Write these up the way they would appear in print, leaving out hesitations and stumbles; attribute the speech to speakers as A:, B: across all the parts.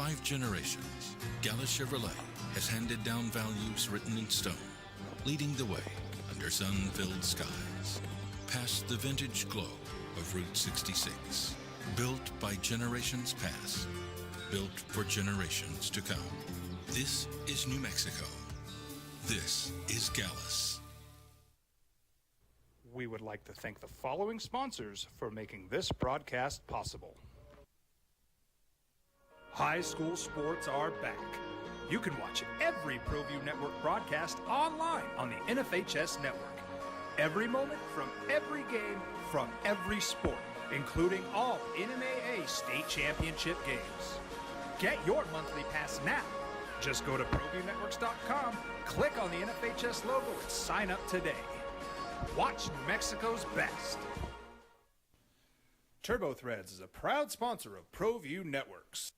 A: 5 generations, Gallus Chevrolet has handed down values written in stone, leading the way under sun-filled skies, past the vintage glow of Route 66. Built by generations past, built for generations to come. This is New Mexico. This is Gallus.
B: We would like to thank the following sponsors for making this broadcast possible. High school sports are back. You can watch every ProView Network broadcast online on the NFHS network. Every moment from every game from every sport, including all NMAA state championship games. Get your monthly pass now. Just go to ProViewNetworks.com, click on the NFHS logo, and sign up today. Watch New Mexico's best. TurboThreads is a proud sponsor of ProView Networks.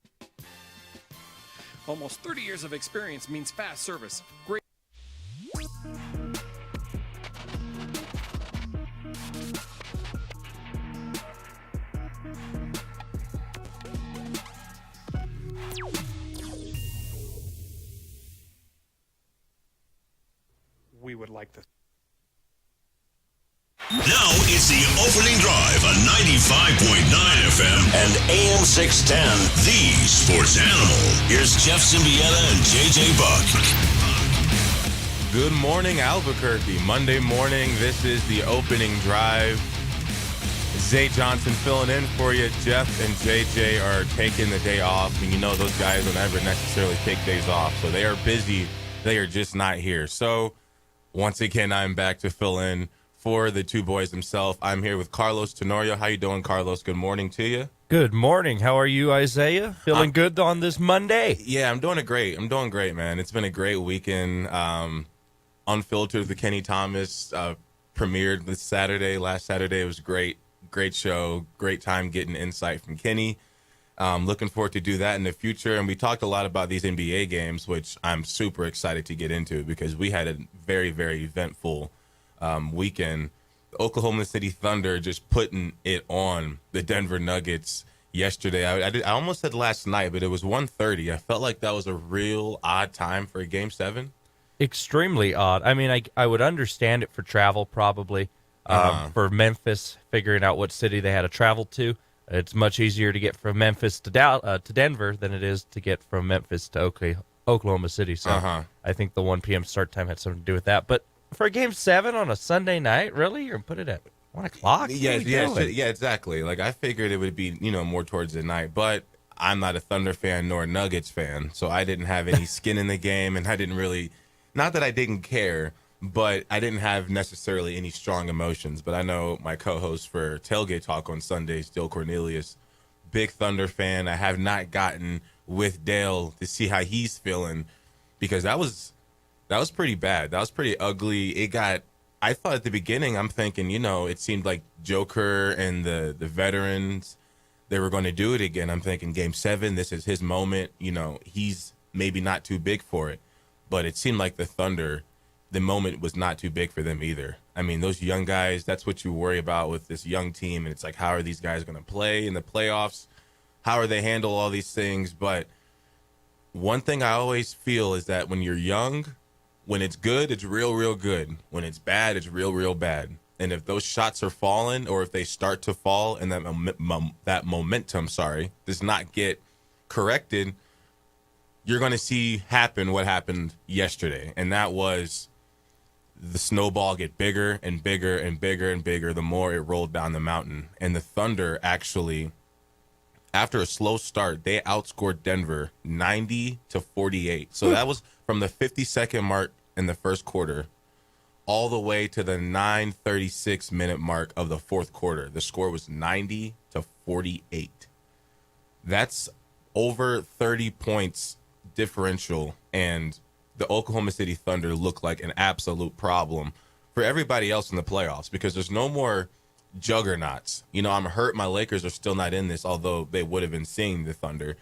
C: Almost 30 years of experience means fast service. Great.
B: We would like to.
D: Now it's the opening drive on 95.9 FM and AM 610, the sports animal. Here's Jeff Symbieta and JJ Buck.
E: Good morning, Albuquerque. Monday morning, this is the opening drive. Zay Johnson filling in for you. Jeff and JJ are taking the day off, and you know those guys don't ever necessarily take days off, so they are busy. They are just not here. So once again, I'm back to fill in for the two boys themselves. I'm here with Carlos Tenorio. How you doing, Carlos? Good morning to you.
F: Good morning. How are you, Isaiah? Feeling good on this Monday?
E: Yeah, I'm doing great. I'm doing great, man. It's been a great weekend. Unfiltered, the Kenny Thomas premiered this Saturday. Last Saturday, it was great. Great show. Great time getting insight from Kenny. Looking forward to do that in the future. And we talked a lot about these NBA games, which I'm super excited to get into because we had a very, very eventful weekend. The Oklahoma City Thunder just putting it on the Denver Nuggets yesterday. I almost said last night, but it was 1:30. I felt like that was a real odd time for a Game 7.
F: Extremely odd. I mean, I would understand it for travel probably. For Memphis, figuring out what city they had to travel to. It's much easier to get from Memphis to Denver than it is to get from Memphis to Oklahoma City. So I think the 1 p.m. start time had something to do with that. But for Game 7 on a Sunday night, really? You're going to put it at 1 o'clock?
E: Yeah, exactly. Like, I figured it would be, more towards the night. But I'm not a Thunder fan nor a Nuggets fan, so I didn't have any skin in the game, and I didn't really – not that I didn't care, but I didn't have necessarily any strong emotions. But I know my co-host for Tailgate Talk on Sundays, Dale Cornelius, big Thunder fan. I have not gotten with Dale to see how he's feeling because that was pretty bad. That was pretty ugly. I thought at the beginning, I'm thinking, it seemed like Joker and the veterans, they were going to do it again. I'm thinking Game 7, this is his moment. He's maybe not too big for it. But it seemed like the Thunder, the moment was not too big for them either. I mean, those young guys, that's what you worry about with this young team. And it's like, how are these guys going to play in the playoffs? How are they handle all these things? But one thing I always feel is that when you're young, when it's good, it's real, real good. When it's bad, it's real, real bad. And if those shots are falling or if they start to fall and that momentum, does not get corrected, you're going to see happen what happened yesterday. And that was the snowball get bigger and bigger and bigger and bigger the more it rolled down the mountain. And the Thunder actually, after a slow start, they outscored Denver 90-48. So that was from the 50-second mark in the first quarter all the way to the 9:36-minute mark of the fourth quarter. The score was 90-48. That's over 30 points differential, and the Oklahoma City Thunder look like an absolute problem for everybody else in the playoffs because there's no more juggernauts. I'm hurt my Lakers are still not in this, although they would have been seeing the Thunder.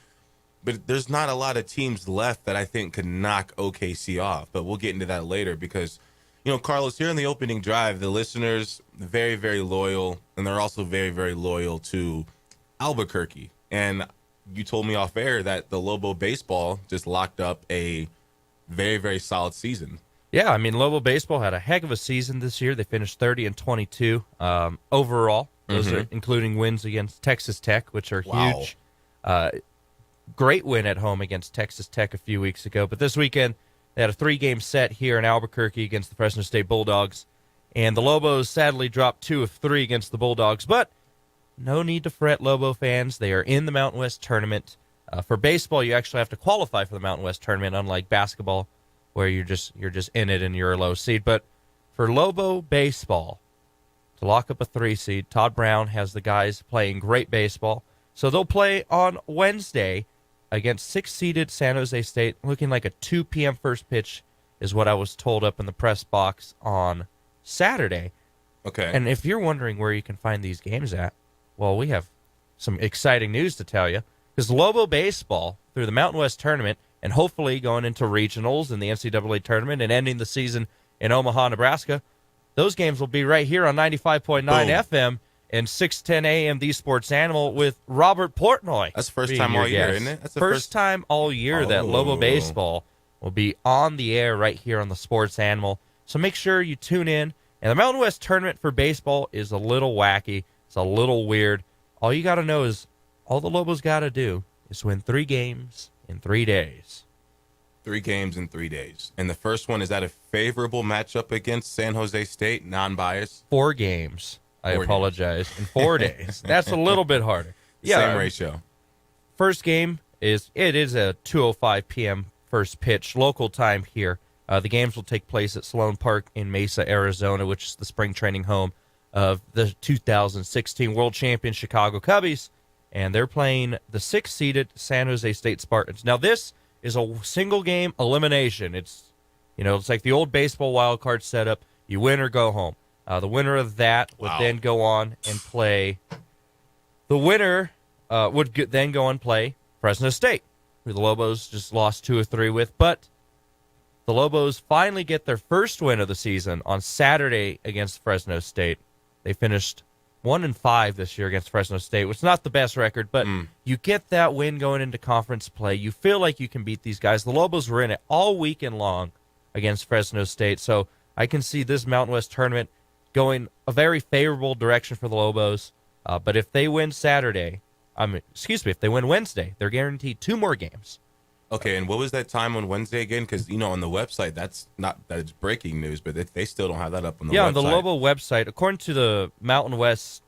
E: But there's not a lot of teams left that I think could knock OKC off. But we'll get into that later because, Carlos, here in the opening drive, the listeners, very, very loyal, and they're also very, very loyal to Albuquerque. And you told me off air that the Lobo baseball just locked up a very, very solid season.
F: Yeah, I mean, Lobo baseball had a heck of a season this year. They finished 30-22 overall. Those are including wins against Texas Tech, which are huge. Great win at home against Texas Tech a few weeks ago. But this weekend, they had a 3-game set here in Albuquerque against the Fresno State Bulldogs. And the Lobos sadly dropped 2 of 3 against the Bulldogs. But no need to fret, Lobo fans. They are in the Mountain West tournament. For baseball, you actually have to qualify for the Mountain West tournament, unlike basketball, where you're just in it and you're a low seed. But for Lobo baseball, to lock up a 3 seed, Todd Brown has the guys playing great baseball. So they'll play on Wednesday against 6-seeded San Jose State, looking like a 2 p.m. first pitch is what I was told up in the press box on Saturday.
E: Okay.
F: And if you're wondering where you can find these games at, well, we have some exciting news to tell you. Because Lobo baseball, through the Mountain West tournament, and hopefully going into regionals in the NCAA tournament and ending the season in Omaha, Nebraska, those games will be right here on 95.9 FM and 6:10 a.m. The Sports Animal with Robert Portnoy.
E: That's the first
F: being
E: time
F: your
E: all year,
F: guest.
E: isn't it? That's the
F: first time all year that Lobo
E: Oh.
F: baseball will be on the air right here on the Sports Animal. So make sure you tune in. And the Mountain West tournament for baseball is a little wacky. It's a little weird. All you got to know is all the Lobos got to do is win 3 games in 3 days.
E: 3 games in 3 days. And the first one, is that a favorable matchup against San Jose State, non-biased?
F: 4 games. I
E: 4
F: apologize. In 4 days. That's a little bit harder.
E: Same ratio.
F: First game is a 2:05 p.m. first pitch local time here. The games will take place at Sloan Park in Mesa, Arizona, which is the spring training home of the 2016 World Champion Chicago Cubbies, and they're playing the 6-seeded San Jose State Spartans. Now, this is a single game elimination. It's like the old baseball wild card setup. You win or go home. The winner of that would then go on and play. The winner then go on and play Fresno State, who the Lobos just lost 2 of 3 with. But the Lobos finally get their first win of the season on Saturday against Fresno State. They finished 1-5 this year against Fresno State, which is not the best record, but you get that win going into conference play. You feel like you can beat these guys. The Lobos were in it all weekend long against Fresno State, so I can see this Mountain West tournament going a very favorable direction for the Lobos. But if they win if they win Wednesday, they're guaranteed 2 more games.
E: Okay, and what was that time on Wednesday again? Because, on the website, that's breaking news, but they still don't have that up on the website.
F: Yeah, on the Lobo website, according to the Mountain West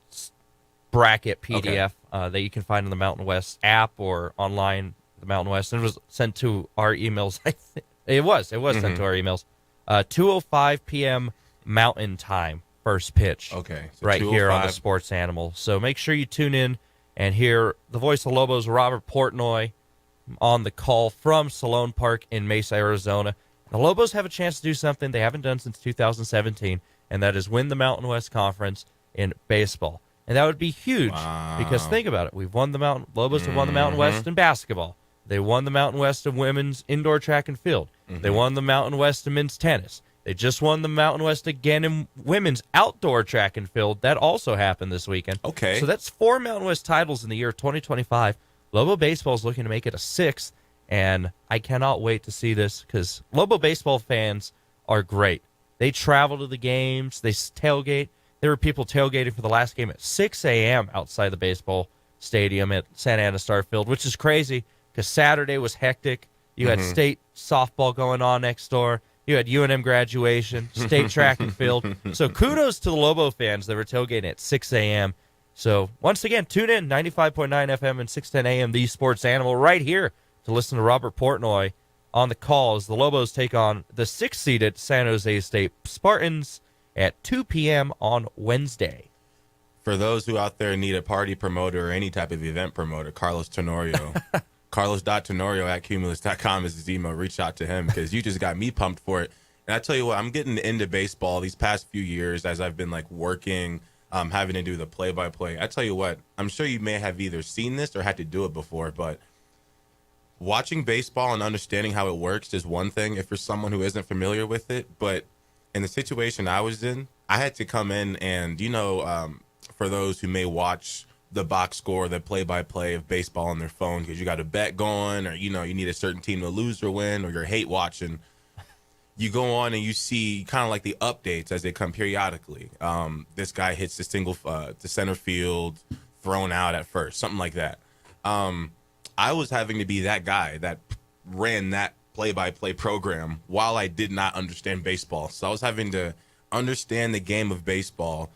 F: bracket PDF that you can find on the Mountain West app or online, the Mountain West, and it was sent to our emails. It was sent to our emails. 2:05 p.m. Mountain Time, first pitch.
E: Okay, so
F: right here on the
E: 2:05.
F: Sports Animal. So make sure you tune in and hear the voice of Lobos, Robert Portnoy, on the call from Sloan Park in Mesa, Arizona. The Lobos have a chance to do something they haven't done since 2017, and that is win the Mountain West Conference in baseball. And that would be huge because think about it. Lobos have won the Mountain West in basketball. They won the Mountain West in women's indoor track and field. They won the Mountain West in men's tennis. They just won the Mountain West again in women's outdoor track and field. That also happened this weekend.
E: Okay.
F: So that's 4 Mountain West titles in the year 2025. Lobo Baseball is looking to make it a 6th, and I cannot wait to see this because Lobo Baseball fans are great. They travel to the games. They tailgate. There were people tailgating for the last game at 6 a.m. outside the baseball stadium at Santa Ana Starfield, which is crazy because Saturday was hectic. You had state softball going on next door. You had UNM graduation, state track and field. So kudos to the Lobo fans that were tailgating at 6 a.m. So once again, tune in 95.9 FM and 610 AM, the Sports Animal, right here to listen to Robert Portnoy on the call as the Lobos take on the 6-seeded San Jose State Spartans at 2 p.m. on Wednesday.
E: For those who out there need a party promoter or any type of event promoter, Carlos Tenorio. Carlos.Tenorio at Cumulus.com is his email. Reach out to him because you just got me pumped for it. And I tell you what, I'm getting into baseball these past few years as I've been working, having to do the play-by-play. I tell you what, I'm sure you may have either seen this or had to do it before, but watching baseball and understanding how it works is one thing if you're someone who isn't familiar with it. But in the situation I was in, I had to come in and, for those who may watch the box score, the play-by-play of baseball on their phone because you got a bet going, or you need a certain team to lose or win, or you're hate watching. You go on and you see kind of like the updates as they come periodically. This guy hits the single to center field, thrown out at first, something like that. I was having to be that guy that ran that play-by-play program while I did not understand baseball. So I was having to understand the game of baseball.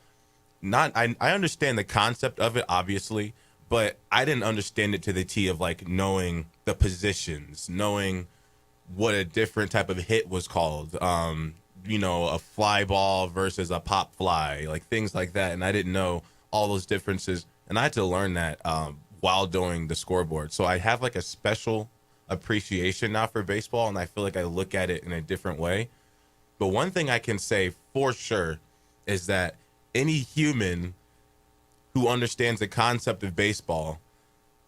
E: I understand the concept of it, obviously, but I didn't understand it to the T of like knowing the positions, knowing what a different type of hit was called. A fly ball versus a pop fly, like things like that. And I didn't know all those differences. And I had to learn that while doing the scoreboard. So I have like a special appreciation now for baseball, and I feel like I look at it in a different way. But one thing I can say for sure is that any human who understands the concept of baseball,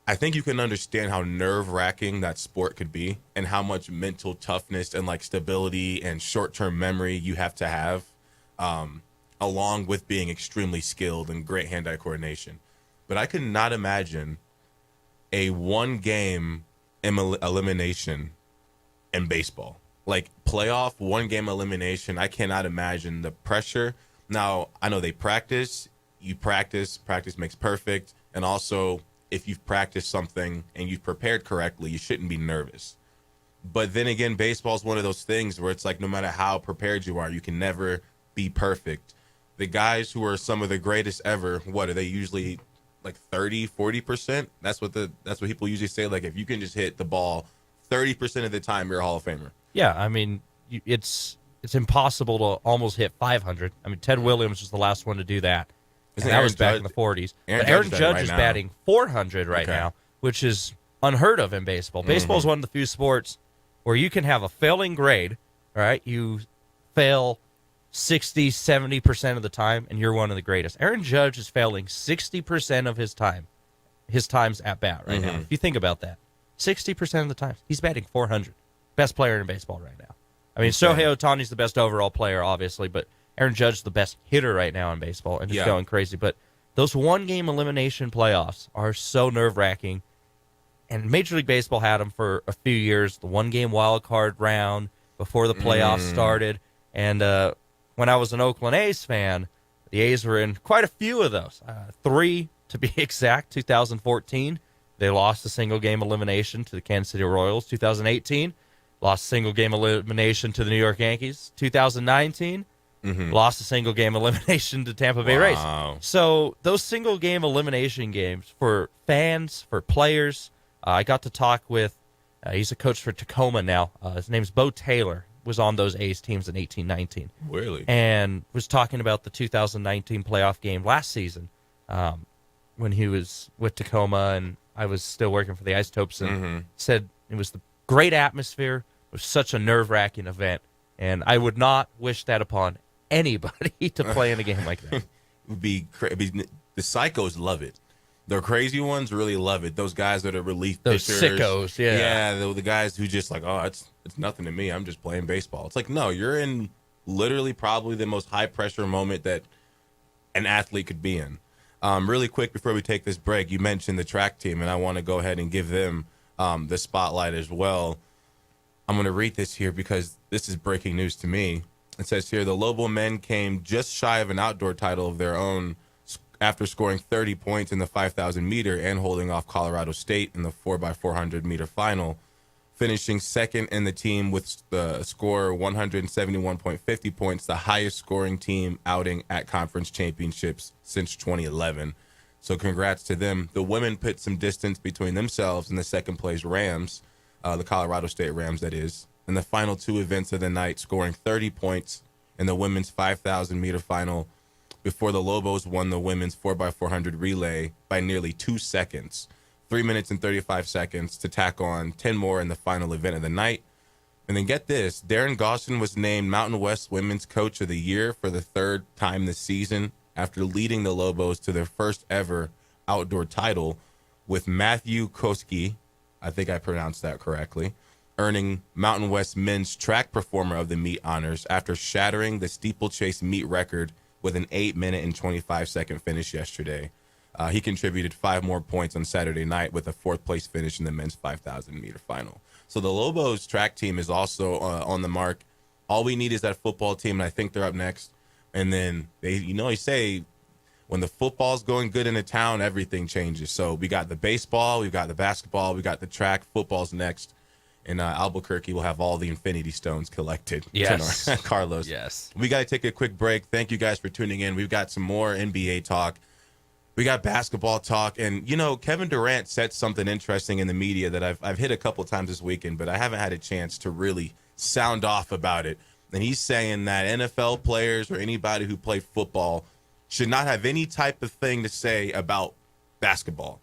E: I think you can understand how nerve-wracking that sport could be and how much mental toughness and like stability and short-term memory you have to have, along with being extremely skilled and great hand-eye coordination. But I could not imagine a one-game elimination in baseball. Like playoff one-game elimination, I cannot imagine the pressure. Now, I know they practice. You practice makes perfect. And also, if you've practiced something and you've prepared correctly, you shouldn't be nervous. But then again, baseball is one of those things where it's like no matter how prepared you are, you can never be perfect. The guys who are some of the greatest ever, what are they usually like 30-40%? That's what people usually say. Like if you can just hit the ball 30% of the time, you're a Hall of Famer.
F: Yeah, I mean, it's impossible to almost hit 500. I mean, Ted Williams was the last one to do that. And that was back in the 40s. Aaron Judge is batting 400 right now, which is unheard of in baseball. Baseball is one of the few sports where you can have a failing grade, all right? You fail 60, 70% of the time, and you're one of the greatest. Aaron Judge is failing 60% of his times at bat right now. If you think about that, 60% of the time, he's batting 400. Best player in baseball right now. I mean, Shohei Ohtani's the best overall player, obviously, but Aaron Judge is the best hitter right now in baseball, and he's going crazy. But those one-game elimination playoffs are so nerve-wracking, and Major League Baseball had them for a few years, the one-game wild card round before the playoffs started. And when I was an Oakland A's fan, the A's were in quite a few of those. 3, to be exact, 2014. They lost a single-game elimination to the Kansas City Royals. 2018, lost a single-game elimination to the New York Yankees. 2019, lost a single-game elimination to Tampa Bay Rays. So those single-game elimination games for fans, for players, I got to talk with, he's a coach for Tacoma now. His name's Bo Taylor, was on those A's teams in 18-19.
E: Really?
F: And was talking about the 2019 playoff game last season when he was with Tacoma, and I was still working for the Isotopes, and said it was the great atmosphere. It was such a nerve-wracking event, and I would not wish that upon anybody to play in a game like that.
E: It would be the psychos love it. The crazy ones really love it. Those guys that are relief
F: those
E: pitchers.
F: Sickos, yeah.
E: Yeah, the guys who just like, oh, it's nothing to me. I'm just playing baseball. It's like, no, you're in literally probably the most high-pressure moment that an athlete could be in. Really quick before we take this break, you mentioned the track team, and I want to go ahead and give them the spotlight as well. I'm going to read this here because this is breaking news to me. It says here, the Lobo men came just shy of an outdoor title of their own after scoring 30 points in the 5,000-meter and holding off Colorado State in the 4x400-meter final, finishing second in the team with the score 171.50 points, the highest scoring team outing at conference championships since 2011. So congrats to them. The women put some distance between themselves and the second-place Rams, the Colorado State Rams, that is, in the final two events of the night, scoring 30 points in the women's 5,000-meter final before the Lobos won the women's 4x400 relay by nearly 2 seconds, 3 minutes and 35 seconds to tack on 10 more in the final event of the night. And then get this, Darren Gosson was named Mountain West Women's Coach of the Year for the third time this season after leading the Lobos to their first ever outdoor title, with Matthew Koski, I think I pronounced that correctly, earning Mountain West Men's Track Performer of the Meet honors after shattering the steeplechase meet record with an 8-minute and 25-second finish yesterday. He contributed 5 more points on Saturday night with a 4th-place finish in the men's 5,000-meter final. So the Lobos track team is also on the mark. All we need is that football team, and I think they're up next. And then they say when the football's going good in a town, everything changes. So we got the baseball, we've got the basketball, we got the track. Football's next. And Albuquerque will have all the Infinity Stones collected.
F: Yes.
E: Carlos.
F: Yes.
E: We got to take a quick break. Thank you guys for tuning in. We've got some more NBA talk. We got basketball talk. And, Kevin Durant said something interesting in the media that I've hit a couple times this weekend, but I haven't had a chance to really sound off about it. And he's saying that NFL players or anybody who played football should not have any type of thing to say about basketball.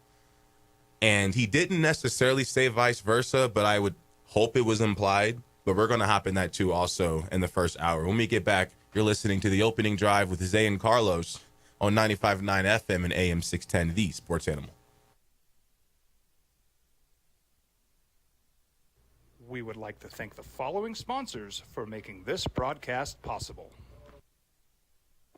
E: And he didn't necessarily say vice versa, but I would hope it was implied. But we're going to hop in that too also in the first hour. When we get back, you're listening to The Opening Drive with Zay and Carlos on 95.9 FM and AM 610, The Sports Animal.
B: We would like to thank the following sponsors for making this broadcast possible.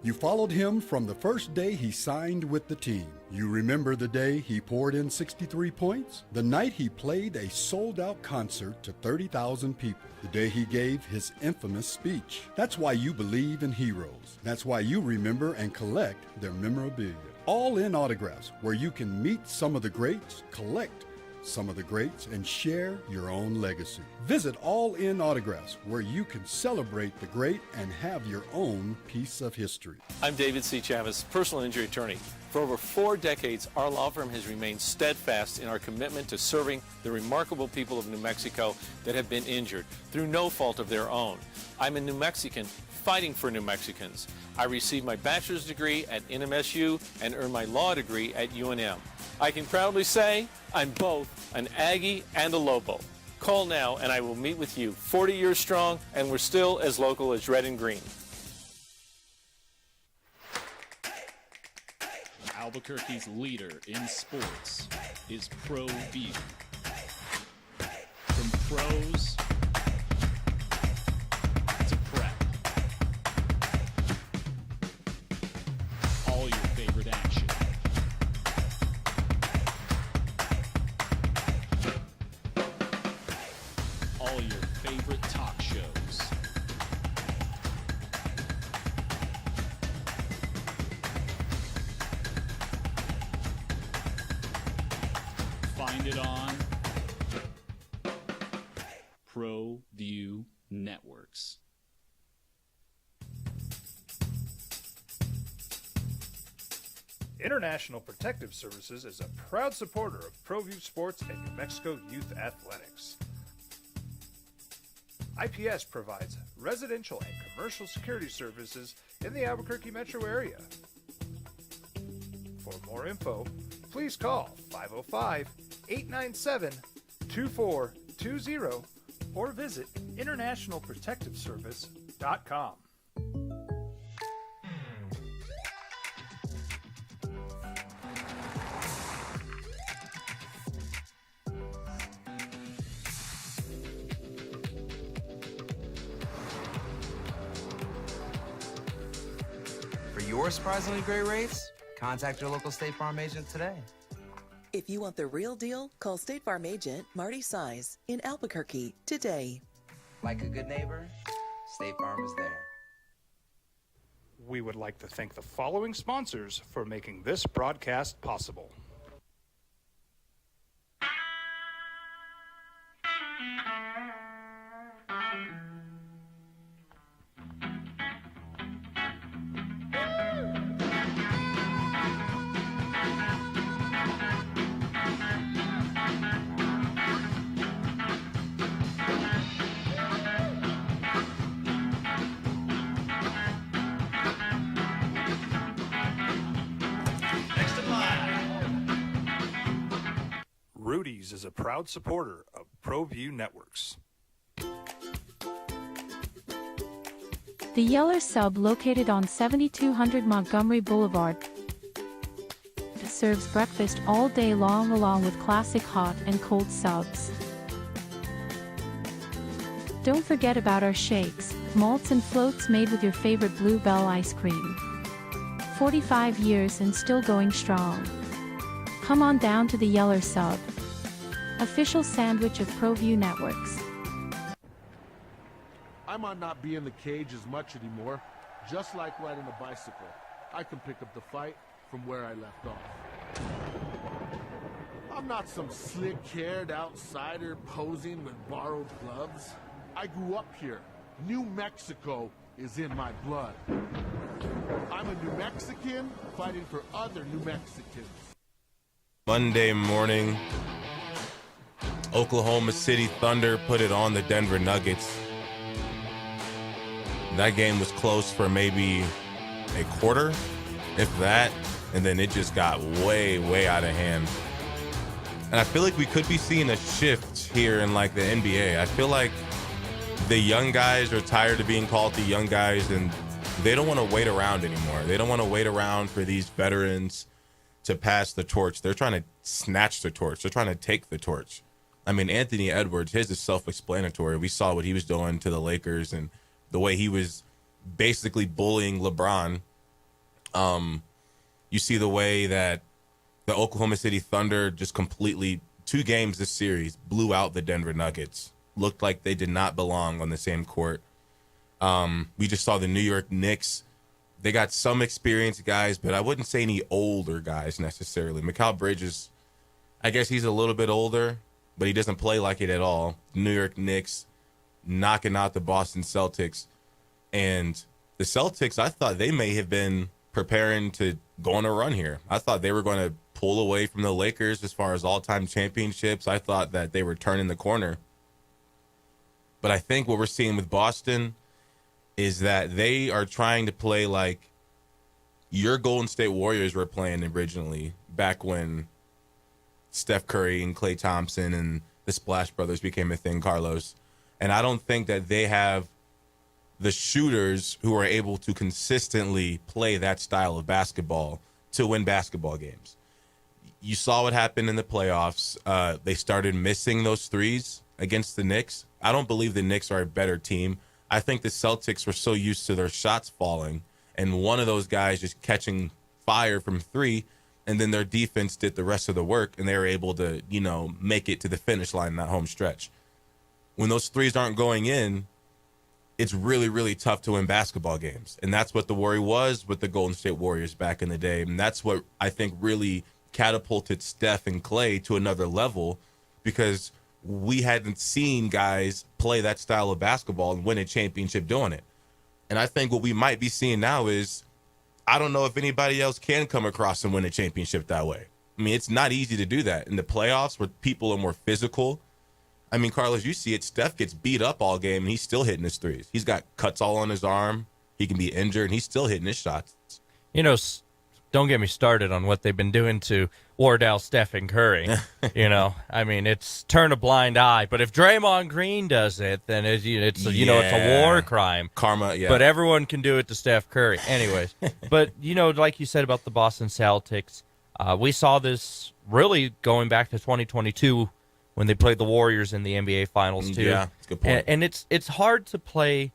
G: You followed him from the first day he signed with the team. You remember the day he poured in 63 points? The night he played a sold-out concert to 30,000 people. The day he gave his infamous speech. That's why you believe in heroes. That's why you remember and collect their memorabilia. All in Autographs, where you can meet some of the greats, collect some of the greats, and share your own legacy. Visit All In Autographs, where you can celebrate the great and have your own piece of history.
H: I'm David C. Chavis, personal injury attorney. For over 4 decades, our law firm has remained steadfast in our commitment to serving the remarkable people of New Mexico that have been injured through no fault of their own. I'm a New Mexican fighting for New Mexicans. I received my bachelor's degree at NMSU and earned my law degree at UNM. I can proudly say I'm both an Aggie and a Lobo. Call now and I will meet with you. 40 years strong, and we're still as local as red and green.
I: Albuquerque's leader in sports is ProView. From pros to prep. All your favorite action. All your favorite talk shows. Find it on ProView Networks.
B: International Protective Services is a proud supporter of ProView Sports and New Mexico Youth Athletics. IPS provides residential and commercial security services in the Albuquerque metro area. For more info, please call 505-897-2420 or visit internationalprotectiveservice.com.
J: For your surprisingly great rates, contact your local State Farm agent today.
K: If you want the real deal, call State Farm agent Marty Size in Albuquerque today.
J: Like a good neighbor, State Farm is there.
B: We would like to thank the following sponsors for making this broadcast possible. Rudy's is a proud supporter of ProView Networks.
L: The Yeller Sub, located on 7200 Montgomery Boulevard, serves breakfast all day long along with classic hot and cold subs. Don't forget about our shakes, malts and floats made with your favorite Bluebell ice cream. 45 years and still going strong. Come on down to the Yeller Sub, official sandwich of ProView Networks.
M: I might not be in the cage as much anymore. Just like riding a bicycle, I can pick up the fight from where I left off. I'm not some slick-haired outsider posing with borrowed gloves. I grew up here. New Mexico is in my blood. I'm a New Mexican fighting for other New Mexicans.
E: Monday morning, Oklahoma City Thunder put it on the Denver Nuggets. That game was close for maybe a quarter, if that, and then it just got way, way out of hand. And I feel like we could be seeing a shift here in like the NBA. I feel like the young guys are tired of being called the young guys, and they don't want to wait around anymore. They don't want to wait around for these veterans to pass the torch. They're trying to snatch the torch. They're trying to take the torch. I mean, Anthony Edwards, his is self-explanatory. We saw what he was doing to the Lakers and the way he was basically bullying LeBron. You see the way that the Oklahoma City Thunder just completely, 2 games this series, blew out the Denver Nuggets. Looked like they did not belong on the same court. We just saw the New York Knicks. They got some experienced guys, but I wouldn't say any older guys necessarily. Mikal Bridges, I guess he's a little bit older, but he doesn't play like it at all. New York Knicks knocking out the Boston Celtics. And the Celtics, I thought they may have been preparing to go on a run here. I thought they were going to pull away from the Lakers as far as all-time championships. I thought that they were turning the corner. But I think what we're seeing with Boston is that they are trying to play like your Golden State Warriors were playing originally, back when Steph Curry and Klay Thompson and the Splash Brothers became a thing, Carlos. And I don't think that they have the shooters who are able to consistently play that style of basketball to win basketball games. You saw what happened in the playoffs. They started missing those threes against the Knicks. I don't believe the Knicks are a better team. I think the Celtics were so used to their shots falling and one of those guys just catching fire from 3, and then their defense did the rest of the work, and they were able to, make it to the finish line in that home stretch. When those threes aren't going in, it's really, really tough to win basketball games. And that's what the worry was with the Golden State Warriors back in the day. And that's what I think really catapulted Steph and Klay to another level, because we hadn't seen guys play that style of basketball and win a championship doing it. And I think what we might be seeing now is, I don't know if anybody else can come across and win a championship that way. I mean, it's not easy to do that. In the playoffs where people are more physical, I mean, Carlos, you see it. Steph gets beat up all game, and he's still hitting his threes. He's got cuts all on his arm. He can be injured, and he's still hitting his shots.
F: Don't get me started on what they've been doing to Wardell, Steph, and Curry. I mean, it's turn a blind eye. But if Draymond Green does it, then it's a war crime.
E: Karma, yeah.
F: But everyone can do it to Steph Curry. Anyways, but, like you said about the Boston Celtics, we saw this really going back to 2022 when they played the Warriors in the NBA Finals, too.
E: Yeah, that's a good point.
F: And it's hard to play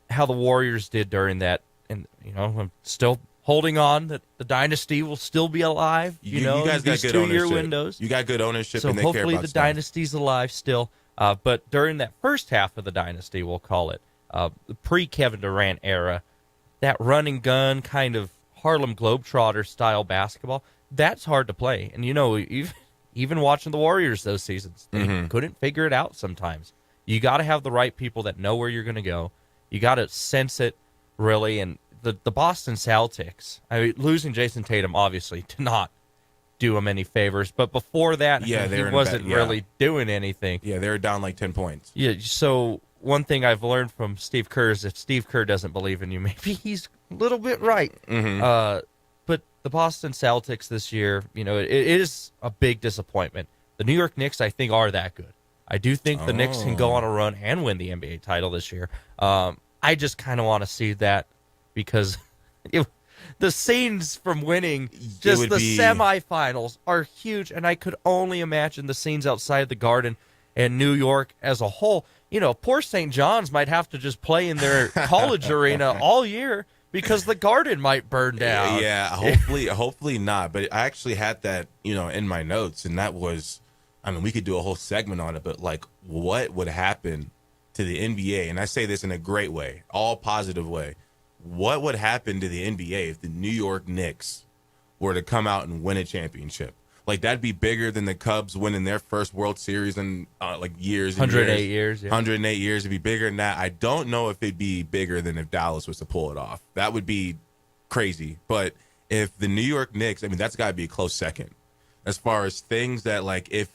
F: how the Warriors did during that. And, I'm still holding on that the dynasty will still be alive. You
E: guys got good
F: 2-year
E: ownership.
F: windows.
E: You got good ownership,
F: so
E: and they care
F: hopefully
E: about
F: the
E: stuff.
F: dynasty's alive still. But during that first half of the dynasty, we'll call it, the pre-Kevin Durant era, that run and gun kind of Harlem Globetrotter style basketball, that's hard to play. And, even watching the Warriors those seasons, they couldn't figure it out sometimes. You got to have the right people that know where you're going to go. You got to sense it, really. And the Boston Celtics, losing Jason Tatum obviously did not do him any favors. But before that, he wasn't really doing anything.
E: Yeah, they were down like 10 points.
F: Yeah, so one thing I've learned from Steve Kerr is if Steve Kerr doesn't believe in you, maybe he's a little bit right. But the Boston Celtics this year, it is a big disappointment. The New York Knicks, I think, are that good. I do think the Knicks can go on a run and win the NBA title this year. I just kind of want to see that because the scenes from winning just the semifinals are huge, and I could only imagine the scenes outside the Garden and New York as a whole. Poor St. John's might have to just play in their college arena all year because the garden might burn down.
E: Yeah, hopefully not. But I actually had that, in my notes, and that was, we could do a whole segment on it, but like, what would happen to the NBA? And I say this in a great way, all positive way. What would happen to the NBA if the New York Knicks were to come out and win a championship? Like, that'd be bigger than the Cubs winning their first World Series in years.
F: 108 years. Yeah.
E: 108 years. It'd be bigger than that. I don't know if it'd be bigger than if Dallas was to pull it off. That would be crazy. But if the New York Knicks, that's got to be a close second. As far as things that, like, if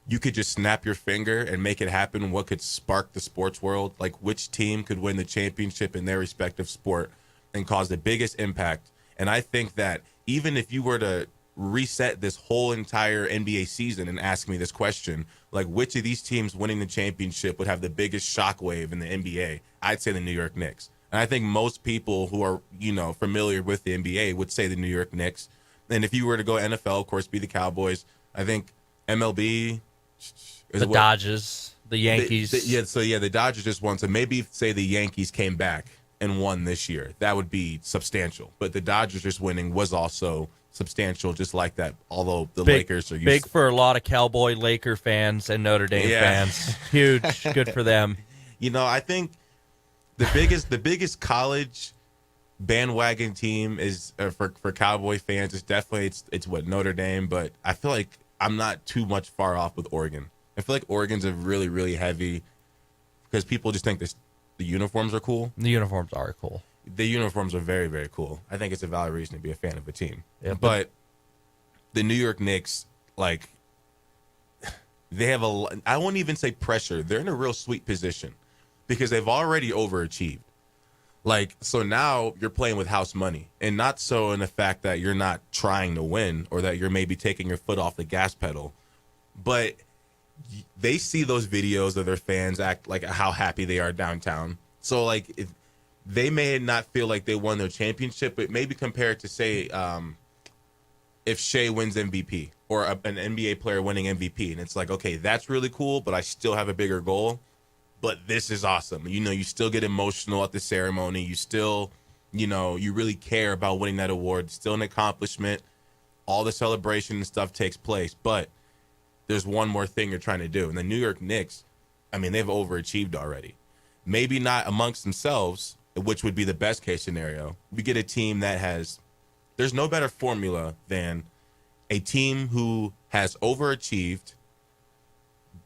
E: you could just snap your finger and make it happen, what could spark the sports world? Like, which team could win the championship in their respective sport and cause the biggest impact? And I think that even if you were to reset this whole entire NBA season and ask me this question, like, which of these teams winning the championship would have the biggest shockwave in the NBA? I'd say the New York Knicks. And I think most people who are, familiar with the NBA would say the New York Knicks. And if you were to go NFL, of course, be the Cowboys. I think MLB,
F: the Dodgers, the Yankees.
E: The Dodgers just won. So maybe say the Yankees came back and won this year. That would be substantial. But the Dodgers just winning was also substantial, just like that, although the Lakers are
F: big for a lot of Cowboy Laker fans and Notre Dame fans. Huge. Good for them.
E: I think the biggest college bandwagon team is for Cowboy fans is definitely it's what Notre Dame, but I feel like I'm not too much far off with Oregon. I feel like Oregon's a really, really heavy, because people just think the uniforms are cool.
F: The uniforms are cool.
E: The uniforms are very, very cool. I think it's a valid reason to be a fan of a team.
F: Yeah,
E: but the New York Knicks, like, they have I won't even say pressure. They're in a real sweet position because they've already overachieved. Like, so now you're playing with house money, and not so in the fact that you're not trying to win or that you're maybe taking your foot off the gas pedal, but they see those videos of their fans act like how happy they are downtown. So, like, if they may not feel like they won their championship, but maybe compare it to, say, if Shea wins MVP or an NBA player winning MVP, and it's like, okay, that's really cool, but I still have a bigger goal. But this is awesome. You still get emotional at the ceremony. You still, you really care about winning that award. It's still an accomplishment. All the celebration and stuff takes place. But there's one more thing you're trying to do. And the New York Knicks, they've overachieved already. Maybe not amongst themselves, which would be the best case scenario. We get a team that there's no better formula than a team who has overachieved,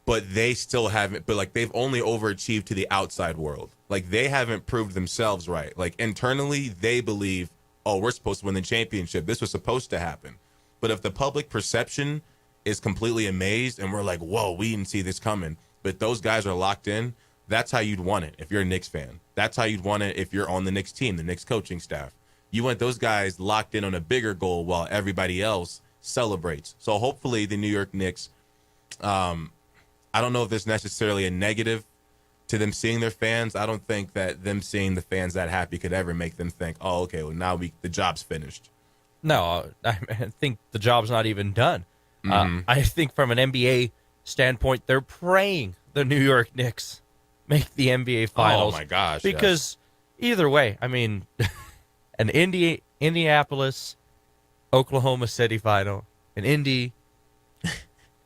E: but they still haven't, but like they've only overachieved to the outside world. Like, they haven't proved themselves right. Like, internally, they believe, oh, we're supposed to win the championship. This was supposed to happen. But if the public perception is completely amazed and we're like, whoa, we didn't see this coming, but those guys are locked in, that's how you'd want it if you're a Knicks fan. That's how you'd want it if you're on the Knicks team, the Knicks coaching staff. You want those guys locked in on a bigger goal while everybody else celebrates. So hopefully the New York Knicks, I don't know if there's necessarily a negative to them seeing their fans. I don't think that them seeing the fans that happy could ever make them think, oh, okay, well, now the job's finished.
F: No, I think the job's not even done. I think from an NBA standpoint, they're praying the New York Knicks make the NBA Finals.
E: Oh, my gosh.
F: Because either way, an Indianapolis, Oklahoma City final, an Indy,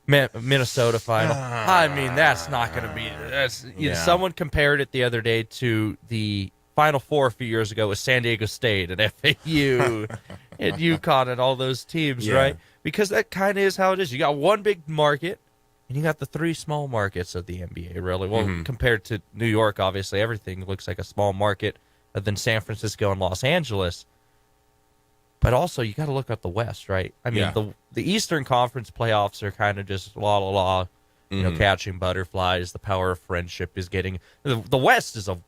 F: Minnesota final. That's not going to be. Someone compared it the other day to the Final Four a few years ago with San Diego State and FAU and UConn and all those teams, right? Because that kind of is how it is. You got one big market, and you got the three small markets of the NBA, really. Well, compared to New York, obviously, everything looks like a small market, other than San Francisco and Los Angeles. But also, you got to look at the West, right? The Eastern Conference playoffs are kind of just catching butterflies. The power of friendship is getting. The West is a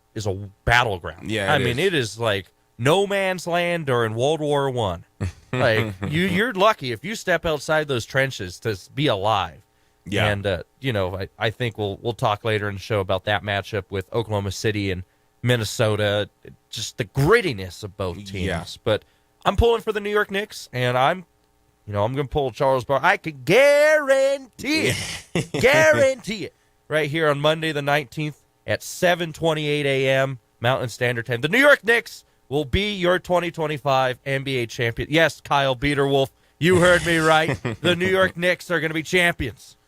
F: battleground.
E: Yeah,
F: it is like no man's land during World War I. Like you're lucky if you step outside those trenches to be alive. Yeah, and I think we'll talk later in the show about that matchup with Oklahoma City and Minnesota. Just the grittiness of both teams,
E: Yeah.
F: But I'm pulling for the New York Knicks, and I'm going to pull Charles Barkley. I can guarantee it, right here on Monday the 19th at 7:28 a.m. Mountain Standard Time. The New York Knicks will be your 2025 NBA champion. Yes, Kyle Beaterwolf, you heard me right. The New York Knicks are going to be champions.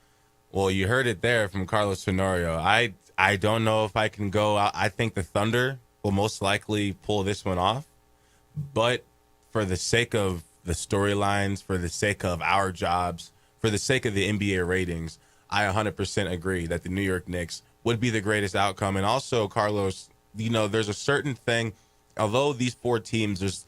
E: Well, you heard it there from Carlos Tenorio. I don't know if I can go. I think the Thunder will most likely pull this one off. But for the sake of the storylines, for the sake of our jobs, for the sake of the NBA ratings, I 100% agree that the New York Knicks would be the greatest outcome. And also, Carlos, there's a certain thing. Although these four teams,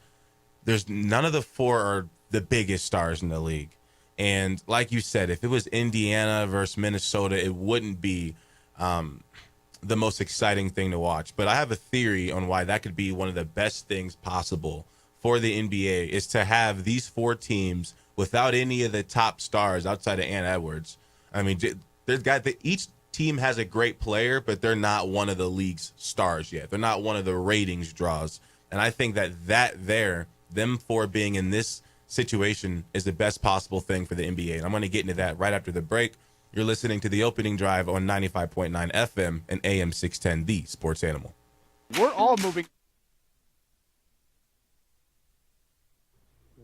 E: there's none of the four are the biggest stars in the league. And like you said, if it was Indiana versus Minnesota, it wouldn't be the most exciting thing to watch. But I have a theory on why that could be one of the best things possible for the NBA is to have these four teams without any of the top stars outside of Ant Edwards. I mean, each team has a great player, but they're not one of the league's stars yet. They're not one of the ratings draws. And I think them four being in this situation is the best possible thing for the NBA. And I'm going to get into that right after the break. You're listening to The Opening Drive on 95.9 FM and AM 610, The Sports Animal.
B: We're all moving.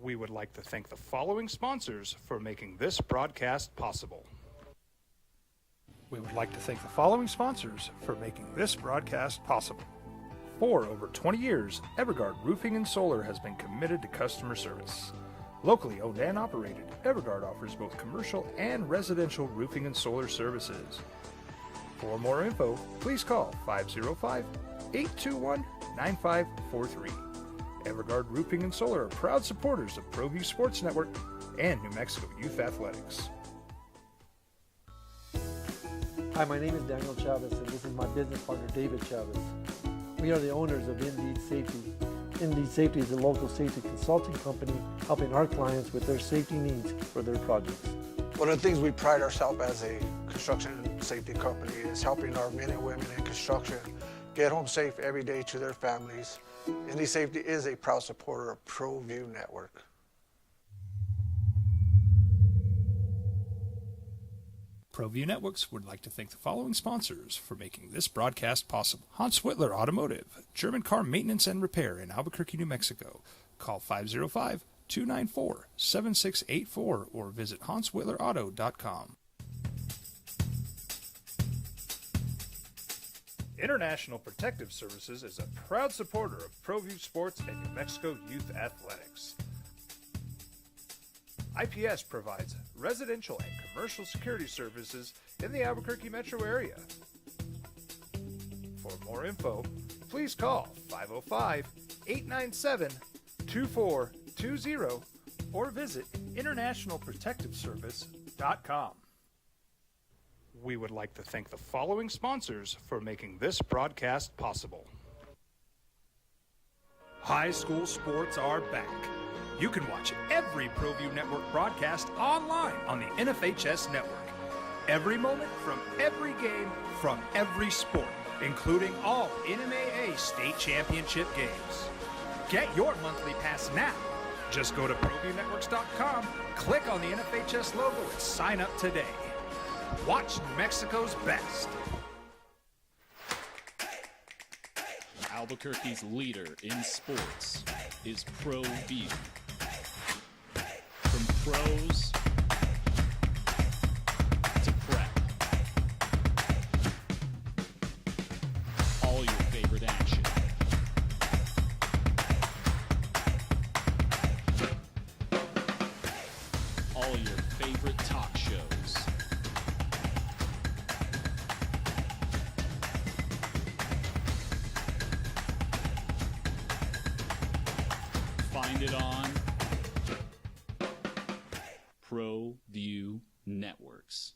B: We would like to thank the following sponsors for making this broadcast possible. We would like to thank the following sponsors for making this broadcast possible. For over 20 years, Evergard Roofing and Solar has been committed to customer service. Locally owned and operated, Evergard offers both commercial and residential roofing and solar services. For more info, please call 505-821-9543. Evergard Roofing and Solar are proud supporters of ProView Sports Network and New Mexico Youth Athletics.
N: Hi, my name is Daniel Chavez, and this is my business partner, David Chavez. We are the owners of Indeed Safety. Indeed Safety is a local safety consulting company helping our clients with their safety needs for their projects.
O: One of the things we pride ourselves as a construction safety company is helping our men and women in construction get home safe every day to their families. Indeed Safety is a proud supporter of ProView Network.
B: ProView Networks would like to thank the following sponsors for making this broadcast possible. Hans Whitler Automotive, German car maintenance and repair in Albuquerque, New Mexico. Call 505-294-7684 or visit hanswhitlerauto.com. International Protective Services is a proud supporter of ProView Sports and New Mexico Youth Athletics. IPS provides residential and commercial security services in the Albuquerque metro area. For more info, please call 505-897-2420 or visit internationalprotectiveservice.com. We would like to thank the following sponsors for making this broadcast possible. High school sports are back. You can watch every ProView Network broadcast online on the NFHS network. Every moment from every game from every sport, including all NMAA state championship games. Get your monthly pass now. Just go to ProViewNetworks.com, click on the NFHS logo, and sign up today. Watch New Mexico's best.
I: Albuquerque's leader in sports is ProView. From pros to prep, all your favorite action. All your favorite talk shows. Find it on ProView Networks.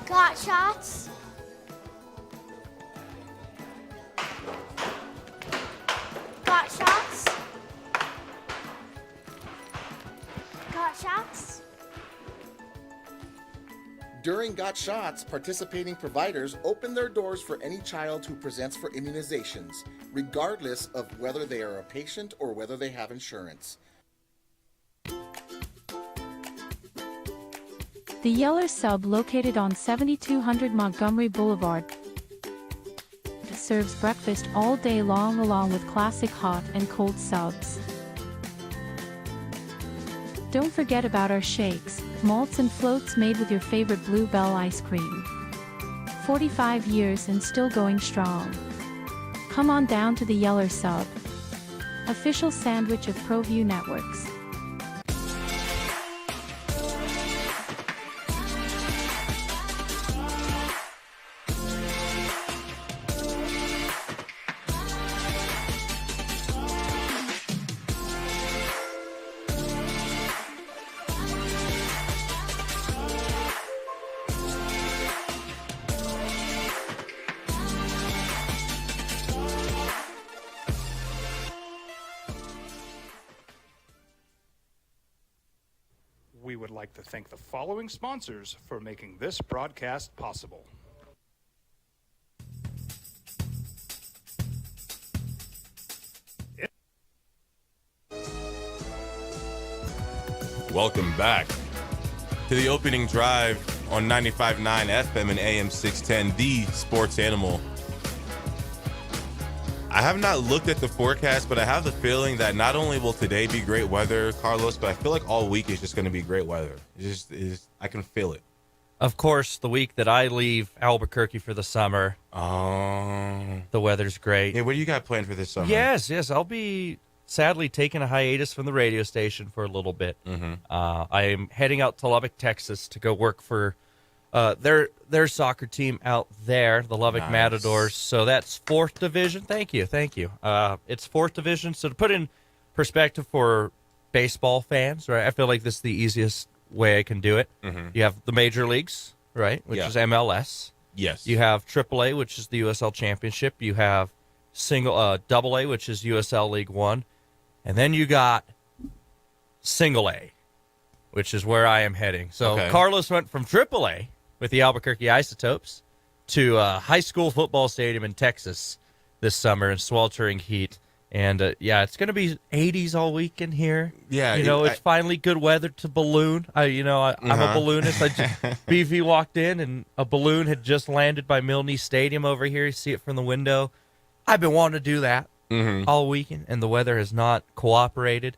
P: Got shots? Got shots? Got shots?
Q: During Got Shots, participating providers open their doors for any child who presents for immunizations, regardless of whether they are a patient or whether they have insurance.
L: The Yeller Sub, located on 7200 Montgomery Boulevard, serves breakfast all day long along with classic hot and cold subs. Don't forget about our shakes, malts and floats made with your favorite Bluebell ice cream. 45 years and still going strong. Come on down to the Yeller Sub, official sandwich of ProView Networks.
B: We would like to thank the following sponsors for making this broadcast possible.
E: Welcome back to the opening drive on 95.9 FM and AM 610, the Sports Animal. I have not looked at the forecast, but I have the feeling that not only will today be great weather, Carlos, but I feel like all week is just going to be great weather. I can feel it.
F: Of course, the week that I leave Albuquerque for the summer, the weather's great.
E: Yeah, what do you got planned for this summer?
F: Yes. I'll be sadly taking a hiatus from the radio station for a little bit.
E: Mm-hmm.
F: I am heading out to Lubbock, Texas to go work for their soccer team out there, the Lubbock Matadors. So that's 4th Division. Thank you. It's 4th Division. So to put in perspective for baseball fans, right, I feel like this is the easiest way I can do it.
E: Mm-hmm.
F: You have the major leagues, right, which is MLS.
E: Yes.
F: You have AAA, which is the USL Championship. You have AA, which is USL League One. And then you got Single A, which is where I am heading. So
E: Okay.
F: Carlos went from AAA with the Albuquerque Isotopes to a high school football stadium in Texas this summer in sweltering heat. And, it's going to be 80s all weekend here.
E: Yeah.
F: It's finally good weather to balloon. I'm a balloonist. BV walked in, and a balloon had just landed by Milne Stadium over here. You see it from the window. I've been wanting to do that all weekend, and the weather has not cooperated.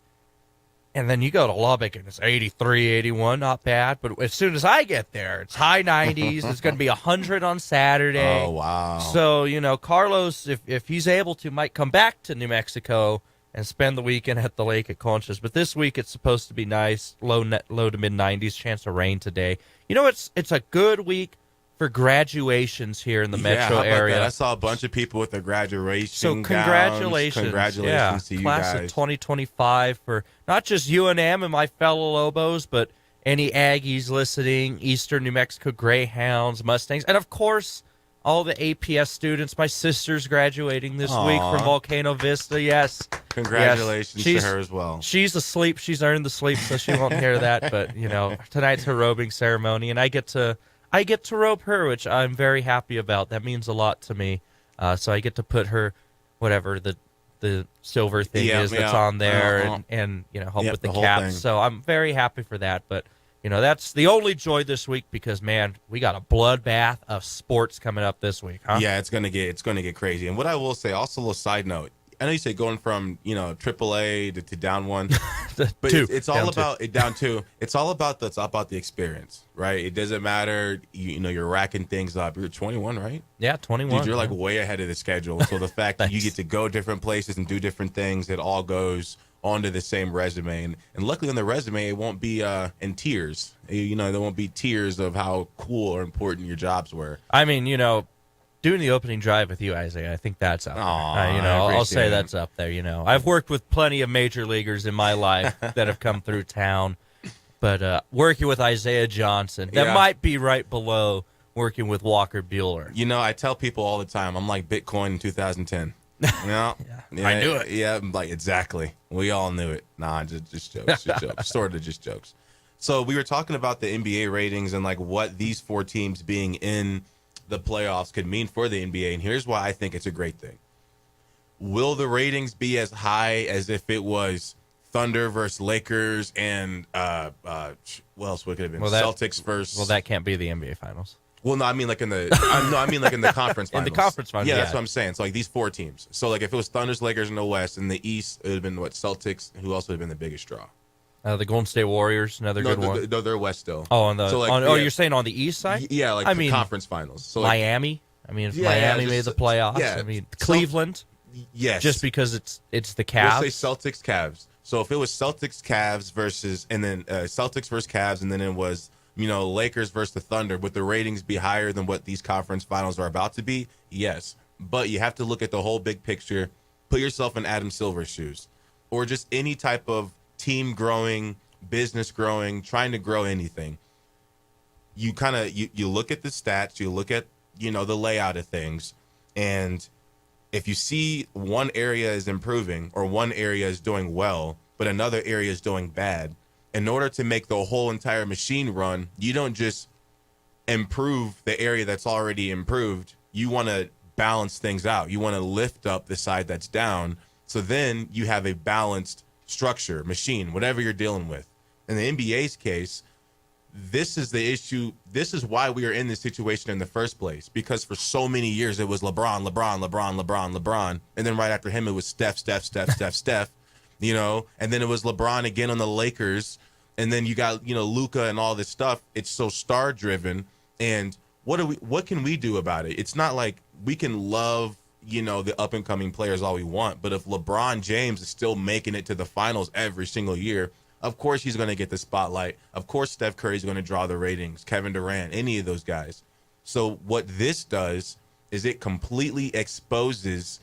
F: And then you go to Lubbock, and it's 83, 81, not bad. But as soon as I get there, it's high 90s. It's going to be 100 on Saturday.
E: Oh, wow.
F: So, Carlos, if he's able to, might come back to New Mexico and spend the weekend at the lake at Conchas. But this week it's supposed to be nice, low to mid-90s, chance of rain today. It's a good week for graduations here in the metro
E: how about
F: area.
E: that? I saw a bunch of people with their graduation
F: So
E: gowns.
F: congratulations.
E: Congratulations to you
F: Class
E: guys.
F: of 2025 for not just UNM and my fellow Lobos, but any Aggies listening, Eastern New Mexico Greyhounds, Mustangs, and of course, all the APS students. My sister's graduating this week from Volcano Vista. Yes.
E: Congratulations to her as well.
F: She's asleep. She's earned the sleep, so she won't hear that. But, tonight's her robing ceremony, and I get to robe her, which I'm very happy about. That means a lot to me. So I get to put her, whatever the silver thing is that's on there, and help with the
E: whole
F: cap.
E: thing.
F: So I'm very happy for that. But that's the only joy this week because man, we got a bloodbath of sports coming up this week, huh?
E: Yeah, it's gonna get crazy. And what I will say, also a little side note. I know you say going from AAA to down one, but it's all about it down two. It's all about the experience, right? It doesn't matter. You're racking things up. You're 21, right?
F: Yeah, 21.
E: Dude, you're like way ahead of the schedule. So the fact that you get to go different places and do different things, it all goes onto the same resume. And luckily on the resume, it won't be in tears. There won't be tears of how cool or important your jobs were.
F: I mean, doing the opening drive with you, Isaiah, I think that's up there. I'll say that's up there. I've worked with plenty of major leaguers in my life that have come through town, but working with Isaiah Johnson, that might be right below working with Walker Buehler.
E: I tell people all the time, I'm like Bitcoin in 2010. Yeah,
F: I knew it.
E: Yeah, like exactly. We all knew it. Nah, just jokes. Just jokes. Sort of just jokes. So we were talking about the NBA ratings and like what these four teams being in the playoffs could mean for the NBA, and here's why I think it's a great thing. Will the ratings be as high as if it was Thunder versus Lakers and what else would it have been?
F: Well,
E: Celtics versus.
F: Well, that can't be the NBA Finals.
E: Well, no, I mean like in the in the conference finals.
F: In the conference finals,
E: Yeah,
F: yeah.
E: that's what I'm saying. So like these 4 teams. So like if it was Thunders, Lakers in the West, in the East, it would have been what Celtics, who also would have been the biggest draw.
F: The Golden State Warriors, another good one.
E: No, they're West still.
F: Oh,
E: yeah.
F: You're saying on the East side?
E: Yeah, like
F: I
E: the
F: mean,
E: conference finals. So like,
F: Miami. I mean, if
E: Yeah,
F: Miami
E: just-
F: made the playoffs.
E: yeah.
F: I mean, Cleveland.
E: Yes.
F: Just because it's the Cavs.
E: Let's say Celtics, Cavs. So if it was Celtics, Cavs versus, and then Celtics versus Cavs, and then it was, Lakers versus the Thunder, would the ratings be higher than what these conference finals are about to be? Yes. But you have to look at the whole big picture. Put yourself in Adam Silver's shoes, or just any type of team growing, business growing, trying to grow anything. You kind of, you look at the stats, you look at, the layout of things, and if you see one area is improving or one area is doing well, but another area is doing bad, in order to make the whole entire machine run, you don't just improve the area that's already improved. You want to balance things out. You want to lift up the side that's down. So then you have a balanced structure, machine, whatever you're dealing with. In the NBA's case, this is the issue. This is why we are in this situation in the first place, because for so many years it was LeBron. And then right after him, it was Steph. And then it was LeBron again on the Lakers. And then you got, Luka and all this stuff. It's so star driven. And what can we do about it? It's not like we can love, the up and coming players all we want. But if LeBron James is still making it to the finals every single year, of course he's going to get the spotlight. Of course Steph Curry's going to draw the ratings, Kevin Durant, any of those guys. So what this does is it completely exposes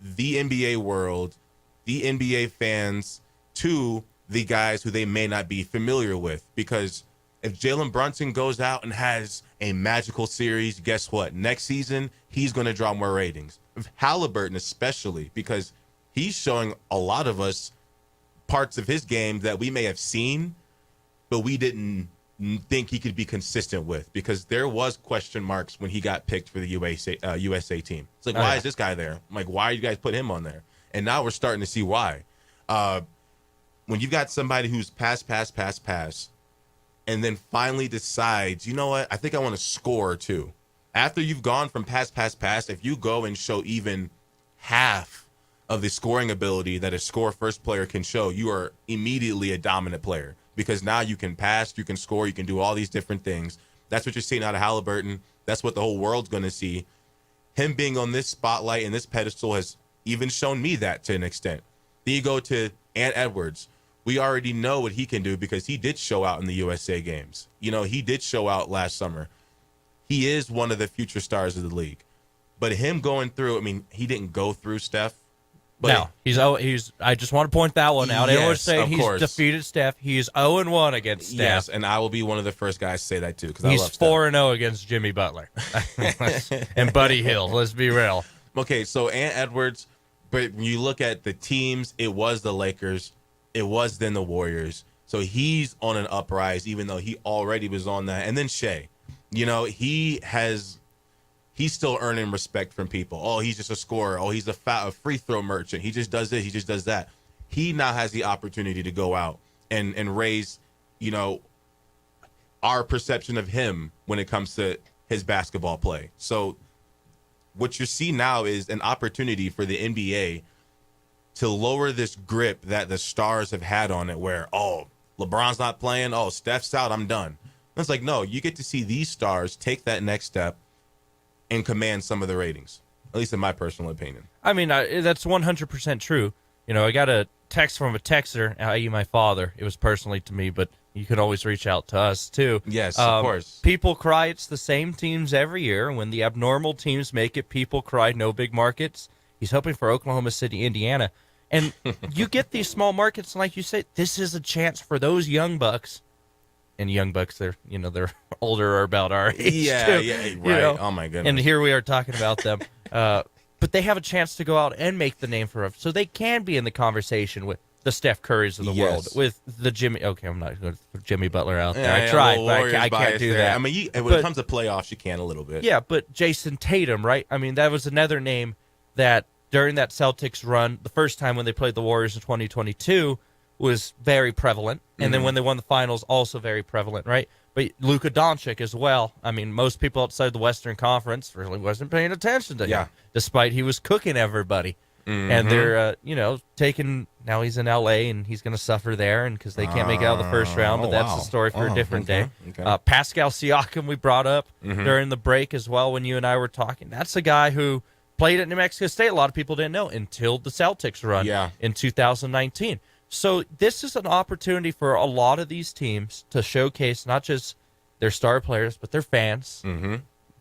E: the NBA world, the NBA fans, to the guys who they may not be familiar with. Because if Jalen Brunson goes out and has a magical series, guess what? Next season, he's going to draw more ratings. Halliburton especially, because he's showing a lot of us parts of his game that we may have seen, but we didn't think he could be consistent with, because there was question marks when he got picked for the USA team. It's like, why is this guy there? I'm like, why you guys put him on there? And now we're starting to see why. When you've got somebody who's pass, and then finally decides, you know what, I think I want to score too. After you've gone from pass, if you go and show even half of the scoring ability that a score first player can show, you are immediately a dominant player, because now you can pass, you can score, you can do all these different things. That's what you're seeing out of Halliburton. That's what the whole world's going to see. Him being on this spotlight and this pedestal has even shown me that to an extent. Then you go to Ant Edwards. We already know what he can do because he did show out in the USA games. He did show out last summer. He is one of the future stars of the league. But him going through, he didn't go through Steph. But
F: no, he's. I just want to point that one out.
E: Yes,
F: Everyone's saying he's
E: course.
F: defeated Steph. He's 0-1 against Steph.
E: Yes, and I will be one of the first guys to say that too, because I
F: He's
E: love Steph.
F: 4-0 against Jimmy Butler and Buddy Hill. Let's be real.
E: Okay, so Ant Edwards, but when you look at the teams, it was the Lakers, it was then the Warriors. So he's on an uprise, even though he already was on that. And then Shea, he's still earning respect from people. Oh, he's just a scorer. Oh, he's a free throw merchant. He just does this. He just does that. He now has the opportunity to go out and raise, our perception of him when it comes to his basketball play. So what you see now is an opportunity for the NBA to lower this grip that the stars have had on it, where, oh, LeBron's not playing. Oh, Steph's out. I'm done. And it's like, no, you get to see these stars take that next step and command some of the ratings, at least in my personal opinion.
F: That's 100% true. I got a text from a texter, i.e. my father. It was personally to me, but you can always reach out to us, too.
E: Yes, of course.
F: People cry it's the same teams every year. When the abnormal teams make it, people cry no big markets. He's hoping for Oklahoma City, Indiana. And you get these small markets, and like you said, this is a chance for those young bucks. And young bucks, they're older or about our age.
E: Yeah, right. Oh my goodness.
F: And here we are talking about them. But they have a chance to go out and make the name for us, so they can be in the conversation with the Steph Currys of the world, with the Jimmy. Okay, I'm not going to put Jimmy Butler out there. I tried, but I can't do that.
E: When it comes to playoffs, you can a little bit.
F: Yeah, but Jason Tatum, right? That was another name that during that Celtics run, the first time when they played the Warriors in 2022, was very prevalent. And then when they won the finals, also very prevalent, right? But Luka Doncic as well. I mean, most people outside the Western Conference really wasn't paying attention to him, despite he was cooking everybody. And they're, now he's in L.A. and he's going to suffer there and because they can't make it out of the first round, but that's a story for a different day. Pascal Siakam we brought up during the break as well when you and I were talking. That's a guy who played at New Mexico State. A lot of people didn't know until the Celtics run in 2019. So this is an opportunity for a lot of these teams to showcase not just their star players, but their fans,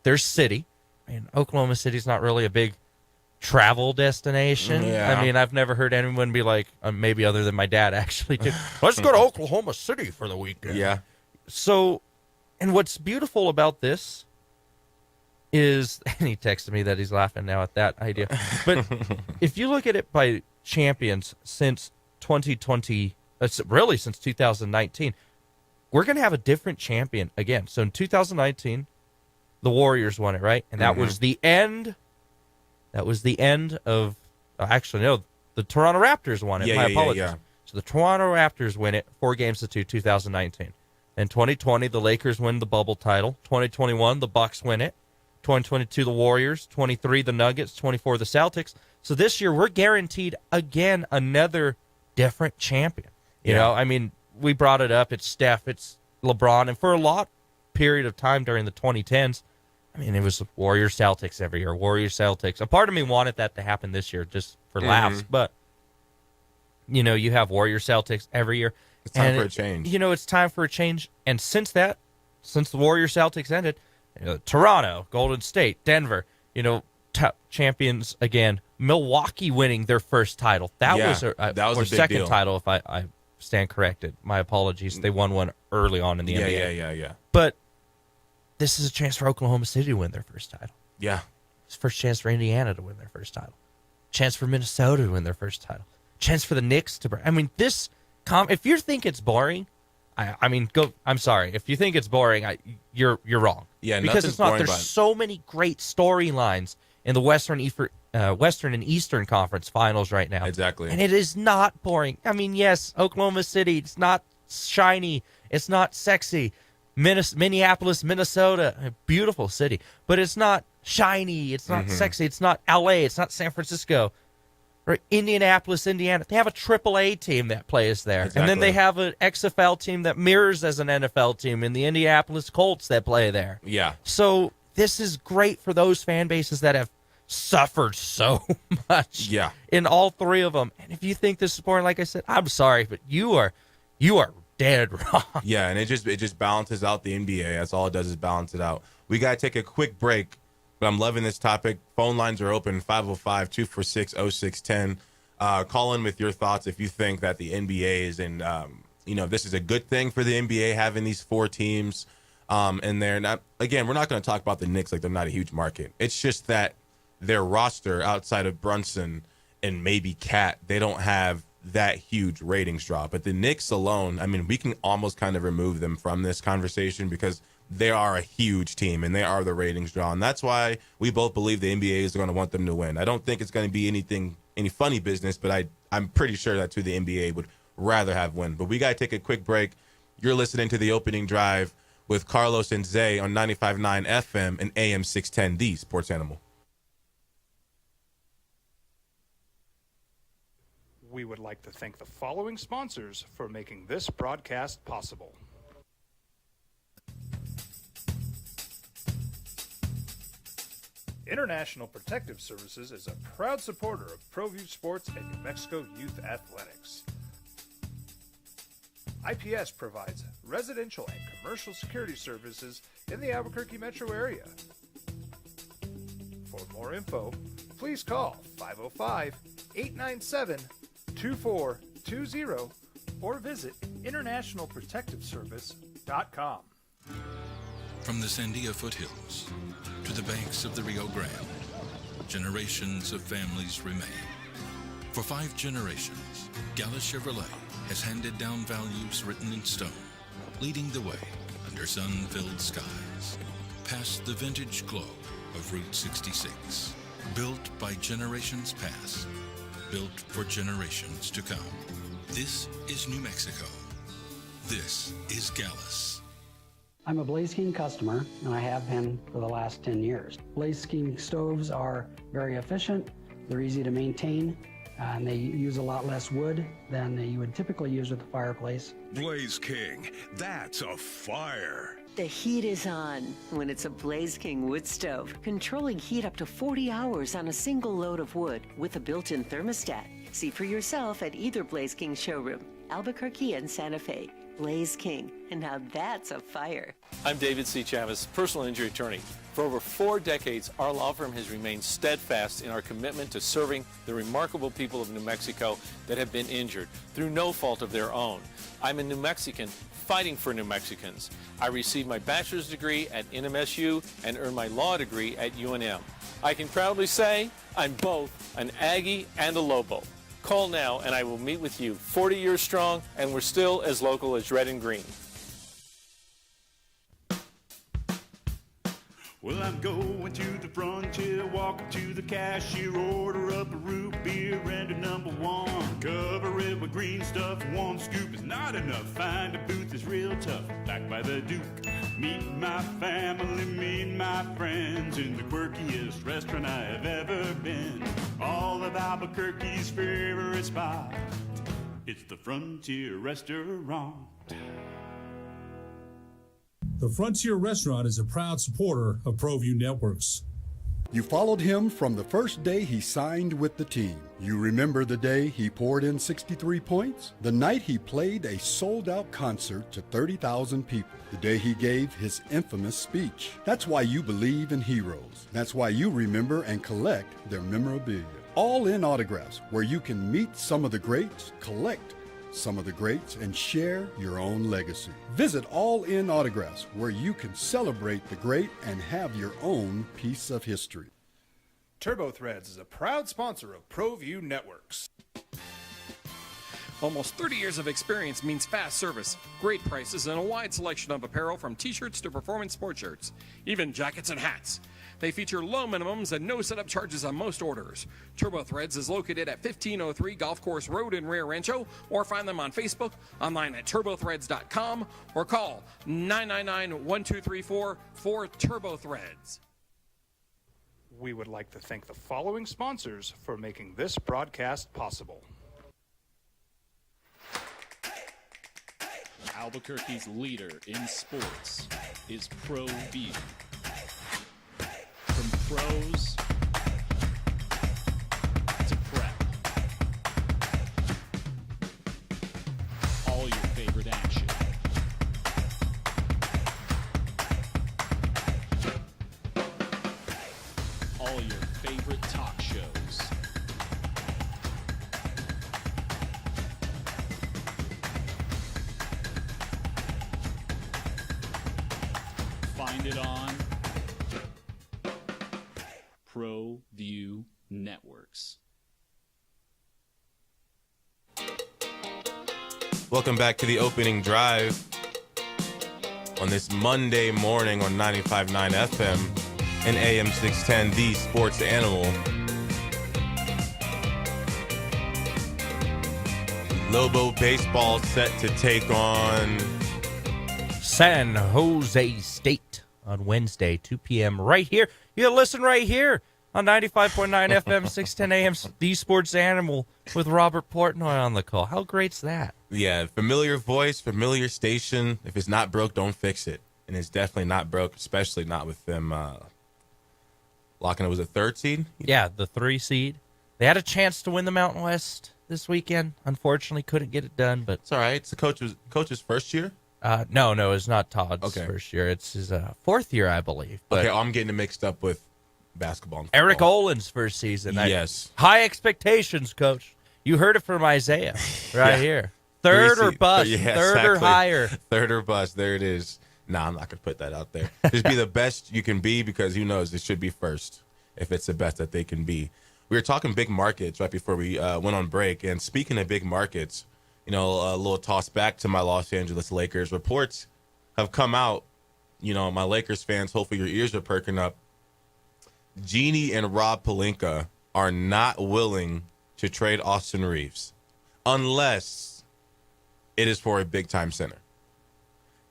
F: their city. I mean, Oklahoma City's not really a big travel destination. I mean, I've never heard anyone be like, maybe other than my dad actually, let's go to Oklahoma City for the weekend. So, and what's beautiful about this is, and he texted me that he's laughing now at that idea, but if you look at it by champions since 2020, really since 2019, we're going to have a different champion again. So in 2019, the Warriors won it, right? And that was the end. That was the end of, actually, no, the Toronto Raptors won it. My apologies. So the Toronto Raptors win it 4-2, 2019. In 2020, the Lakers win the bubble title. 2021, the Bucks win it. 2022, the Warriors. 23, the Nuggets. 24, the Celtics. So this year, we're guaranteed, again, another different champion. You know, I mean, we brought it up. It's Steph, it's LeBron. And for a period of time during the 2010s, I mean, it was Warriors Celtics every year. Warriors Celtics. A part of me wanted that to happen this year just for laughs, but you know, you have Warriors Celtics every year.
E: It's time for a change.
F: You know, it's time for a change. And since the Warriors Celtics ended, Toronto, Golden State, Denver, champions again. Milwaukee winning their first title. That was a big second deal. Title, if I stand corrected. My apologies. They won one early on in the NBA.
E: Yeah.
F: But this is a chance for Oklahoma City to win their first title.
E: Yeah.
F: It's the first chance for Indiana to win their first title. Chance for Minnesota to win their first title. Chance for the Knicks to... I mean, if you think it's boring, I'm sorry. If you think it's boring, you're wrong.
E: Yeah,
F: because it's not. There's so many great storylines in the Western and Eastern Conference Finals right now.
E: Exactly.
F: And it is not boring. I mean, yes, Oklahoma City, it's not shiny. It's not sexy. Minneapolis, Minnesota, a beautiful city, but it's not shiny, it's not sexy, it's not LA, it's not San Francisco, or Indianapolis, Indiana. They have a AAA team that plays there, and then they have an XFL team that mirrors as an NFL team in the Indianapolis Colts that play there.
E: Yeah.
F: So this is great for those fan bases that have suffered so much.
E: Yeah.
F: In all three of them. And if you think this is boring, like I said, I'm sorry, but you are dead wrong.
E: Yeah, and it just balances out the NBA. That's all it does is balance it out. We got to take a quick break, but I'm loving this topic. Phone lines are open, 505-246-0610. Call in with your thoughts if you think that the NBA is in, this is a good thing for the NBA having these four teams in there. Not, again, we're not going to talk about the Knicks like they're not a huge market. It's just that their roster outside of Brunson and maybe Cat, they don't have that huge ratings drop. But the Knicks alone, I mean, we can almost kind of remove them from this conversation because they are a huge team and they are the ratings draw. And that's why we both believe the NBA is going to want them to win. I don't think it's going to be any funny business, but I'm pretty sure that's who the NBA would rather have win. But we got to take a quick break. You're listening to The Opening Drive with Carlos and Zay on 95.9 FM and AM 610, the Sports Animal.
B: We would like to thank the following sponsors for making this broadcast possible. International Protective Services is a proud supporter of ProView Sports and New Mexico Youth Athletics. IPS provides residential and commercial security services in the Albuquerque metro area. For more info, please call 505-897-2420 or visit internationalprotectiveservice.com.
A: From the Sandia foothills to the banks of the Rio Grande, generations of families remain. For 5 generations, Gala Chevrolet has handed down values written in stone, leading the way under sun-filled skies, past the vintage glow of Route 66. Built by generations past, built for generations to come. This is New Mexico. This is Gallus.
R: I'm a Blaze King customer, and I have been for the last 10 years. Blaze King stoves are very efficient, they're easy to maintain, and they use a lot less wood than you would typically use with a fireplace.
S: Blaze King, that's a fire.
T: The heat is on when it's a Blaze King wood stove, controlling heat up to 40 hours on a single load of wood with a built-in thermostat. See for yourself at either Blaze King showroom, Albuquerque and Santa Fe. Blaze King, and now that's a fire.
H: I'm David C. Chavez, personal injury attorney. For over 4 decades, our law firm has remained steadfast in our commitment to serving the remarkable people of New Mexico that have been injured through no fault of their own. I'm a New Mexican fighting for New Mexicans. I received my bachelor's degree at NMSU and earned my law degree at UNM. I can proudly say I'm both an Aggie and a Lobo. Call now and I will meet with you. 40 years strong, and we're still as local as red and green.
S: Well, I'm going to the frontier, walking to the cashier, order up a root beer and a number one. Cover it with green stuff, one scoop is not enough. Find a booth is real tough, back by the Duke. Meet my family, meet my friends in the quirkiest restaurant I have ever been. All of Albuquerque's favorite spot, it's the Frontier Restaurant.
U: The Frontier Restaurant is a proud supporter of ProView Networks.
G: You followed him from the first day he signed with the team. You remember the day he poured in 63 points? The night he played a sold-out concert to 30,000 people. The day he gave his infamous speech. That's why you believe in heroes. That's why you remember and collect their memorabilia. All in autographs, where you can meet some of the greats, collect some of the greats, and share your own legacy. Visit All In Autographs, where you can celebrate the great and have your own piece of history.
B: TurboThreads is a proud sponsor of ProView Networks.
C: Almost 30 years of experience means fast service, great prices, and a wide selection of apparel from t-shirts to performance sports shirts, even jackets and hats. They feature low minimums and no setup charges on most orders. TurboThreads is located at 1503 Golf Course Road in Rio Rancho, or find them on Facebook, online at turbothreads.com, or call 999-1234 for TurboThreads.
B: We would like to thank the following sponsors for making this broadcast possible.
I: Albuquerque's leader in sports is ProView. From pros to prep, all your favorite action. All your favorite talk shows. Find it on ProView Networks.
E: Welcome back to the opening drive on this Monday morning on 95.9 FM and AM 610, the Sports Animal. Lobo baseball set to take on
F: San Jose State on Wednesday, 2 p.m. right here. You listen right here on 95.9 FM, 610 AM, the Sports Animal with Robert Portnoy on the call. How great's that?
E: Yeah, familiar voice, familiar station. If it's not broke, don't fix it. And it's definitely not broke, especially not with them locking it. Was it third seed?
F: Yeah, the 3 seed. They had a chance to win the Mountain West this weekend. Unfortunately, couldn't get it done. But
E: it's all right. It's the coach's first year?
F: No, it's not Todd's first year. It's his fourth year, I believe. But
E: okay, I'm getting it mixed up with basketball and
F: Eric Olin's first season.
E: Yes.
F: High expectations, Coach. You heard it from Isaiah here. Third or bust.
E: Yeah,
F: third or higher.
E: Third or bust. There it is. Nah, I'm not going to put that out there. Just be the best you can be, because who knows? It should be first if it's the best that they can be. We were talking big markets right before we went on break. And speaking of big markets, a little toss back to my Los Angeles Lakers. Reports have come out, my Lakers fans, hopefully your ears are perking up. Jeannie and Rob Pelinka are not willing to trade Austin Reeves unless it is for a big-time center.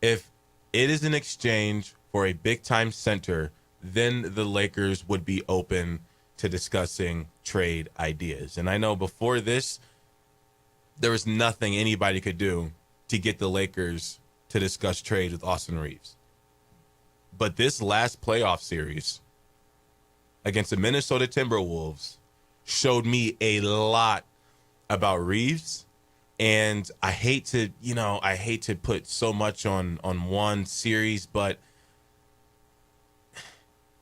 E: If it is in exchange for a big-time center, then the Lakers would be open to discussing trade ideas. And I know before this, there was nothing anybody could do to get the Lakers to discuss trade with Austin Reeves. But this last playoff series against the Minnesota Timberwolves showed me a lot about Reeves. And I hate to put so much on one series, but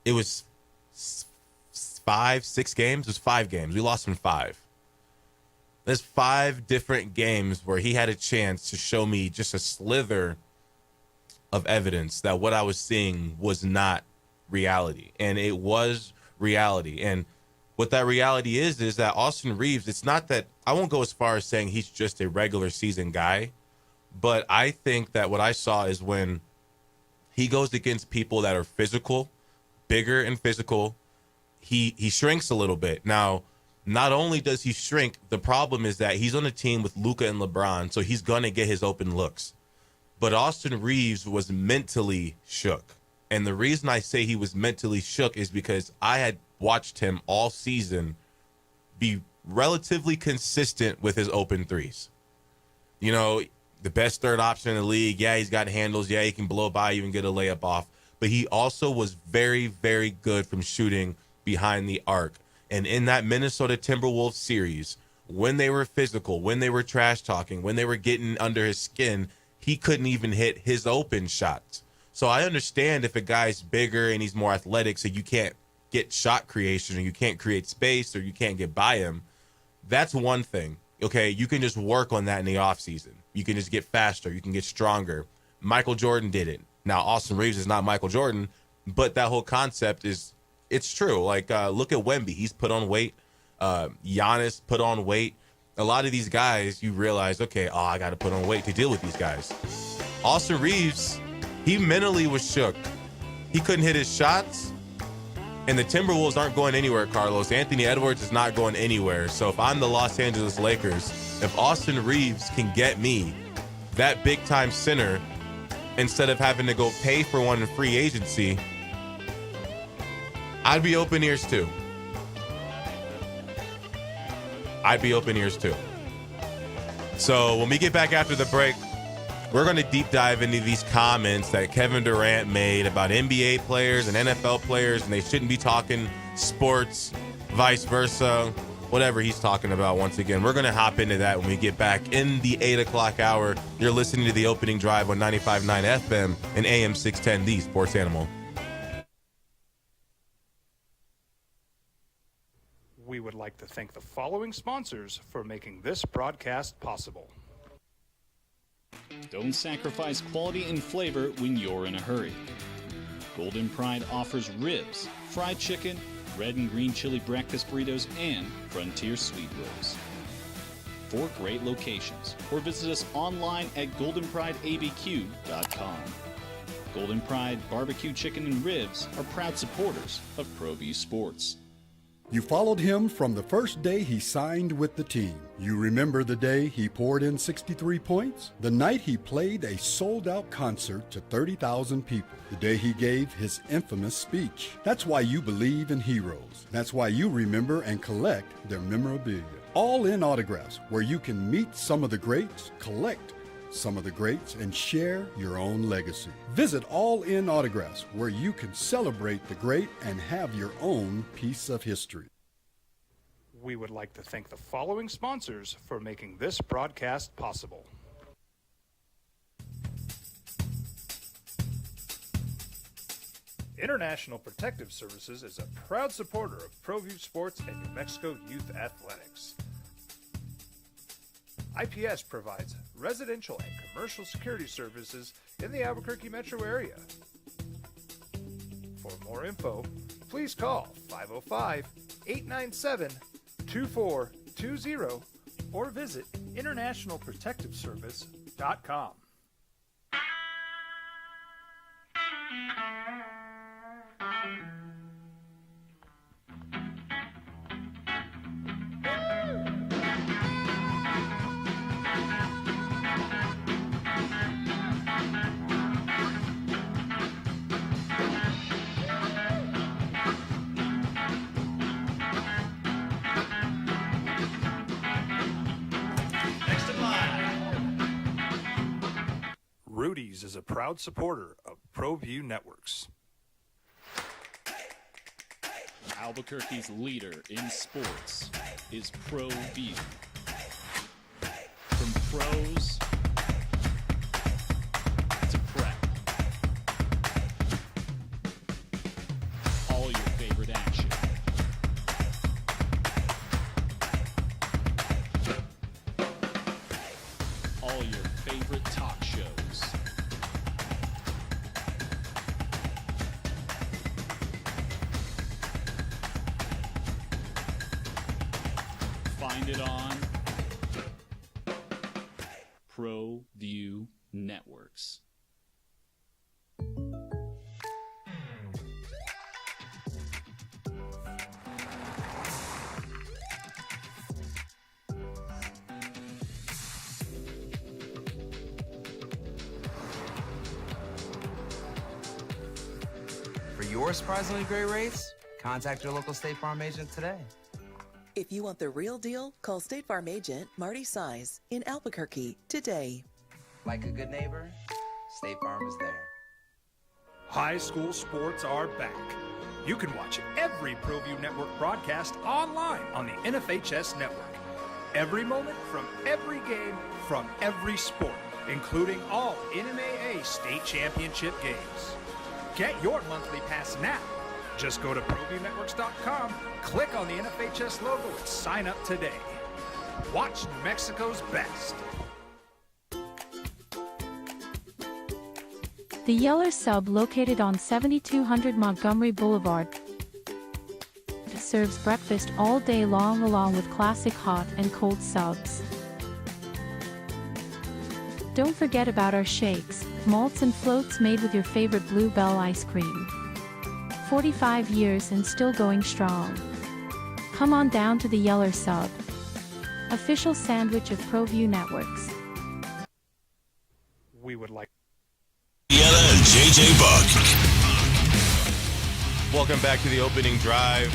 E: it was 6 games. It was 5 games. We lost in 5. There's 5 different games where he had a chance to show me just a slither of evidence that what I was seeing was not reality. And it was reality. And what that reality is that Austin Reeves, it's not that, I won't go as far as saying he's just a regular season guy, but I think that what I saw is when he goes against people that are physical, bigger and physical, he shrinks a little bit. Now, not only does he shrink, the problem is that he's on a team with Luka and LeBron, so he's going to get his open looks. But Austin Reeves was mentally shook. And the reason I say he was mentally shook is because I had watched him all season be relatively consistent with his open threes. You know, the best third option in the league. Yeah, he's got handles. Yeah, he can blow by, even get a layup off. But he also was very, very good from shooting behind the arc. And in that Minnesota Timberwolves series, when they were physical, when they were trash talking, when they were getting under his skin, he couldn't even hit his open shots. So I understand if a guy's bigger and he's more athletic, so you can't get shot creation or you can't create space or you can't get by him. That's one thing. Okay, you can just work on that in the offseason. You can just get faster. You can get stronger. Michael Jordan did it. Now, Austin Reeves is not Michael Jordan, but that whole concept it's true. Like, look at Wemby. He's put on weight. Giannis put on weight. A lot of these guys, you realize, okay, I got to put on weight to deal with these guys. Austin Reeves, he mentally was shook. He couldn't hit his shots. And the Timberwolves aren't going anywhere, Carlos. Anthony Edwards is not going anywhere. So if I'm the Los Angeles Lakers, if Austin Reeves can get me that big-time center instead of having to go pay for one in free agency, I'd be open ears too. So when we get back after the break, we're going to deep dive into these comments that Kevin Durant made about NBA players and NFL players, and they shouldn't be talking sports, vice versa, whatever he's talking about. Once again, we're going to hop into that when we get back in the 8 o'clock hour. You're listening to The Opening Drive on 95.9 FM and AM 610, The Sports Animal.
B: We would like to thank the following sponsors for making this broadcast possible.
I: Don't sacrifice quality and flavor when you're in a hurry. Golden Pride offers ribs, fried chicken, red and green chili breakfast burritos, and frontier sweet rolls. 4 great locations, or visit us online at goldenprideabq.com. Golden Pride Barbecue Chicken and Ribs are proud supporters of ProView Sports.
G: You followed him from the first day he signed with the team. You remember the day he poured in 63 points? The night he played a sold-out concert to 30,000 people. The day he gave his infamous speech. That's why you believe in heroes. That's why you remember and collect their memorabilia. All in Autographs, where you can meet some of the greats, collect some of the greats, and share your own legacy. Visit All In Autographs, where you can celebrate the great and have your own piece of history.
B: We would like to thank the following sponsors for making this broadcast possible. International Protective Services is a proud supporter of ProView Sports and New Mexico Youth Athletics. IPS provides residential and commercial security services in the Albuquerque metro area. For more info, please call 505-897-2420 or visit internationalprotectiveservice.com. Signs is a proud supporter of ProView Networks.
I: Albuquerque's leader in sports is ProView. From pros to prep. All your favorite action. All your favorite talk shows. Find it on ProView Networks.
J: For your surprisingly great rates, contact your local State Farm agent today.
K: If you want the real deal, call State Farm agent Marty Size in Albuquerque today.
J: Like a good neighbor, State Farm is there.
B: High school sports are back. You can watch every ProView Network broadcast online on the NFHS network. Every moment from every game from every sport, including all NMAA state championship games. Get your monthly pass now. Just go to ProViewNetworks.com, click on the NFHS logo, and sign up today. Watch New Mexico's best.
L: The Yeller Sub, located on 7200 Montgomery Boulevard, serves breakfast all day long along with classic hot and cold subs. Don't forget about our shakes, malts and floats made with your favorite Blue Bell ice cream. 45 years and still going strong. Come on down to the Yeller Sub, official sandwich of ProView Networks.
B: We would like
D: Deanna and JJ Buck.
E: Welcome back to the opening drive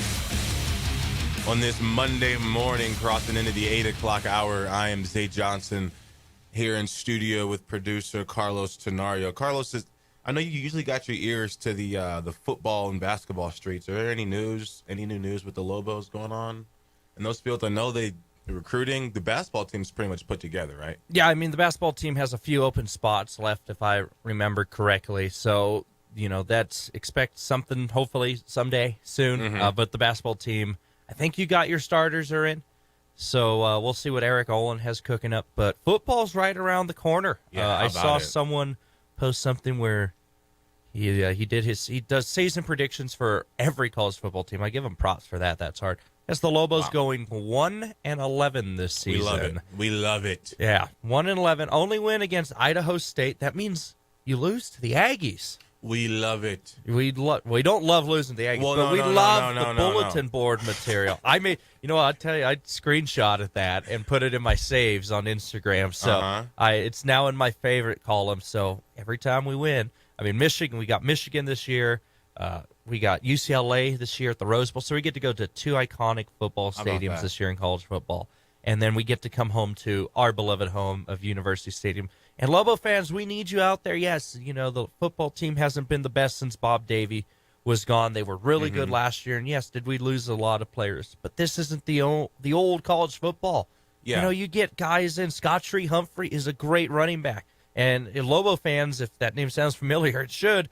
E: on this Monday morning, crossing into the 8 o'clock hour. I am Zay Johnson here in studio with producer Carlos Tenario. Carlos, I know you usually got your ears to the football and basketball streets. Are there any new news with the Lobos going on in those fields? I know the recruiting, the basketball team's pretty much put together, right?
F: Yeah, I mean, the basketball team has a few open spots left, if I remember correctly. So, expect something hopefully someday soon.
E: Mm-hmm.
F: But the basketball team, I think you got your starters are in. So we'll see what Eric Olin has cooking up. But football's right around the corner.
E: Yeah,
F: I saw someone post something where he does season predictions for every college football team. I give him props for that. That's hard. As the Lobos going 1-11 this season.
E: We love it.
F: Yeah, 1-11. Only win against Idaho State. That means you lose to the Aggies.
E: We love it.
F: We don't love losing to the Aggies, but we love the bulletin board material. I I'll tell you, I screenshotted that and put it in my saves on Instagram. So it's now in my favorite column. So every time we win, we got Michigan this year. We got UCLA this year at the Rose Bowl. So we get to go to two iconic football stadiums this year in college football. And then we get to come home to our beloved home of University Stadium. And Lobo fans, we need you out there. Yes, the football team hasn't been the best since Bob Davie was gone. They were really good last year. And yes, did we lose a lot of players? But this isn't the old college football.
E: Yeah.
F: You get guys in. Scott Tree Humphrey is a great running back. And Lobo fans, if that name sounds familiar, it should,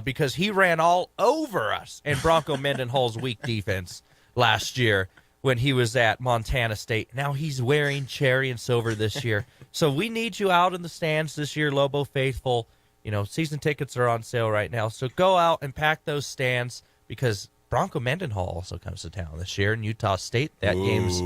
F: because he ran all over us in Bronco Mendenhall's weak defense last year when he was at Montana State. Now he's wearing cherry and silver this year. So we need you out in the stands this year, Lobo faithful. Season tickets are on sale right now. So go out and pack those stands because Bronco Mendenhall also comes to town this year in Utah State. That game's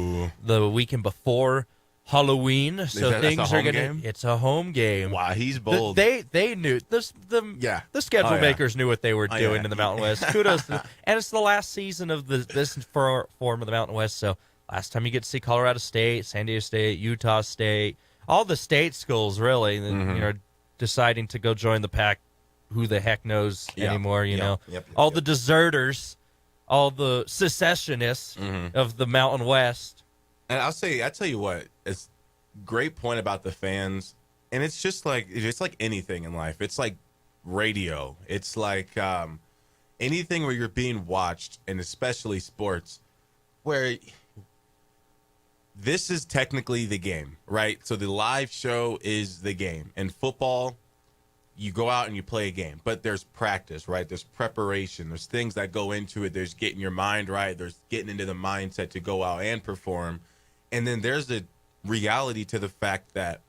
F: the weekend before Halloween, so things are gonna. It's a home game.
E: Wow, he's bold.
F: They knew this. The schedule makers knew what they were doing in the Mountain West. Kudos, and it's the last season of this form of the Mountain West. So last time you get to see Colorado State, San Diego State, Utah State, all the state schools really, deciding to go join the pack. Who the heck knows anymore? All the deserters, all the secessionists of the Mountain West.
E: And I tell you what, it's a great point about the fans. And it's just like anything in life. It's like radio. It's like anything where you're being watched, and especially sports, where this is technically the game, right? So the live show is the game. And football, you go out and you play a game, but there's practice, right? There's preparation. There's things that go into it. There's getting your mind right. There's getting into the mindset to go out and perform. And then there's the reality to the fact that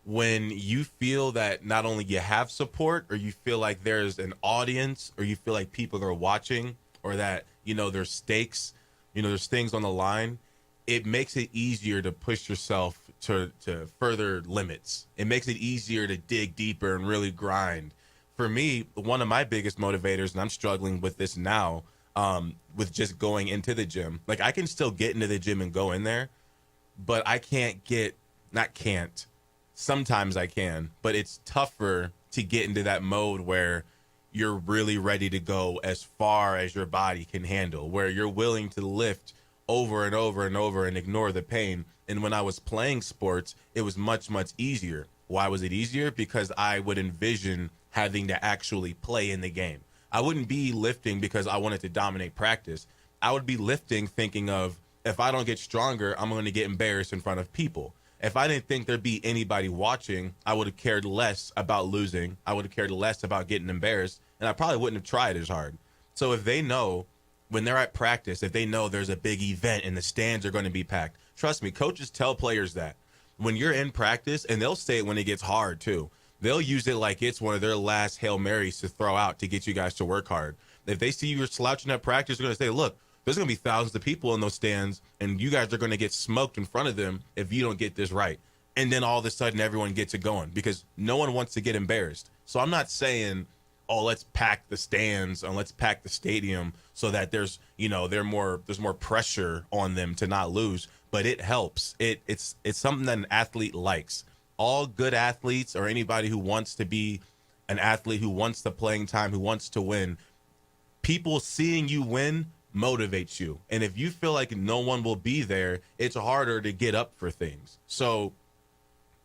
E: when you feel that not only you have support, or you feel like there's an audience, or you feel like people are watching, or that, there's stakes, there's things on the line, it makes it easier to push yourself to further limits. It makes it easier to dig deeper and really grind. For me, one of my biggest motivators, and I'm struggling with this now, with just going into the gym. Like, I can still get into the gym and go in there, but I sometimes I can, but it's tougher to get into that mode where you're really ready to go as far as your body can handle, where you're willing to lift over and over and over and ignore the pain. And when I was playing sports, it was much, much easier. Why was it easier? Because I would envision having to actually play in the game. I wouldn't be lifting because I wanted to dominate practice. I would be lifting thinking of, if I don't get stronger, I'm going to get embarrassed in front of people. If I didn't think there'd be anybody watching, I would have cared less about losing. I would have cared less about getting embarrassed, and I probably wouldn't have tried as hard. So if they know, when they're at practice, if they know there's a big event and the stands are going to be packed, trust me, coaches tell players that. When you're in practice, and they'll say it when it gets hard too, they'll use it like it's one of their last Hail Marys to throw out to get you guys to work hard. If they see you're slouching at practice, they're going to say, look, there's going to be thousands of people in those stands, and you guys are going to get smoked in front of them if you don't get this right. And then all of a sudden, everyone gets it going because no one wants to get embarrassed. So I'm not saying, oh, let's pack the stands and let's pack the stadium so that there's more pressure on them to not lose. But it helps. It's something that an athlete likes. All good athletes, or anybody who wants to be an athlete, who wants the playing time, who wants to win, people seeing you win motivates you. And if you feel like no one will be there, it's harder to get up for things. So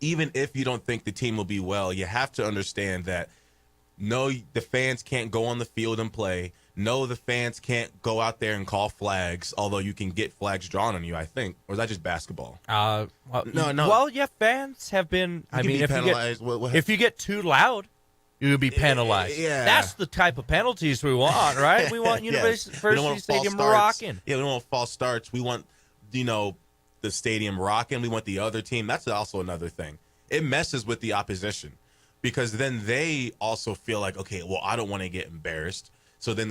E: even if you don't think the team will be well, you have to understand that no, the fans can't go on the field and play. No, the fans can't go out there and call flags, although you can get flags drawn on you, I think. Or is that just basketball?
F: No. Well, yeah, fans have been. If you get too loud, you'll be penalized.
E: Yeah.
F: That's the type of penalties we want, right? We want University Stadium rocking.
E: Yeah, we don't want false starts. We want, the stadium rocking. We want the other team. That's also another thing. It messes with the opposition because then they also feel like, okay, well, I don't want to get embarrassed. So then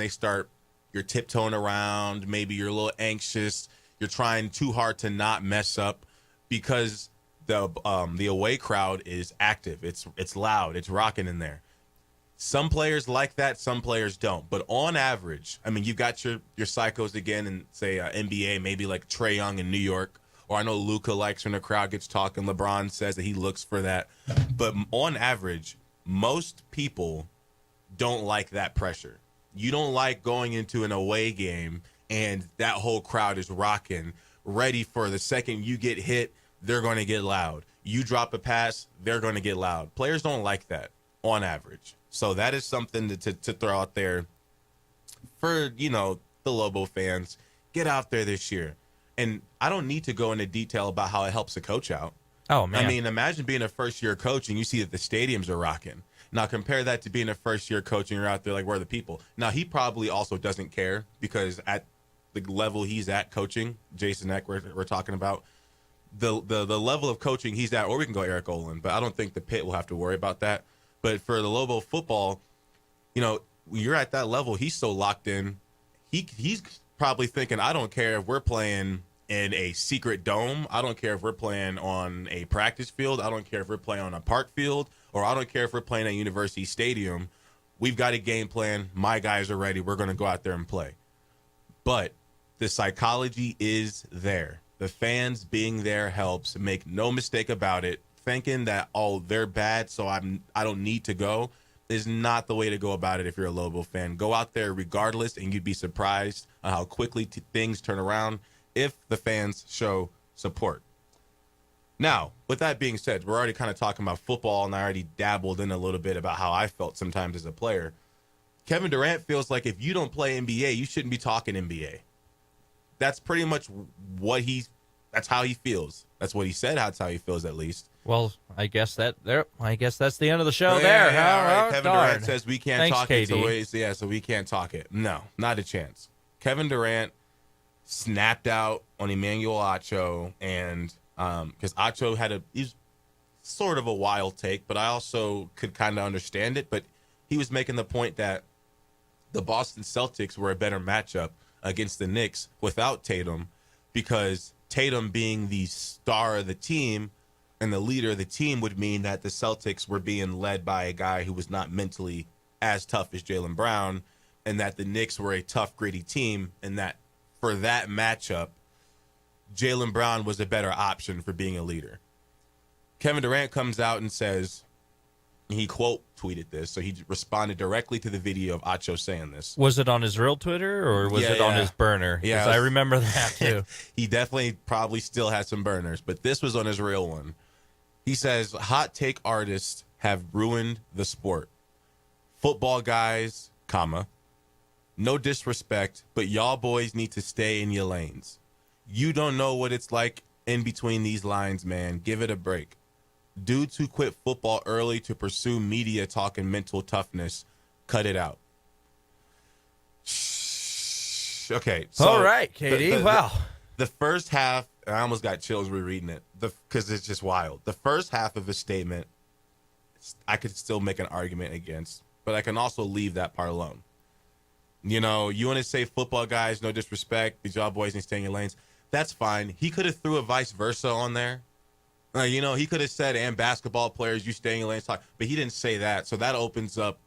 E: you're tiptoeing around. Maybe you're a little anxious. You're trying too hard to not mess up because the away crowd is active. It's loud. It's rocking in there. Some players like that. Some players don't. But on average, I mean, you've got your psychos again in, say, NBA, maybe like Trae Young in New York. Or I know Luka likes when the crowd gets talking. LeBron says that he looks for that. But on average, most people don't like that pressure. You don't like going into an away game and that whole crowd is rocking, ready for the second you get hit, they're going to get loud. You drop a pass, they're going to get loud. Players don't like that on average. So that is something to throw out there for, the Lobo fans. Get out there this year. And I don't need to go into detail about how it helps a coach out.
F: Oh, man.
E: I mean, imagine being a first-year coach and you see that the stadiums are rocking. Now, compare that to being a first-year coach and you're out there like, where are the people? Now, he probably also doesn't care because at the level he's at coaching, Jason Eck, we're talking about, the level of coaching he's at, or we can go Eric Olin, but I don't think the Pit will have to worry about that. But for the Lobo football, when you're at that level, he's so locked in. He's probably thinking, I don't care if we're playing in a secret dome. I don't care if we're playing on a practice field. I don't care if we're playing on a park field, or I don't care if we're playing at University Stadium. We've got a game plan. My guys are ready. We're going to go out there and play. But the psychology is there. The fans being there helps. Make no mistake about it. Thinking that, oh, they're bad, so I don't need to go, is not the way to go about it if you're a Lobo fan. Go out there regardless, and you'd be surprised on how quickly things turn around if the fans show support. Now, with that being said, we're already kind of talking about football, and I already dabbled in a little bit about how I felt sometimes as a player. Kevin Durant feels like if you don't play NBA, you shouldn't be talking NBA. That's pretty much that's how he feels. That's what he said. That's how he feels, at least.
F: Well, I guess that's the end of the show.
E: Right.
F: Oh,
E: Kevin
F: darn.
E: Durant says we can't
F: Thanks,
E: talk
F: KD.
E: it. So we can't talk it. No, not a chance. Kevin Durant snapped out on Emmanuel Acho, and because Acho he's sort of a wild take, but I also could kind of understand it. But he was making the point that the Boston Celtics were a better matchup against the Knicks without Tatum, because Tatum being the star of the team and the leader of the team would mean that the Celtics were being led by a guy who was not mentally as tough as Jaylen Brown, and that the Knicks were a tough, gritty team, and that for that matchup, Jaylen Brown was a better option for being a leader. Kevin Durant comes out and says, he quote tweeted this, so he responded directly to the video of Acho saying this.
F: Was it on his real Twitter or was it on his burner?
E: Yeah,
F: 'Cause I remember that too.
E: He definitely probably still has some burners, but this was on his real one. He says, hot take artists have ruined the sport. Football guys, no disrespect, but y'all boys need to stay in your lanes. You don't know what it's like in between these lines, man. Give it a break. Dudes who quit football early to pursue media talk and mental toughness, cut it out. Okay. So
F: all right, KD. Wow.
E: The first half, I almost got chills rereading it because it's just wild. The first half of his statement, I could still make an argument against, but I can also leave that part alone. You know, you want to say football guys, no disrespect, these y'all boys need to stay in your lanes. That's fine. He could have threw a vice versa on there. He could have said, and basketball players, you stay in your lanes, talk. But he didn't say that. So that opens up,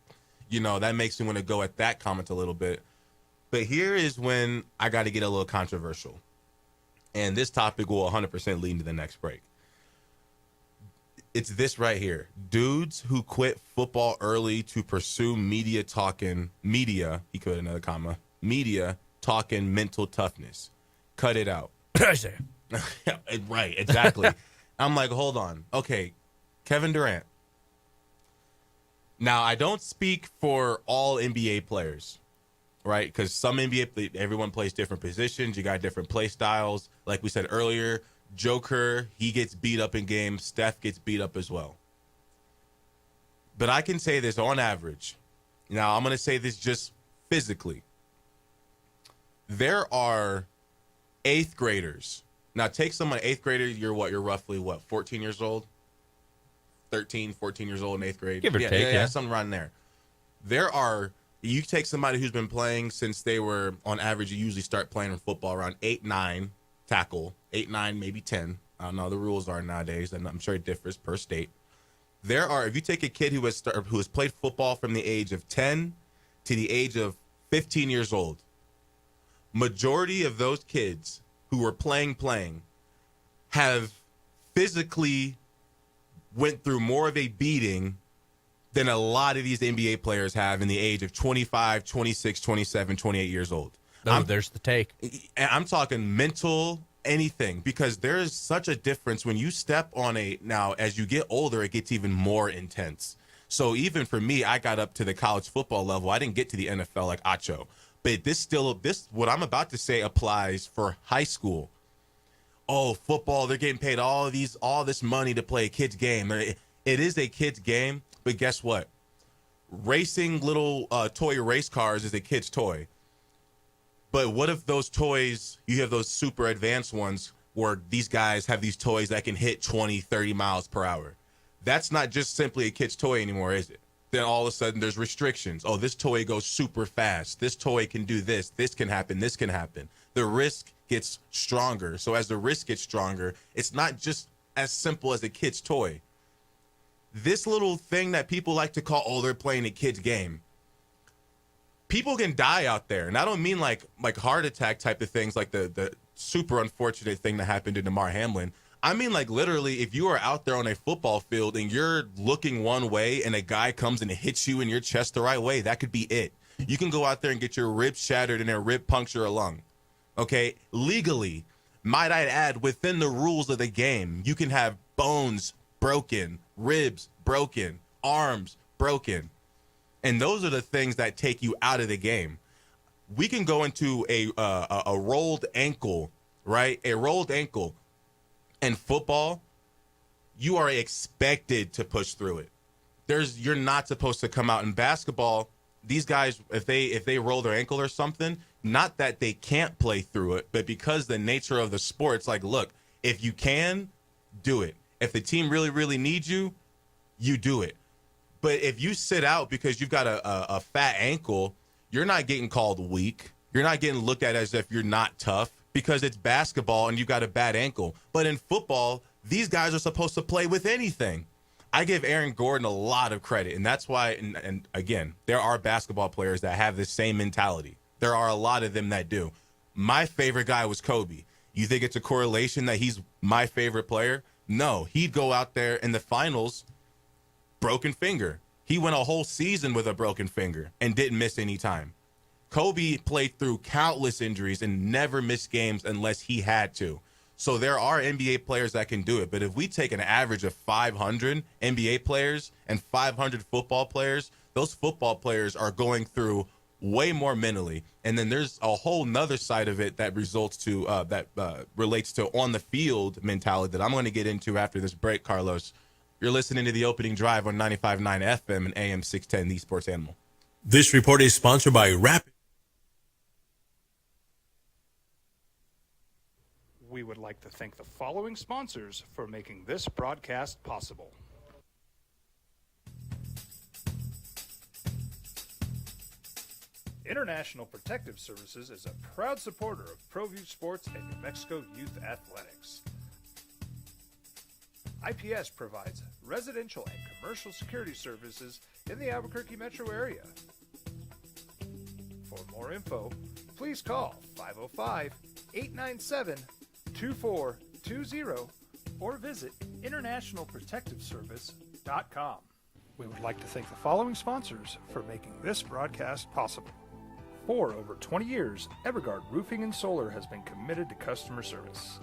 E: that makes me want to go at that comment a little bit. But here is when I got to get a little controversial. And this topic will 100% lead into the next break. It's this right here. Dudes who quit football early to pursue media talking mental toughness. Cut it out. Right, exactly. I'm like, hold on. Okay, Kevin Durant. Now, I don't speak for all NBA players, right? Because some NBA, everyone plays different positions. You got different play styles. Like we said earlier, Joker, he gets beat up in games. Steph gets beat up as well. But I can say this on average. Now, I'm going to say this just physically. There are 8th graders. Now, take someone, 8th grader, you're roughly 14 years old? 13, 14 years old in 8th grade?
F: Give or take, yeah.
E: Something around there. You take somebody who's been playing since they were, on average, you usually start playing football around 8, 9, tackle, 8, 9, maybe 10. I don't know how the rules are nowadays, and I'm sure it differs per state. If you take a kid who has played football from the age of 10 to the age of 15 years old, majority of those kids who were playing have physically went through more of a beating than a lot of these NBA players have in the age of 25, 26, 27, 28 years old.
F: There's the take.
E: I'm talking mental, anything, because there is such a difference when you step on now, as you get older, it gets even more intense. So even for me, I got up to the college football level. I didn't get to the NFL like Acho. But what I'm about to say applies for high school. Oh, football, they're getting paid all this money to play a kid's game. It is a kid's game, but guess what? Racing little toy race cars is a kid's toy. But what if those toys, you have those super advanced ones where these guys have these toys that can hit 20, 30 miles per hour? That's not just simply a kid's toy anymore, is it? Then all of a sudden there's restrictions. Oh, this toy goes super fast. This toy can do this. This can happen. This can happen. The risk gets stronger. So as the risk gets stronger, it's not just as simple as a kid's toy. This little thing that people like to call, they're playing a kid's game. People can die out there. And I don't mean like heart attack type of things, like the super unfortunate thing that happened to Damar Hamlin. I mean, like, literally, if you are out there on a football field and you're looking one way and a guy comes and hits you in your chest the right way, that could be it. You can go out there and get your ribs shattered and a rib puncture a lung. Okay? Legally, Might I add, within the rules of the game, you can have bones broken, ribs broken, arms broken. And those are the things that take you out of the game. We can go into a rolled ankle, right? A rolled ankle. In football, you are expected to push through it. You're not supposed to come out. In basketball, these guys, if they roll their ankle or something, not that they can't play through it, but because the nature of the sport, it's like, look, if you can, do it. If the team really, really needs you, you do it. But if you sit out because you've got a fat ankle, you're not getting called weak. You're not getting looked at as if you're not tough because it's basketball and you've got a bad ankle. But in football, these guys are supposed to play with anything. I give Aaron Gordon a lot of credit, and that's why, and again, there are basketball players that have this same mentality. There are a lot of them that do. My favorite guy was Kobe. You think it's a correlation that he's my favorite player? No, he'd go out there in the finals, broken finger. He went a whole season with a broken finger and didn't miss any time. Kobe played through countless injuries and never missed games unless he had to. So there are NBA players that can do it. But if we take an average of 500 NBA players and 500 football players, those football players are going through way more mentally. And then there's a whole nother side of it that relates to on the field mentality that I'm going to get into after this break, Carlos. You're listening to The Opening Drive on 95.9 FM and AM 610, The Sports Animal.
D: This report is sponsored by Rapid.
B: We would like to thank the following sponsors for making this broadcast possible. International Protective Services is a proud supporter of ProView Sports and New Mexico Youth Athletics. IPS provides residential and commercial security services in the Albuquerque metro area. For more info, please call 505-897-2420 or visit internationalprotectiveservice.com. We would like to thank the following sponsors for making this broadcast possible. For over 20 years, Evergard Roofing and Solar has been committed to customer service.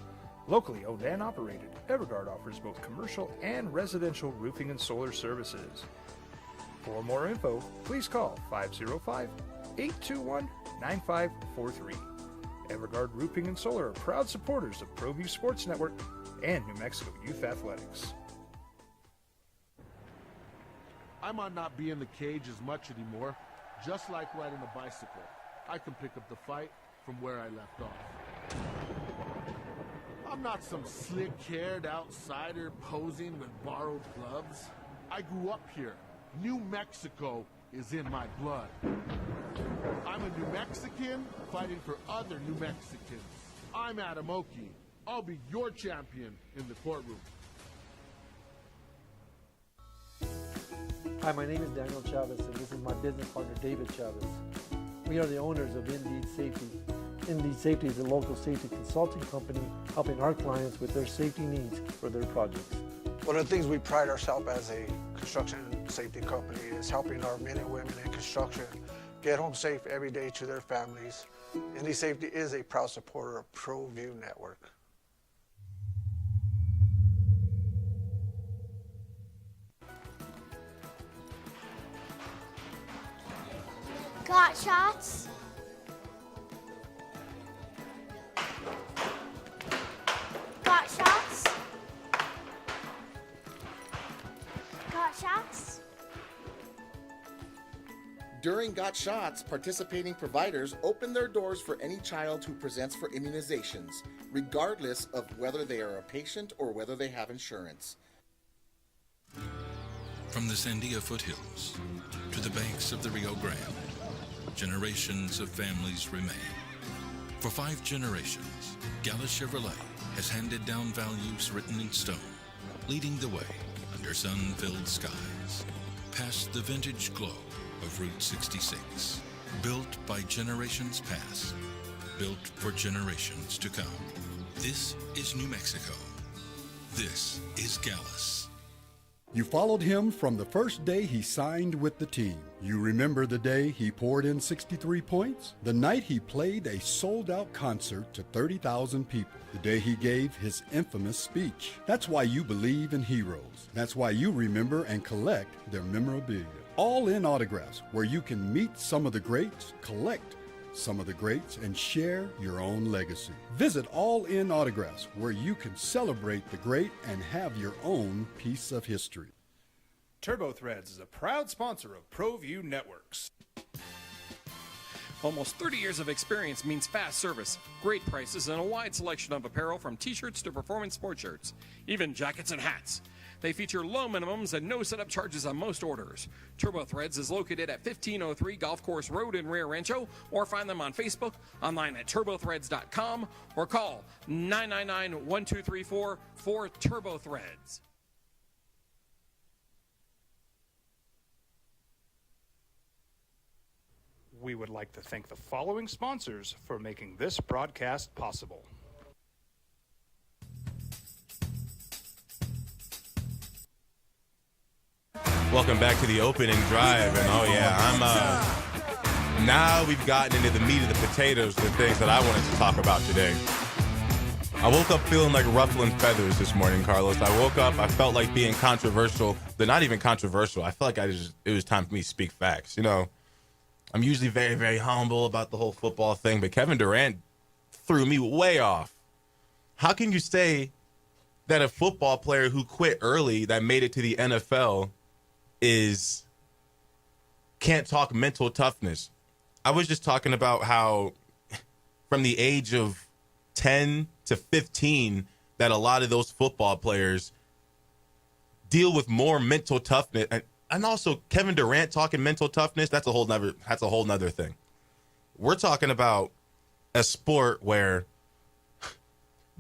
B: Locally owned and operated, Evergard offers both commercial and residential roofing and solar services. For more info, please call 505-821-9543. Evergard Roofing and Solar are proud supporters of ProView Sports Network and New Mexico Youth Athletics.
M: I might not be in the cage as much anymore. Just like riding a bicycle, I can pick up the fight from where I left off. I'm not some slick-haired outsider posing with borrowed gloves. I grew up here. New Mexico is in my blood. I'm a New Mexican fighting for other New Mexicans. I'm Adam Oki. I'll be your champion in the courtroom.
N: Hi, my name is Daniel Chavez, and this is my business partner, David Chavez. We are the owners of Indeed Safety. Indeed Safety is a local safety consulting company helping our clients with their safety needs for their projects.
O: One of the things we pride ourselves as a construction safety company is helping our men and women in construction get home safe every day to their families. Indeed Safety is a proud supporter of ProView Network.
P: Got shots? Got shots? Got shots?
Q: During Got Shots, participating providers open their doors for any child who presents for immunizations, regardless of whether they are a patient or whether they have insurance.
A: From the Sandia foothills to the banks of the Rio Grande, generations of families remain. For 5 generations, Gallus Chevrolet has handed down values written in stone, leading the way under sun-filled skies, past the vintage glow of Route 66. Built by generations past, built for generations to come. This is New Mexico. This is Gallus.
G: You followed him from the first day he signed with the team. You remember the day he poured in 63 points? The night he played a sold-out concert to 30,000 people. The day he gave his infamous speech. That's why you believe in heroes. That's why you remember and collect their memorabilia. All in Autographs, where you can meet some of the greats, collect some of the greats, and share your own legacy. Visit All In Autographs, where you can celebrate the great and have your own piece of history.
B: TurboThreads is a proud sponsor of ProView Networks.
C: Almost 30 years of experience means fast service, great prices, and a wide selection of apparel from t-shirts to performance sports shirts, even jackets and hats. They feature low minimums and no setup charges on most orders. TurboThreads is located at 1503 Golf Course Road in Rio Rancho, or find them on Facebook, online at turbothreads.com, or call 999-1234 for TurboThreads.
B: We would like to thank the following sponsors for making this broadcast possible.
E: Welcome back to the opening drive, and now we've gotten into the meat of the potatoes, the things that I wanted to talk about today. I woke up feeling like ruffling feathers this morning, Carlos. I woke up, I felt like being controversial, but not even controversial. I felt like it was time for me to speak facts. You know, I'm usually very, very humble about the whole football thing, but Kevin Durant threw me way off. How can you say that a football player who quit early that made it to the NFL can't talk mental toughness? I was just talking about how from the age of 10 to 15 that a lot of those football players deal with more mental toughness. And also Kevin Durant talking mental toughness, that's a whole nother thing. We're talking about a sport where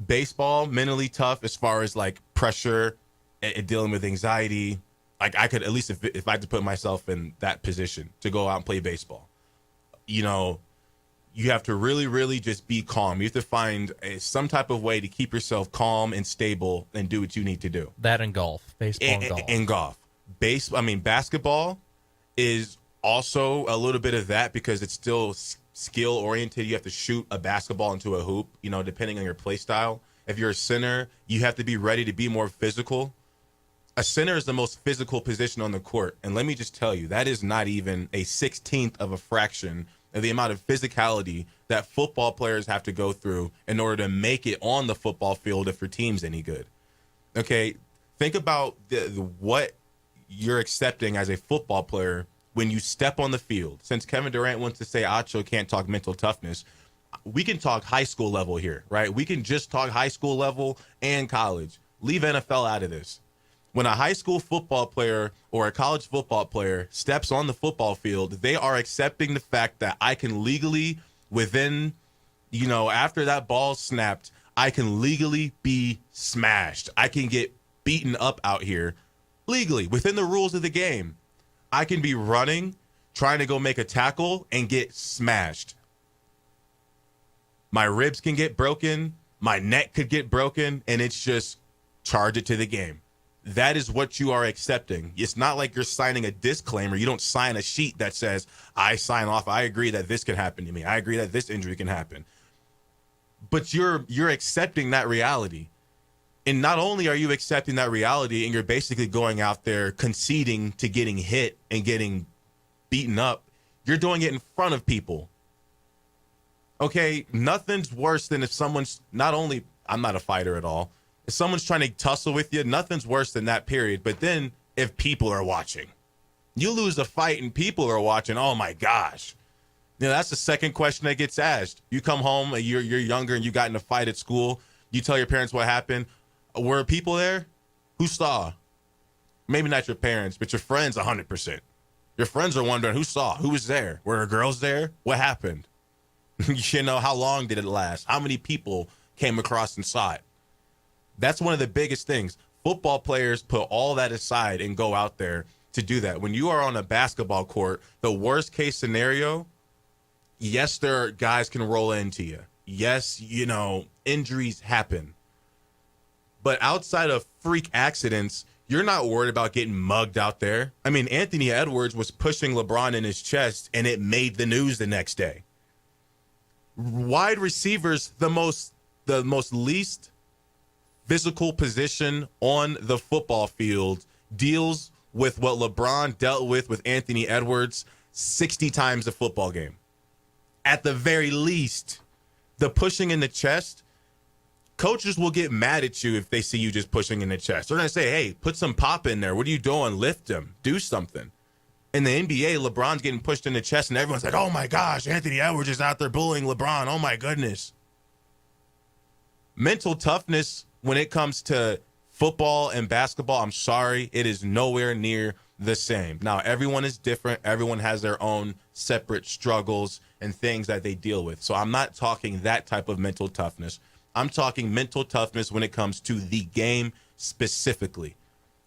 E: baseball, mentally tough as far as like pressure and dealing with anxiety. Like I could, at least if I had to put myself in that position to go out and play baseball, you know, you have to really, really just be calm. You have to find some type of way to keep yourself calm and stable and do what you need to do.
F: That and golf, baseball and golf.
E: And golf. Basketball is also a little bit of that because it's still skill oriented. You have to shoot a basketball into a hoop, you know, depending on your play style. If you're a center, you have to be ready to be more physical. A center is the most physical position on the court. And let me just tell you, that is not even a 16th of a fraction of the amount of physicality that football players have to go through in order to make it on the football field if your team's any good. Okay, think about what you're accepting as a football player when you step on the field. Since Kevin Durant wants to say Acho can't talk mental toughness, we can talk high school level here, right? We can just talk high school level and college. Leave NFL out of this. When a high school football player or a college football player steps on the football field, they are accepting the fact that I can legally, within, you know, after that ball snapped, I can legally be smashed. I can get beaten up out here legally within the rules of the game. I can be running, trying to go make a tackle and get smashed. My ribs can get broken. My neck could get broken, and it's just charge it to the game. That is what you are accepting. It's not like you're signing a disclaimer. You don't sign a sheet that says, I sign off. I agree that this can happen to me. I agree that this injury can happen. But you're accepting that reality. And not only are you accepting that reality and you're basically going out there conceding to getting hit and getting beaten up, you're doing it in front of people. Okay, nothing's worse than if someone's I'm not a fighter at all. If someone's trying to tussle with you, nothing's worse than that, period. But then if people are watching, you lose a fight and people are watching, oh my gosh. You know, that's the second question that gets asked. You come home, you're younger and you got in a fight at school. You tell your parents what happened. Were people there? Who saw? Maybe not your parents, but your friends 100%. Your friends are wondering who saw, who was there? Were there girls there? What happened? You know, how long did it last? How many people came across and saw it? That's one of the biggest things. Football players put all that aside and go out there to do that. When you are on a basketball court, the worst case scenario, yes, guys can roll into you. Yes, you know, injuries happen. But outside of freak accidents, You're not worried about getting mugged out there. I mean, Anthony Edwards was pushing LeBron in his chest, and it made the news the next day. Wide receivers, the most least physical position on the football field, deals with what LeBron dealt with Anthony Edwards 60 times a football game. At the very least, the pushing in the chest, coaches will get mad at you if they see you just pushing in the chest. They're going to say, hey, put some pop in there. What are you doing? Lift him. Do something. In the NBA, LeBron's getting pushed in the chest, and everyone's like, oh, my gosh, Anthony Edwards is out there bullying LeBron. Oh, my goodness. Mental toughness when it comes to football and basketball, I'm sorry, it is nowhere near the same. Now, everyone is different. Everyone has their own separate struggles and things that they deal with. So I'm not talking that type of mental toughness. I'm talking mental toughness when it comes to the game specifically.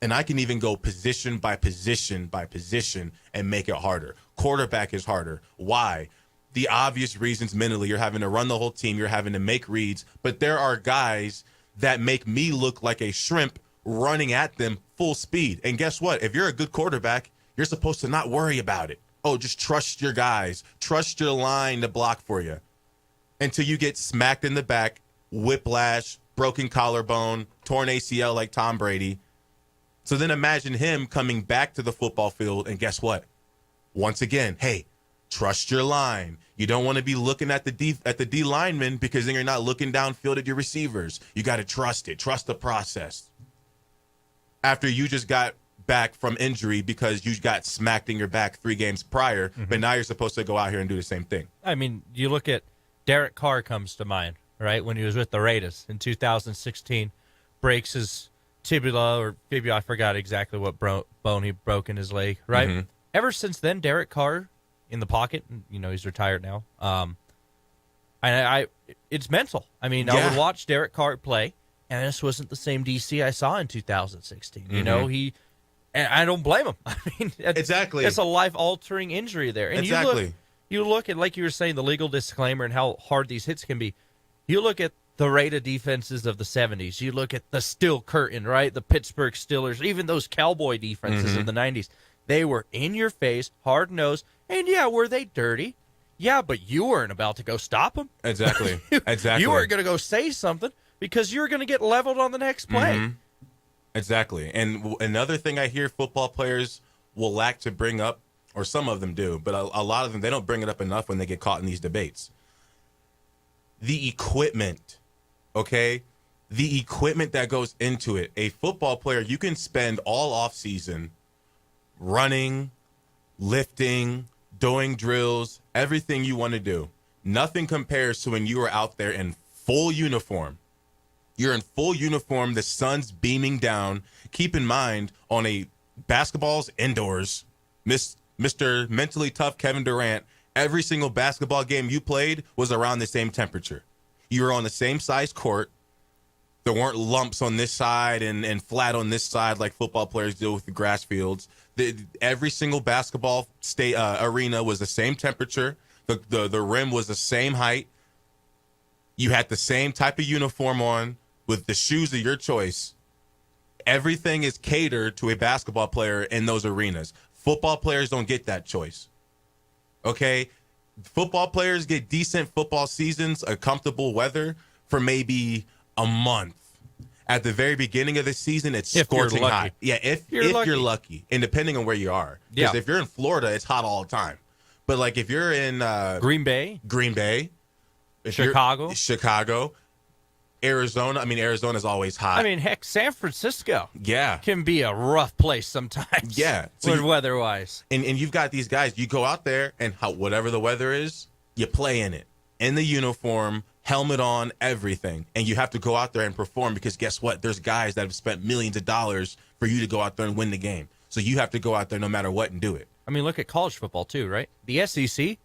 E: And I can even go position by position by position and make it harder. Quarterback is harder. Why? The obvious reasons mentally. You're having to run the whole team. You're having to make reads. But there are guys that make me look like a shrimp running at them full speed. And guess what? If you're a good quarterback, you're supposed to not worry about it. Oh, just trust your guys. Trust your line to block for you. Until you get smacked in the back, whiplash, broken collarbone, torn ACL like Tom Brady. So then imagine him coming back to the football field, and guess what? Once again, hey, trust your line. You don't want to be looking at the D lineman because then you're not looking downfield at your receivers. You got to trust it. Trust the process. After you just got back from injury because you got smacked in your back 3 games prior, but now you're supposed to go out here and do the same thing.
F: I mean, you look at Derek Carr comes to mind, right? When he was with the Raiders in 2016, breaks his tibia or fibula, I forgot exactly what bone he broke in his leg, right? Ever since then, Derek Carr in the pocket, you know, he's retired now. It's mental. I mean, I would watch Derek Carr play, and this wasn't the same DC I saw in 2016. You know, and I don't blame him. I mean,
E: exactly,
F: it's a life-altering injury there. And you look at, like you were saying, the legal disclaimer and how hard these hits can be. You look at the Raider defenses of the 70s. You look at the Steel Curtain, right? The Pittsburgh Steelers, even those Cowboy defenses of the 90s. They were in your face, hard-nosed, and yeah, were they dirty? Yeah, but you weren't about to go stop them.
E: Exactly.
F: You weren't going to go say something because you were going to get leveled on the next play.
E: Exactly. And another thing I hear football players will lack to bring up, or some of them do, but a lot of them, they don't bring it up enough when they get caught in these debates. The equipment, okay? The equipment that goes into it. A football player, you can spend all offseason running, lifting, doing drills, everything you want to do. Nothing compares to when you are out there in full uniform. You're in full uniform, the sun's beaming down. Keep in mind, on a basketball's indoors, Mr. Mentally Tough Kevin Durant, every single basketball game you played was around the same temperature. You were on the same size court. There weren't lumps on this side and flat on this side like football players do with the grass fields. Every single basketball arena was the same temperature. The rim was the same height. You had the same type of uniform on with the shoes of your choice. Everything is catered to a basketball player in those arenas. Football players don't get that choice. Okay? Football players get decent football seasons, a comfortable weather for maybe a month. At the very beginning of the season, it's scorching hot. Yeah, if you're lucky, and depending on where you are. Because if you're in Florida, it's hot all the time. But like if you're in
F: Green Bay,
E: Chicago, Arizona. I mean, Arizona's always hot.
F: I mean, heck, San Francisco
E: can
F: be a rough place sometimes.
E: Yeah.
F: Weather-wise.
E: And you've got these guys, you go out there and whatever the weather is, you play in it. In the uniform, helmet on, everything. And you have to go out there and perform because guess what? There's guys that have spent millions of dollars for you to go out there and win the game. So you have to go out there no matter what and do it.
F: I mean, look at college football too, right? The SEC,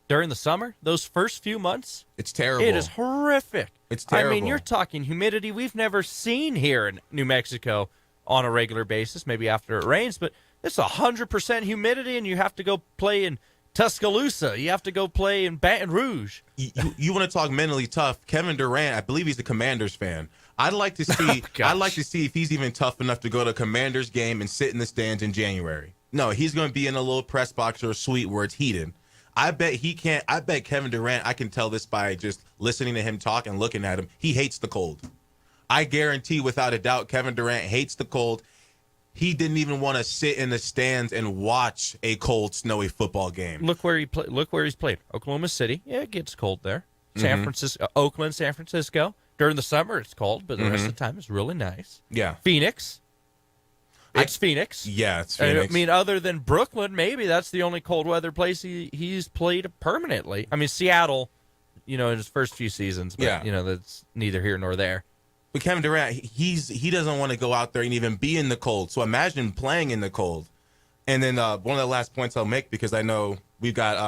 F: during the summer, those first few months,
E: it's terrible.
F: It is horrific.
E: It's terrible.
F: I mean, you're talking humidity we've never seen here in New Mexico on a regular basis, maybe after it rains, but it's 100% humidity, and you have to go play in Tuscaloosa. You have to go play in Baton Rouge.
E: You want to talk mentally tough. Kevin Durant, I believe he's a Commanders fan. I'd like to see. I'd like to see if he's even tough enough to go to a Commanders game and sit in the stands in January. No, he's going to be in a little press box or a suite where it's heated. I bet he can't. I bet Kevin Durant. I can tell this by just listening to him talk and looking at him. He hates the cold. I guarantee, without a doubt, Kevin Durant hates the cold. He didn't even want to sit in the stands and watch a cold, snowy football game.
F: Look where he's played. Oklahoma City. Yeah, it gets cold there. San Francisco, Oakland, San Francisco. During the summer, it's cold, but the rest of the time, it's really nice.
E: Yeah.
F: Phoenix. It's Phoenix.
E: Yeah, it's Phoenix.
F: I mean, other than Brooklyn, maybe that's the only cold weather place he's played permanently. I mean, Seattle, in his first few seasons, but, that's neither here nor there.
E: But Kevin Durant, he doesn't want to go out there and even be in the cold. So imagine playing in the cold. And then one of the last points I'll make, because I know we've got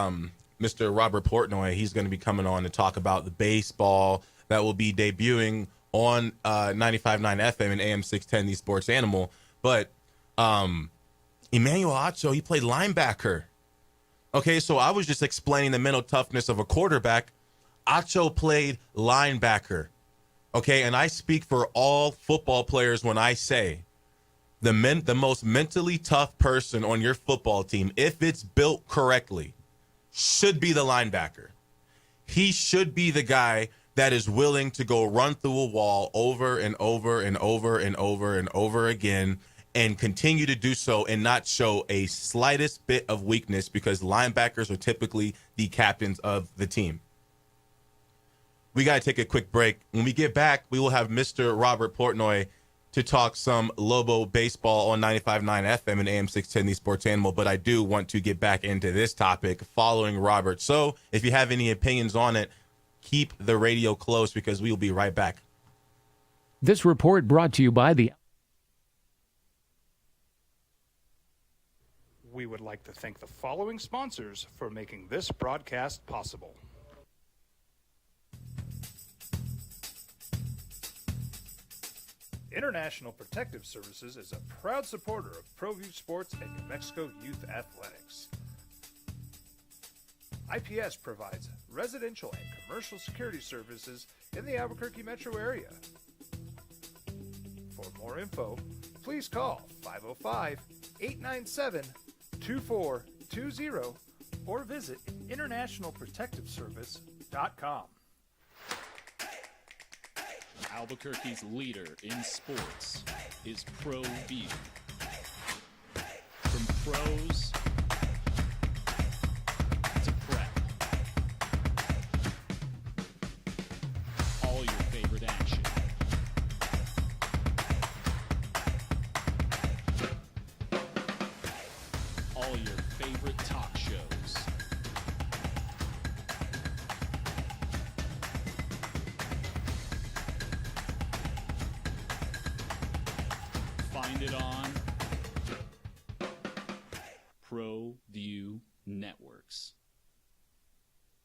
E: Mr. Robert Portnoy. He's going to be coming on to talk about the baseball that will be debuting on 95.9 FM and AM 610, the Sports Animal. But Emmanuel Acho, he played linebacker. Okay, so I was just explaining the mental toughness of a quarterback. Acho played linebacker. Okay, and I speak for all football players when I say the most mentally tough person on your football team, if it's built correctly, should be the linebacker. He should be the guy that is willing to go run through a wall over and over and over and over and over again and continue to do so and not show a slightest bit of weakness, because linebackers are typically the captains of the team. We got to take a quick break. When we get back, we will have Mr. Robert Portnoy to talk some Lobo baseball on 95.9 FM and AM 610, the Sports Animal. But I do want to get back into this topic following Robert. So if you have any opinions on it, keep the radio close, because we will be right back.
R: This report brought to you by the...
B: We would like to thank the following sponsors for making this broadcast possible. International Protective Services is a proud supporter of ProView Sports and New Mexico Youth Athletics. IPS provides residential and commercial security services in the Albuquerque metro area. For more info, please call 505-897-2420 or visit internationalprotectiveservice.com.
I: Albuquerque's leader in sports is ProView. From pros to prep, all your favorite action. All your favorite talk shows. Find it on ProView Networks.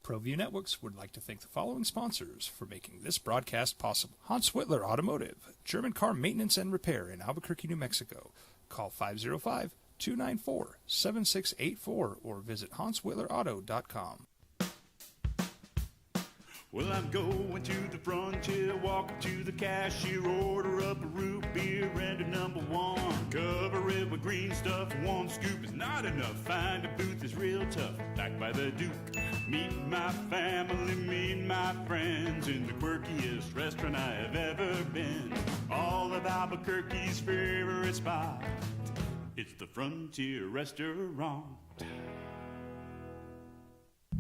B: ProView Networks would like to thank the following sponsors for making this broadcast possible. Hans Whitler Automotive, German car maintenance and repair in Albuquerque, New Mexico. Call 505-294-7684 or visit hanswhitlerauto.com.
S: Well, I'm going to the frontier, walk up to the cashier, order up a root beer and a number one. Cover it with green stuff, one scoop is not enough. Find a booth is real tough, back by the Duke. Meet my family, meet my friends in the quirkiest restaurant I have ever been. All of Albuquerque's favorite spot, it's the Frontier Restaurant.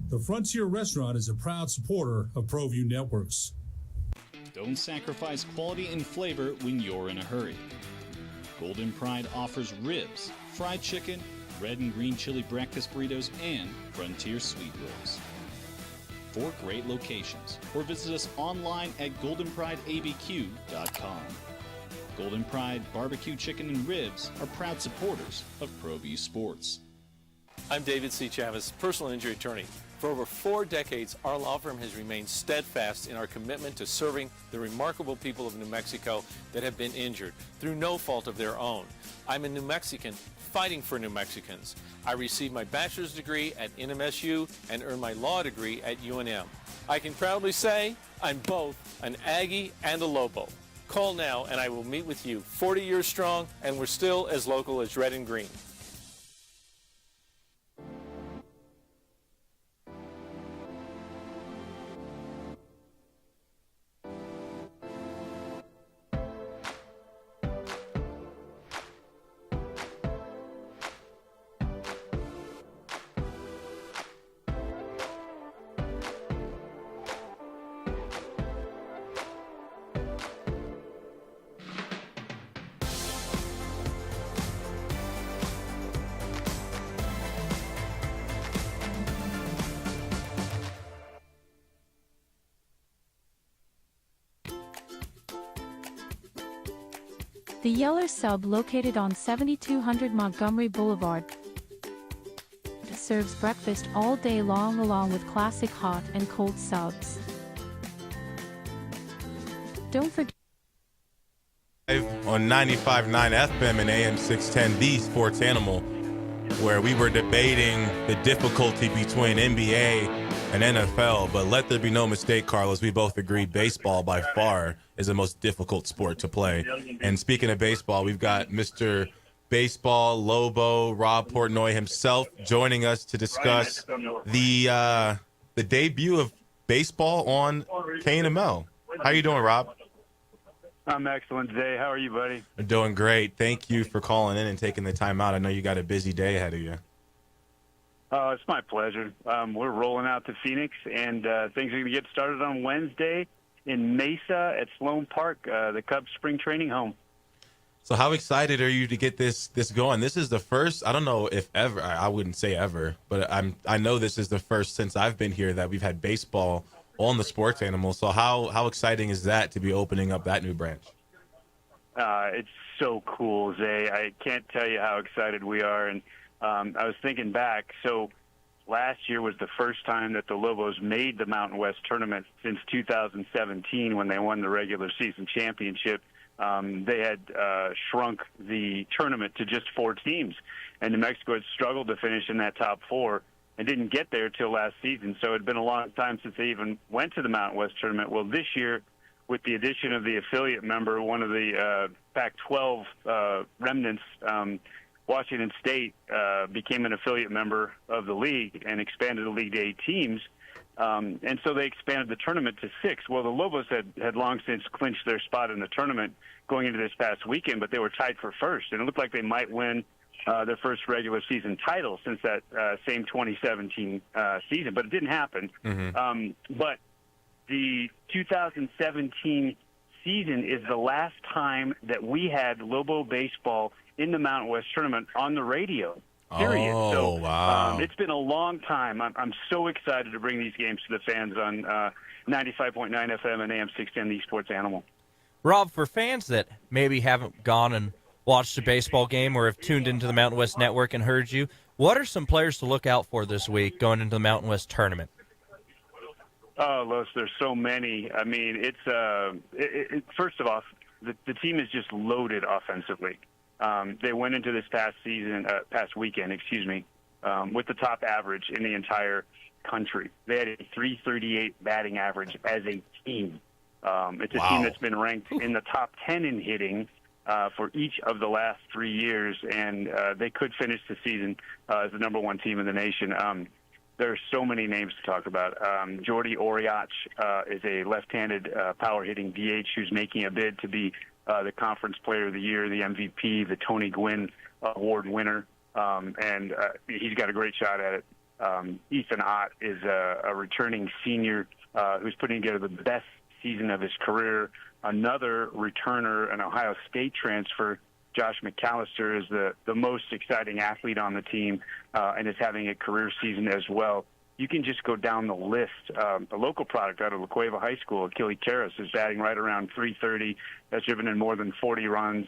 U: The Frontier Restaurant is a proud supporter of ProView Networks.
I: Don't sacrifice quality and flavor when you're in a hurry. Golden Pride offers ribs, fried chicken, red and green chili breakfast burritos, and Frontier sweet rolls. 4 great locations, or visit us online at goldenprideabq.com. Golden Pride Barbecue Chicken and Ribs are proud supporters of ProView Sports.
H: I'm David C. Chavez, personal injury attorney. For over 4 decades, our law firm has remained steadfast in our commitment to serving the remarkable people of New Mexico that have been injured through no fault of their own. I'm a New Mexican fighting for New Mexicans. I received my bachelor's degree at NMSU and earned my law degree at UNM. I can proudly say I'm both an Aggie and a Lobo. Call now and I will meet with you. 40 years strong, and we're still as local as Red and Green.
L: The Yeller Sub, located on 7200 Montgomery Boulevard, serves breakfast all day long along with classic hot and cold subs. Don't forget
E: on 95.9 FM and AM 610, the Sports Animal, where we were debating the difficulty between NBA and NFL, but let there be no mistake, Carlos, we both agree baseball by far is the most difficult sport to play. And speaking of baseball, we've got Mr. Baseball Lobo, Rob Portnoy himself, joining us to discuss the debut of baseball on KNML. How you doing, Rob?
T: I'm excellent, Zay. How are you, buddy?
E: I'm doing great. Thank you for calling in and taking the time out. I know you got a busy day ahead of you.
T: Oh, it's my pleasure. We're rolling out to Phoenix, and things are going to get started on Wednesday in Mesa at Sloan Park, the Cubs spring training home.
E: So how excited are you to get this going? This is the first, I don't know if ever, I wouldn't say ever, but I know this is the first since I've been here that we've had baseball on the Sports Animal. So how exciting is that to be opening up that new branch?
T: It's so cool, Zay. I can't tell you how excited we are. And I was thinking back, so last year was the first time that the Lobos made the Mountain West tournament since 2017 when they won the regular season championship. They had shrunk the tournament to just 4 teams, and New Mexico had struggled to finish in that top 4 and didn't get there till last season. So it had been a long time since they even went to the Mountain West tournament. Well, this year, with the addition of the affiliate member, one of the Pac-12 remnants, Washington State became an affiliate member of the league and expanded the league to 8 teams. And so they expanded the tournament to 6. Well, the Lobos had long since clinched their spot in the tournament going into this past weekend, but they were tied for first. And it looked like they might win their first regular season title since that same 2017 season, but it didn't happen. But the 2017 season is the last time that we had Lobo baseball in the Mountain West tournament on the radio. Period.
E: Oh,
T: so,
E: wow.
T: It's been a long time. I'm so excited to bring these games to the fans on 95.9 FM and AM 610, the Sports Animal.
F: Rob, for fans that maybe haven't gone and watched a baseball game or have tuned into the Mountain West Network and heard you, what are some players to look out for this week going into the Mountain West tournament?
T: Oh, Los, there's so many. I mean, it's first of all, the team is just loaded offensively. They went into this past weekend, with the top average in the entire country. They had a 338 batting average as a team. It's a team that's been ranked in the top 10 in hitting for each of the last 3 years, and they could finish the season as the number 1 team in the nation. There are so many names to talk about. Jordy Oriach is a left-handed power-hitting DH who's making a bid to be the Conference Player of the Year, the MVP, the Tony Gwynn Award winner, and he's got a great shot at it. Ethan Ott is a returning senior who's putting together the best season of his career. Another returner, an Ohio State transfer, Josh McAllister, is the most exciting athlete on the team and is having a career season as well. You can just go down the list. A local product out of La Cueva High School, Achille Karras, is batting right around 330. Has driven in more than 40 runs.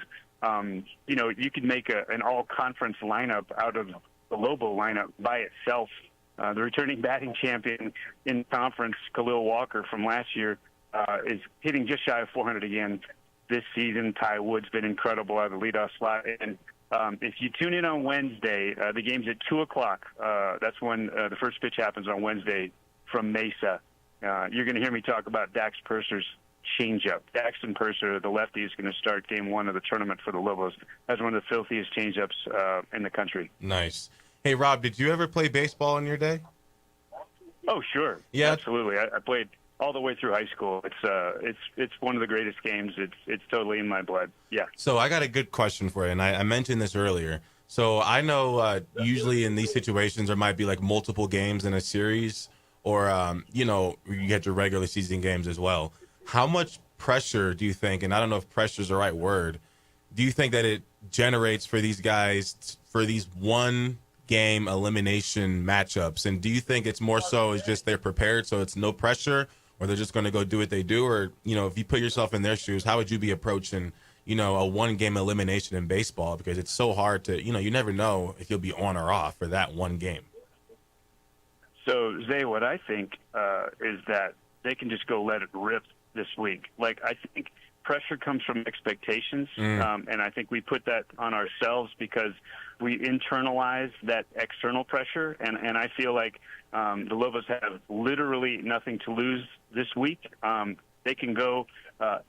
T: You could make an all-conference lineup out of the Lobo lineup by itself. The returning batting champion in conference, Khalil Walker from last year, is hitting just shy of 400 again this season. Ty Wood's been incredible out of the leadoff slot. And if you tune in on Wednesday, the game's at 2 o'clock. That's when the first pitch happens on Wednesday from Mesa. You're going to hear me talk about Dax Purser's changeup. Daxton Purser, the lefty, is going to start game one of the tournament for the Lobos. That's one of the filthiest changeups in the country.
E: Nice. Hey, Rob, did you ever play baseball in your day?
T: Oh, sure.
E: Yeah.
T: Absolutely. I played all the way through high school. It's one of the greatest games. It's totally in my blood. Yeah.
E: So I got a good question for you, and I mentioned this earlier. So I know usually in these situations there might be like multiple games in a series, or you get your regular season games as well. How much pressure do you think, and I don't know if pressure is the right word, do you think that it generates for these guys for these one game elimination matchups? And do you think it's more so is just they're prepared so it's no pressure, or they're just going to go do what they do? Or, if you put yourself in their shoes, how would you be approaching, a one game elimination in baseball? Because it's so hard to, you never know if you'll be on or off for that one game.
T: So, Zay, what I think is that they can just go let it rip this week. Like, I think pressure comes from expectations, and I think we put that on ourselves because we internalize that external pressure, and I feel like the Lobos have literally nothing to lose this week. They can go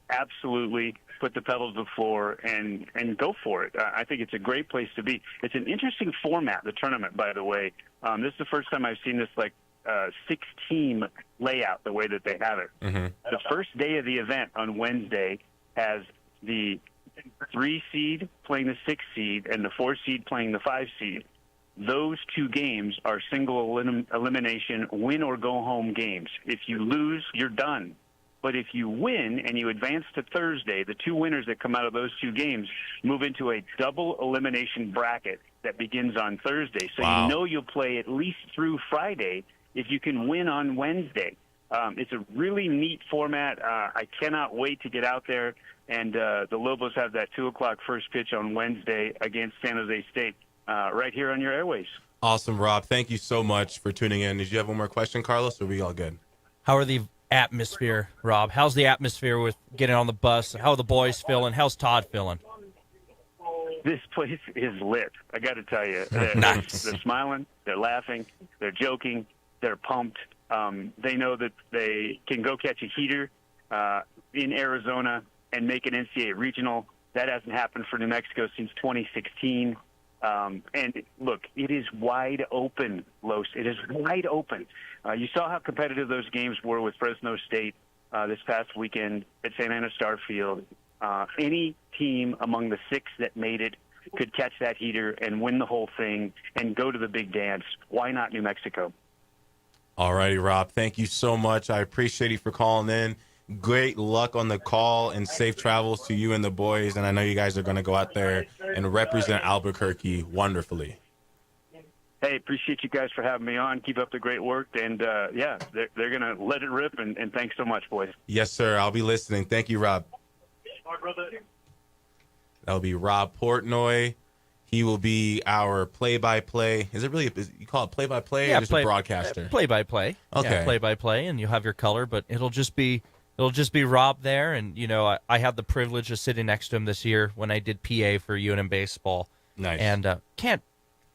T: absolutely put the pedal to the floor and go for it. I think it's a great place to be. It's an interesting format, the tournament, by the way. This is the first time I've seen this, 6-team layout, the way that they have it.
E: Mm-hmm.
T: The first day of the event on Wednesday has the 3 seed playing the 6 seed and the 4 seed playing the 5 seed. Those two games are single elimination, win or go home games. If you lose, you're done. But if you win and you advance to Thursday, the two winners that come out of those two games move into a double elimination bracket that begins on Thursday. So
E: Wow.
T: you know you'll play at least through Friday if you can win on Wednesday. It's a really neat format. I cannot wait to get out there. And the Lobos have that 2 o'clock first pitch on Wednesday against San Jose State right here on your airways.
E: Awesome, Rob. Thank you so much for tuning in. Did you have one more question, Carlos, or are we all good?
F: How are the atmosphere, Rob? How's the atmosphere with getting on the bus? How are the boys feeling? How's Todd feeling?
T: This place is lit. I got to tell you,
F: Nice.
T: They're smiling, they're laughing, they're joking, they're pumped. They know that they can go catch a heater in Arizona and make an NCAA regional. That hasn't happened for New Mexico since 2016. And look, it is wide open, Los. It is wide open. You saw how competitive those games were with Fresno State this past weekend at St. Anna Starfield. Any team among the 6 that made it could catch that heater and win the whole thing and go to the big dance. Why not New Mexico?
E: All righty, Rob. Thank you so much. I appreciate you for calling in. Great luck on the call and safe travels to you and the boys. And I know you guys are going to go out there and represent Albuquerque wonderfully.
T: Hey, appreciate you guys for having me on. Keep up the great work. And, yeah, they're going to let it rip. And thanks so much, boys.
E: Yes, sir. I'll be listening. Thank you, Rob. That'll be Rob Portnoy. He will be our play-by-play. Is it really? You call it play-by-play?
F: Yeah,
E: or just a broadcaster.
F: Play-by-play.
E: Okay.
F: Yeah, play-by-play, and you'll have your color, but it'll just be Rob there. And I had the privilege of sitting next to him this year when I did PA for UNM baseball.
E: Nice.
F: And can't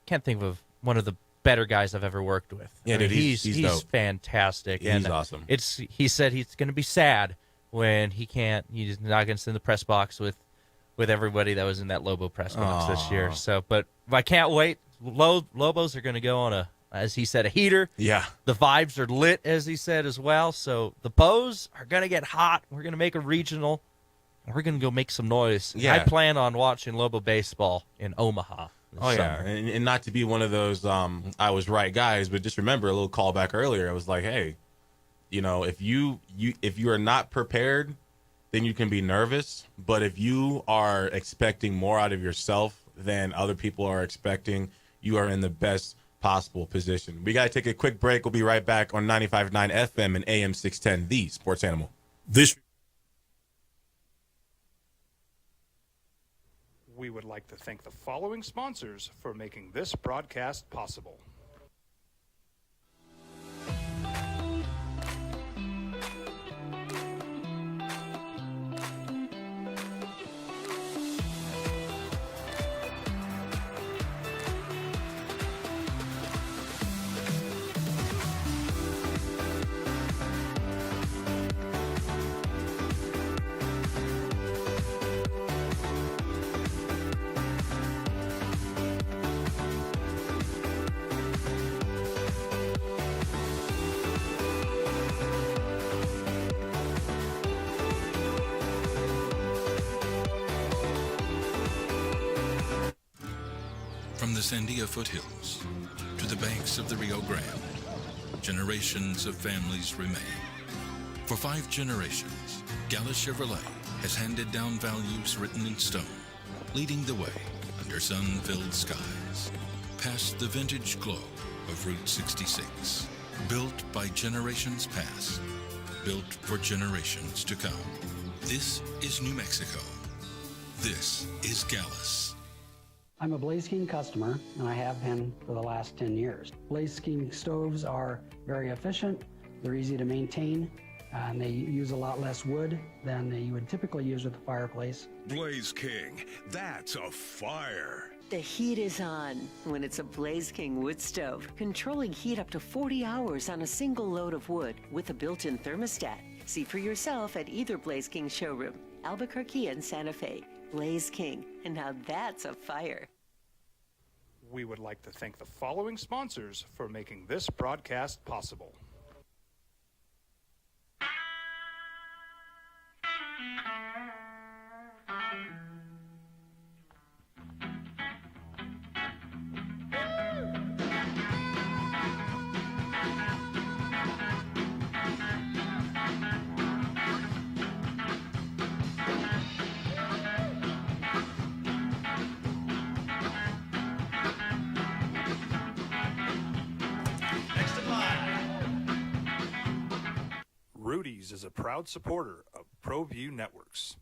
F: think of one of the better guys I've ever worked with.
E: Yeah,
F: I mean,
E: dude, he's dope.
F: fantastic.
E: He's
F: and
E: awesome.
F: He said he's going to be sad when he's not going to sit in the press box with everybody that was in that Lobo press box this year. So, but I can't wait. Lobos are going to go on as he said, a heater.
E: Yeah.
F: The vibes are lit, as he said as well. So the Bows are going to get hot. We're going to make a regional. We're going to go make some noise.
E: Yeah.
F: I plan on watching Lobo baseball in Omaha.
E: Oh, yeah. And not to be one of those I was right guys, but just remember a little callback earlier. I was like, hey, if you are not prepared, then you can be nervous. But if you are expecting more out of yourself than other people are expecting, you are in the best possible position. We got to take a quick break. We'll be right back on 95.9 FM and AM 610, the Sports Animal.
B: We would like to thank the following sponsors for making this broadcast possible.
A: From the Sandia foothills to the banks of the Rio Grande, generations of families remain. For 5 generations, Gallus Chevrolet has handed down values written in stone, leading the way under sun-filled skies, past the vintage glow of Route 66. Built by generations past, built for generations to come. This is New Mexico. This is Gallus.
K: I'm a Blaze King customer, and I have been for the last 10 years. Blaze King stoves are very efficient, they're easy to maintain, and they use a lot less wood than you would typically use with a fireplace.
V: Blaze King, that's a fire.
W: The heat is on when it's a Blaze King wood stove, controlling heat up to 40 hours on a single load of wood with a built-in thermostat. See for yourself at either Blaze King showroom, Albuquerque and Santa Fe. Blaze King, and now that's a fire.
B: We would like to thank the following sponsors for making this broadcast possible. Rudy's is a proud supporter of ProView Networks.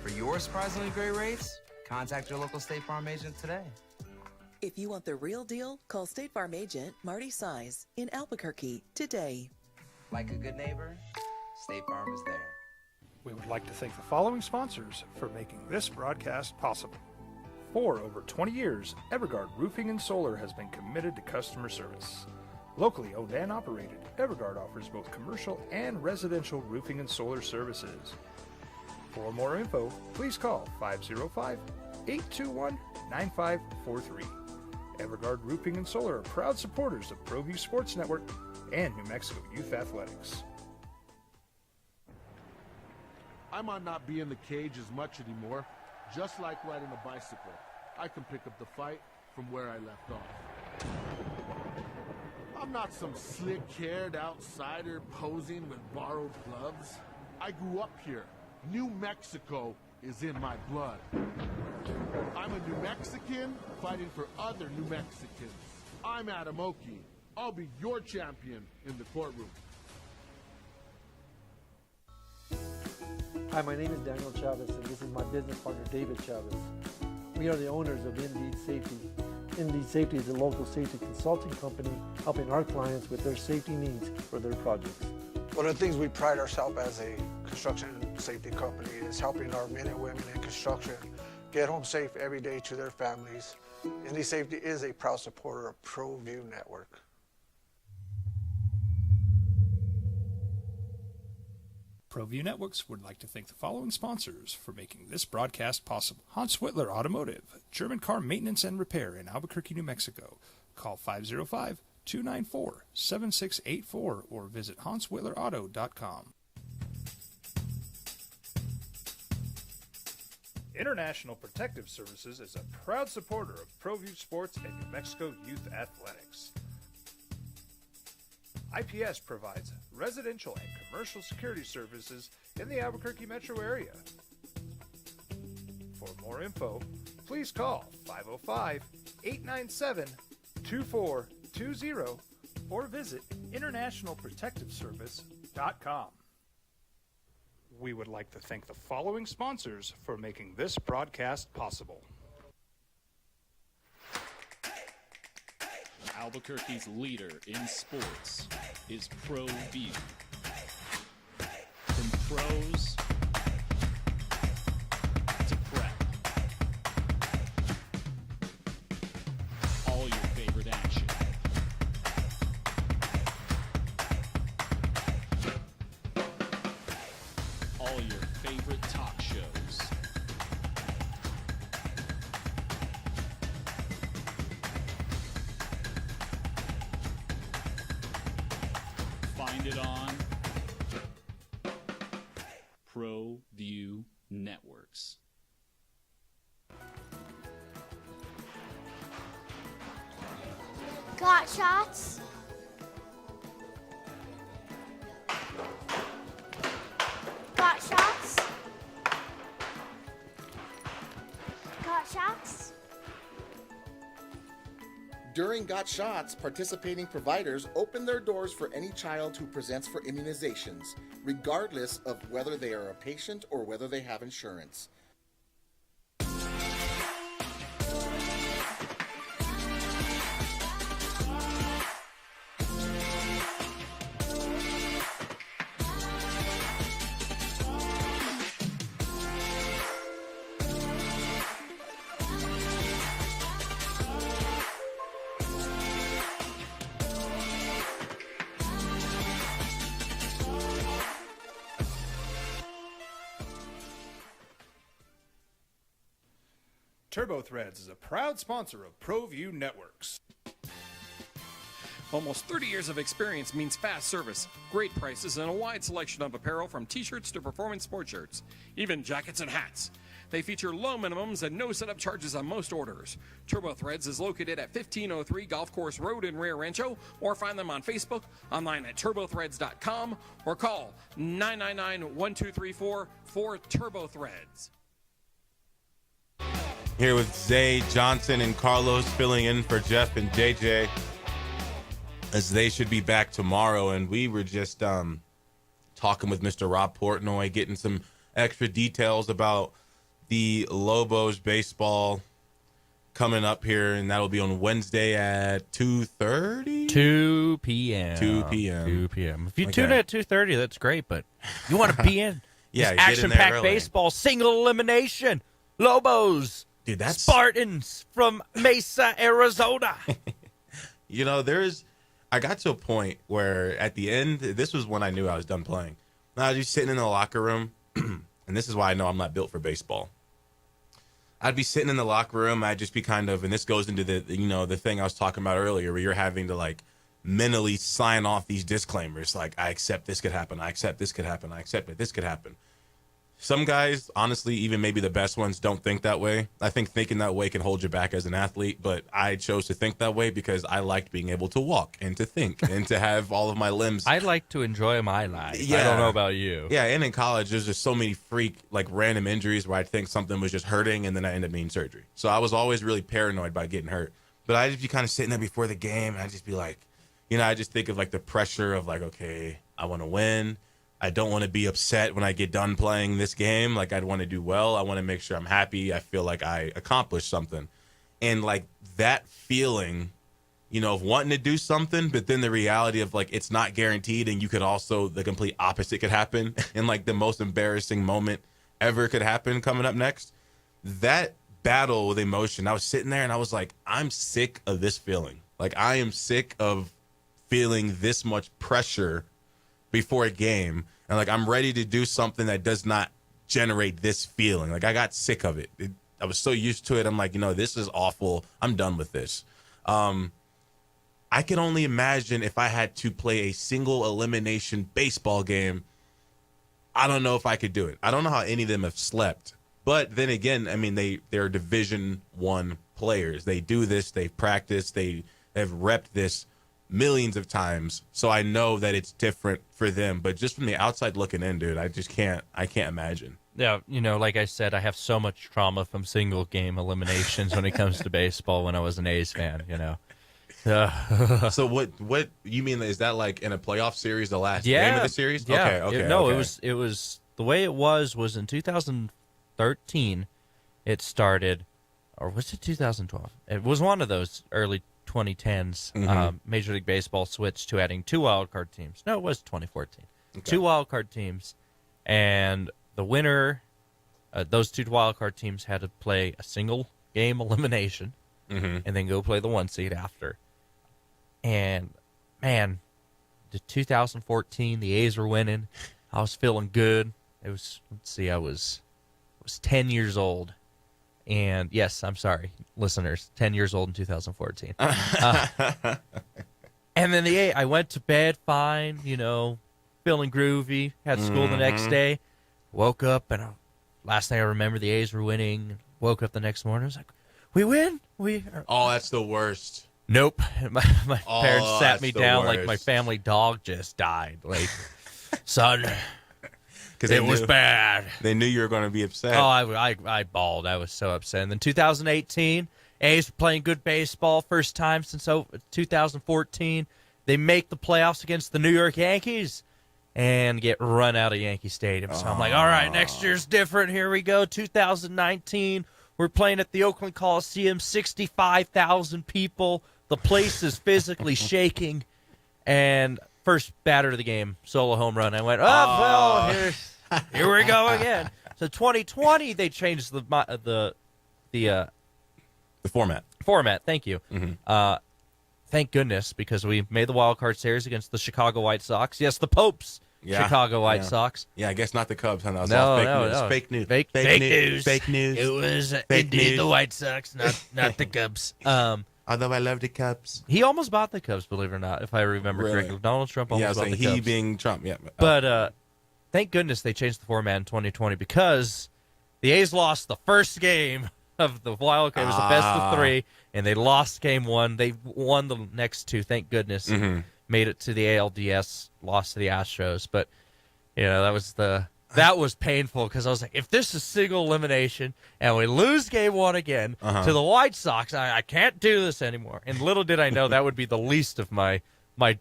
J: For your surprisingly great rates, contact your local State Farm agent today.
X: If you want the real deal, call State Farm agent Marty Size in Albuquerque today.
J: Like a good neighbor, State Farm is there.
B: We would like to thank the following sponsors for making this broadcast possible. For over 20 years, Evergard Roofing and Solar has been committed to customer service. Locally owned and operated, Evergard offers both commercial and residential roofing and solar services. For more info, please call 505-821-9543. Evergard Roofing and Solar are proud supporters of ProView Sports Network and New Mexico Youth Athletics.
M: I might not be in the cage as much anymore. Just like riding a bicycle, I can pick up the fight from where I left off. I'm not some slick-haired outsider posing with borrowed gloves. I grew up here. New Mexico is in my blood. I'm a New Mexican fighting for other New Mexicans. I'm Adam Oki. I'll be your champion in the courtroom.
N: Hi, my name is Daniel Chavez, and this is my business partner, David Chavez. We are the owners of Indeed Safety. Indeed Safety is a local safety consulting company helping our clients with their safety needs for their projects.
O: One of the things we pride ourselves as a construction safety company is helping our men and women in construction get home safe every day to their families. Indeed Safety is a proud supporter of ProView Network.
B: ProView Networks would like to thank the following sponsors for making this broadcast possible. Hans Whitler Automotive, German car maintenance and repair in Albuquerque, New Mexico. Call 505-294-7684 or visit hanswhitlerauto.com. International Protective Services is a proud supporter of ProView Sports and New Mexico Youth Athletics. IPS provides residential and commercial security services in the Albuquerque metro area. For more info, please call 505-897-2420 or visit internationalprotectiveservice.com. We would like to thank the following sponsors for making this broadcast possible.
I: Albuquerque's leader in sports is ProView. From pros to prep, all your favorite action. All your favorite talk shows. Find it on ProView Networks.
D: Got shots? Got shots? Got shots?
G: During Got Shots, participating providers open their doors for any child who presents for immunizations, regardless of whether they are a patient or whether they have insurance.
B: TurboThreads is a proud sponsor of ProView Networks.
C: Almost 30 years of experience means fast service, great prices, and a wide selection of apparel from t-shirts to performance sport shirts, even jackets and hats. They feature low minimums and no setup charges on most orders. TurboThreads is located at 1503 Golf Course Road in Rio Rancho, or find them on Facebook, online at turbothreads.com, or call 999-1234 for TurboThreads.
E: Here with Zay Johnson and Carlos filling in for Jeff and JJ, as they should be back tomorrow. And we were just talking with Mr. Rob Portnoy, getting some extra details about the Lobos baseball coming up here, and that'll be on Wednesday at 2:30?
F: 2 p.m.
E: 2 p.m.
F: 2 p.m. If you tune in at 2:30, that's great, but you want to be in.
E: Yeah,
F: This
E: get in there
F: action-packed
E: early.
F: baseball, single elimination. Lobos.
E: Dude, that's
F: Spartans from Mesa, Arizona.
E: You know, I got to a point where at the end, this was when I knew I was done playing. I was just sitting in the locker room, and this is why I know I'm not built for baseball. I'd be sitting in the locker room. I'd just be kind of, and this goes into the thing I was talking about earlier, where you're having to like mentally sign off these disclaimers. Like, I accept this could happen. I accept this could happen. I accept that this could happen. Some guys, honestly, even maybe the best ones, don't think that way. I think thinking that way can hold you back as an athlete, but I chose to think that way because I liked being able to walk and to think and to have all of my limbs.
F: I like to enjoy my life. I don't know about you.
E: Yeah, and in college, there's just so many random injuries where I think something was just hurting and then I end up needing surgery. So I was always really paranoid by getting hurt. But I'd just be kind of sitting there before the game, and I'd just be like, I just think of like the pressure of like, okay, I want to win. I don't want to be upset when I get done playing this game. Like, I'd want to do well. I want to make sure I'm happy. I feel like I accomplished something. And, like, that feeling, of wanting to do something, but then the reality of, like, it's not guaranteed, and you could also, the complete opposite could happen, and, like, the most embarrassing moment ever could happen coming up next. That battle with emotion, I was sitting there, and I was like, I'm sick of this feeling. Like, I am sick of feeling this much pressure before a game, and like I'm ready to do something that does not generate this feeling. Like, I got sick of it. I was so used to it. I'm like, this is awful. I'm done with this. I can only imagine if I had to play a single elimination baseball game. I don't know if I could do it. I don't know how any of them have slept. But then again, I mean, they're Division I players. They do this. They've practiced. They have repped this millions of times, so I know that it's different for them. But just from the outside looking in, dude, I can't imagine.
F: Yeah, like I said, I have so much trauma from single game eliminations when it comes to baseball when I was an A's fan,
E: So what you mean, is that like in a playoff series, the last game of the series?
F: Yeah.
E: Okay.
F: It was the way it was in 2013 it started, or was it 2012? It was one of those early 2010s. Major League Baseball switched to adding 2 wildcard teams. No, it was 2014.
E: Okay.
F: 2 wildcard teams, and the winner, those 2 wildcard teams had to play a single game elimination, and then go play the 1 seed after. And man, the 2014, the A's were winning. I was feeling good. It was, I was 10 years old. And yes, I'm sorry, listeners, 10 years old in 2014. And then I went to bed fine, feeling groovy. Had school the next day. Woke up, and last thing I remember, the A's were winning. Woke up the next morning. I was like, we win?
E: Oh, that's the worst.
F: Nope. My parents sat me down like my
E: worst.
F: family dog just died. Like, son,
E: Because
F: it was bad.
E: They knew you were going to be upset.
F: Oh, I bawled. I was so upset. And then 2018, A's were playing good baseball. First time since 2014. They make the playoffs against the New York Yankees and get run out of Yankee Stadium. So I'm like, all right, next year's different. Here we go. 2019, we're playing at the Oakland Coliseum, 65,000 people. The place is physically shaking. And first batter of the game, solo home run. I went, here we go again. So 2020, they changed the
E: format.
F: Format, thank you. Thank goodness, because we made the wild card series against the Chicago White Sox. Yes, the Pope's Chicago White Sox.
E: Yeah, I guess not the Cubs. Huh? That was
F: No,
E: all fake
F: no,
E: news.
F: no.
E: Fake news.
F: Fake news.
E: Fake news.
F: It was
E: Fake
F: indeed
E: news.
F: the White Sox, not the Cubs.
E: Although I love the Cubs.
F: He almost bought the Cubs, believe it or not, if I remember
E: Really?
F: correctly. Donald Trump almost bought the
E: he
F: Cubs.
E: being Trump, yeah.
F: But thank goodness they changed the format in 2020 because the A's lost the first game of the wild card. It was the best of 3, and they lost game 1. They won the next 2, thank goodness. Made it to the ALDS, lost to the Astros. But, that was painful because I was like, if this is single elimination and we lose game 1 again to the White Sox, I can't do this anymore. And little did I know that would be the least of my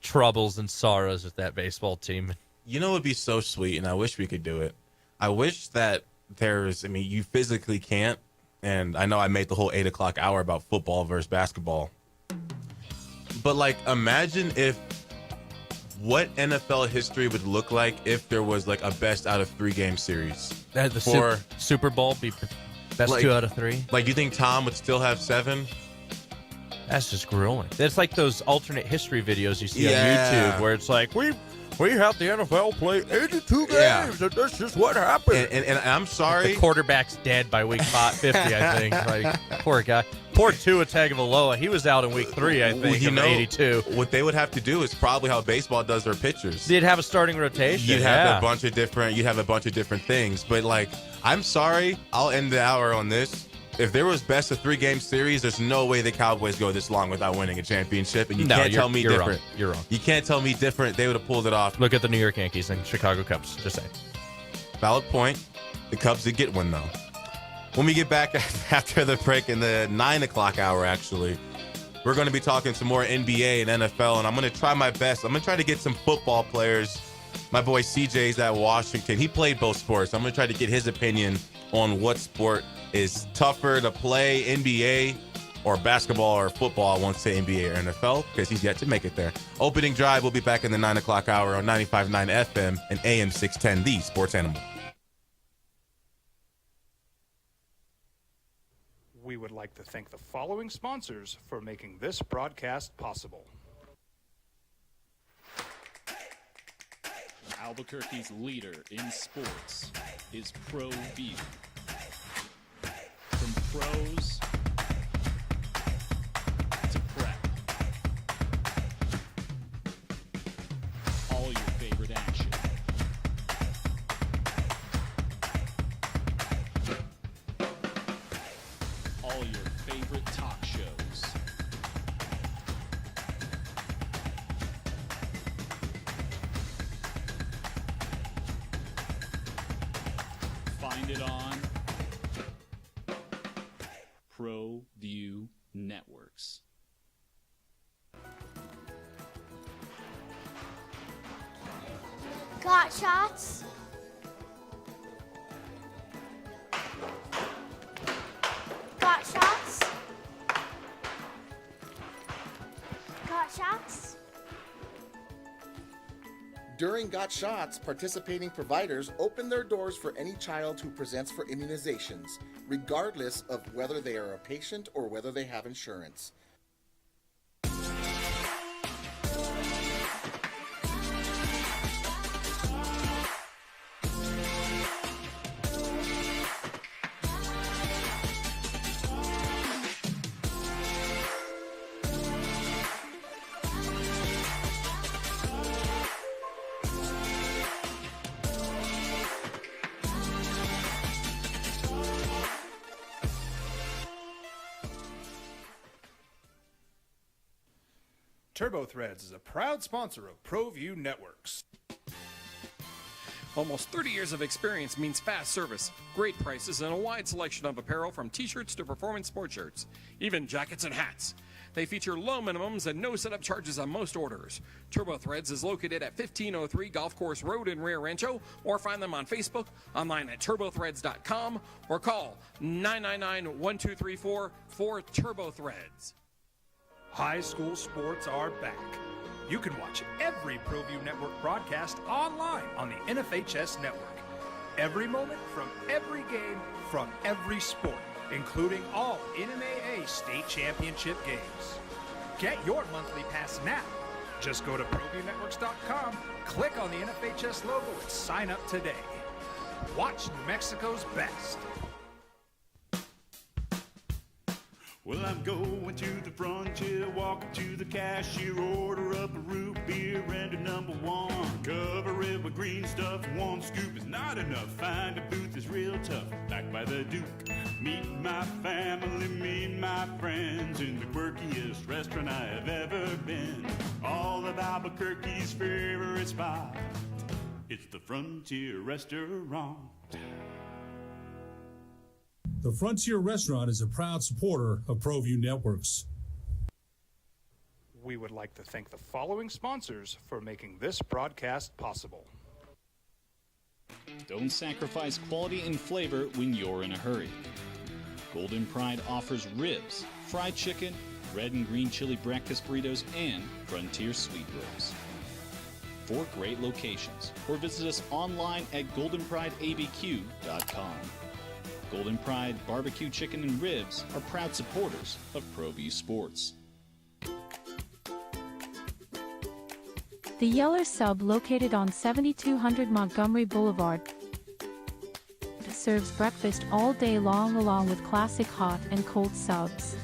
F: troubles and sorrows with that baseball team.
E: You know what would be so sweet, and I wish we could do it. I wish that you physically can't, and I know I made the whole 8 o'clock hour about football versus basketball. But, imagine what NFL history would look like if there was, a best out of 3 game series.
F: The Super Bowl be best 2 out of 3?
E: You think Tom would still have 7?
F: That's just grueling. It's like those alternate history videos you see on YouTube where it's like, we have the NFL play 82 games, and that's just what happened.
E: And I'm sorry.
F: The quarterback's dead by week 50, I think. Poor guy. Poor Tua Tagovailoa. He was out in week 3, I think, of 82.
E: What they would have to do is probably how baseball does their pitchers.
F: They'd have a starting rotation.
E: You'd have a bunch of different things. But, I'm sorry. I'll end the hour on this. If there was best of 3 game series, there's no way the Cowboys go this long without winning a championship. And you can't tell me different.
F: You're wrong.
E: You can't tell me different. They would have pulled it off.
F: Look at the New York Yankees and Chicago Cubs. Just saying.
E: Valid point. The Cubs did get one, though. When we get back after the break in the 9 o'clock hour, actually, we're going to be talking some more NBA and NFL, and I'm going to try my best. I'm going to try to get some football players. My boy CJ's at Washington. He played both sports. I'm going to try to get his opinion on what sport is tougher to play, NBA or basketball or football. I won't say NBA or NFL because he's yet to make it there. Opening drive, we'll be back in the 9 o'clock hour on 95.9 FM and AM 610, the Sports Animal.
B: We would like to thank the following sponsors for making this broadcast possible.
I: Albuquerque's leader in sports is ProView. From pros to prep, all your favorite action. All your favorite talk shows. Find it on ProView Networks.
D: Got shots? Got shots? Got shots?
G: During Got Shots, participating providers open their doors for any child who presents for immunizations, regardless of whether they are a patient or whether they have insurance.
B: Turbo Threads is a proud sponsor of ProView Networks.
C: Almost 30 years of experience means fast service, great prices, and a wide selection of apparel from t-shirts to performance sport shirts, even jackets and hats. They feature low minimums and no setup charges on most orders. Turbo Threads is located at 1503 Golf Course Road in Rio Rancho, or find them on Facebook, online at turbothreads.com, or call 999-1234 for Turbo Threads.
B: High school sports are back. You can watch every ProView Network broadcast online on the NFHS network. Every moment from every game from every sport, including all NMAA state championship games. Get your monthly pass now. Just go to ProViewNetworks.com, click on the NFHS logo, and sign up today. Watch New Mexico's best.
P: Well, I'm going to the frontier, walking to the cashier, order up a root beer and a number one. Cover it with green stuff, one scoop is not enough. Find a booth is real tough, back by the Duke. Meet my family, meet my friends in the quirkiest restaurant I have ever been. All of Albuquerque's favorite spot, it's the Frontier Restaurant.
U: The Frontier Restaurant is a proud supporter of ProView Networks.
B: We would like to thank the following sponsors for making this broadcast possible.
I: Don't sacrifice quality and flavor when you're in a hurry. Golden Pride offers ribs, fried chicken, red and green chili breakfast burritos, and Frontier sweet rolls. 4 great locations, or visit us online at goldenprideabq.com. Golden Pride Barbecue Chicken and Ribs are proud supporters of ProView Sports.
L: The Yeller Sub, located on 7200 Montgomery Boulevard, serves breakfast all day long along with classic hot and cold subs.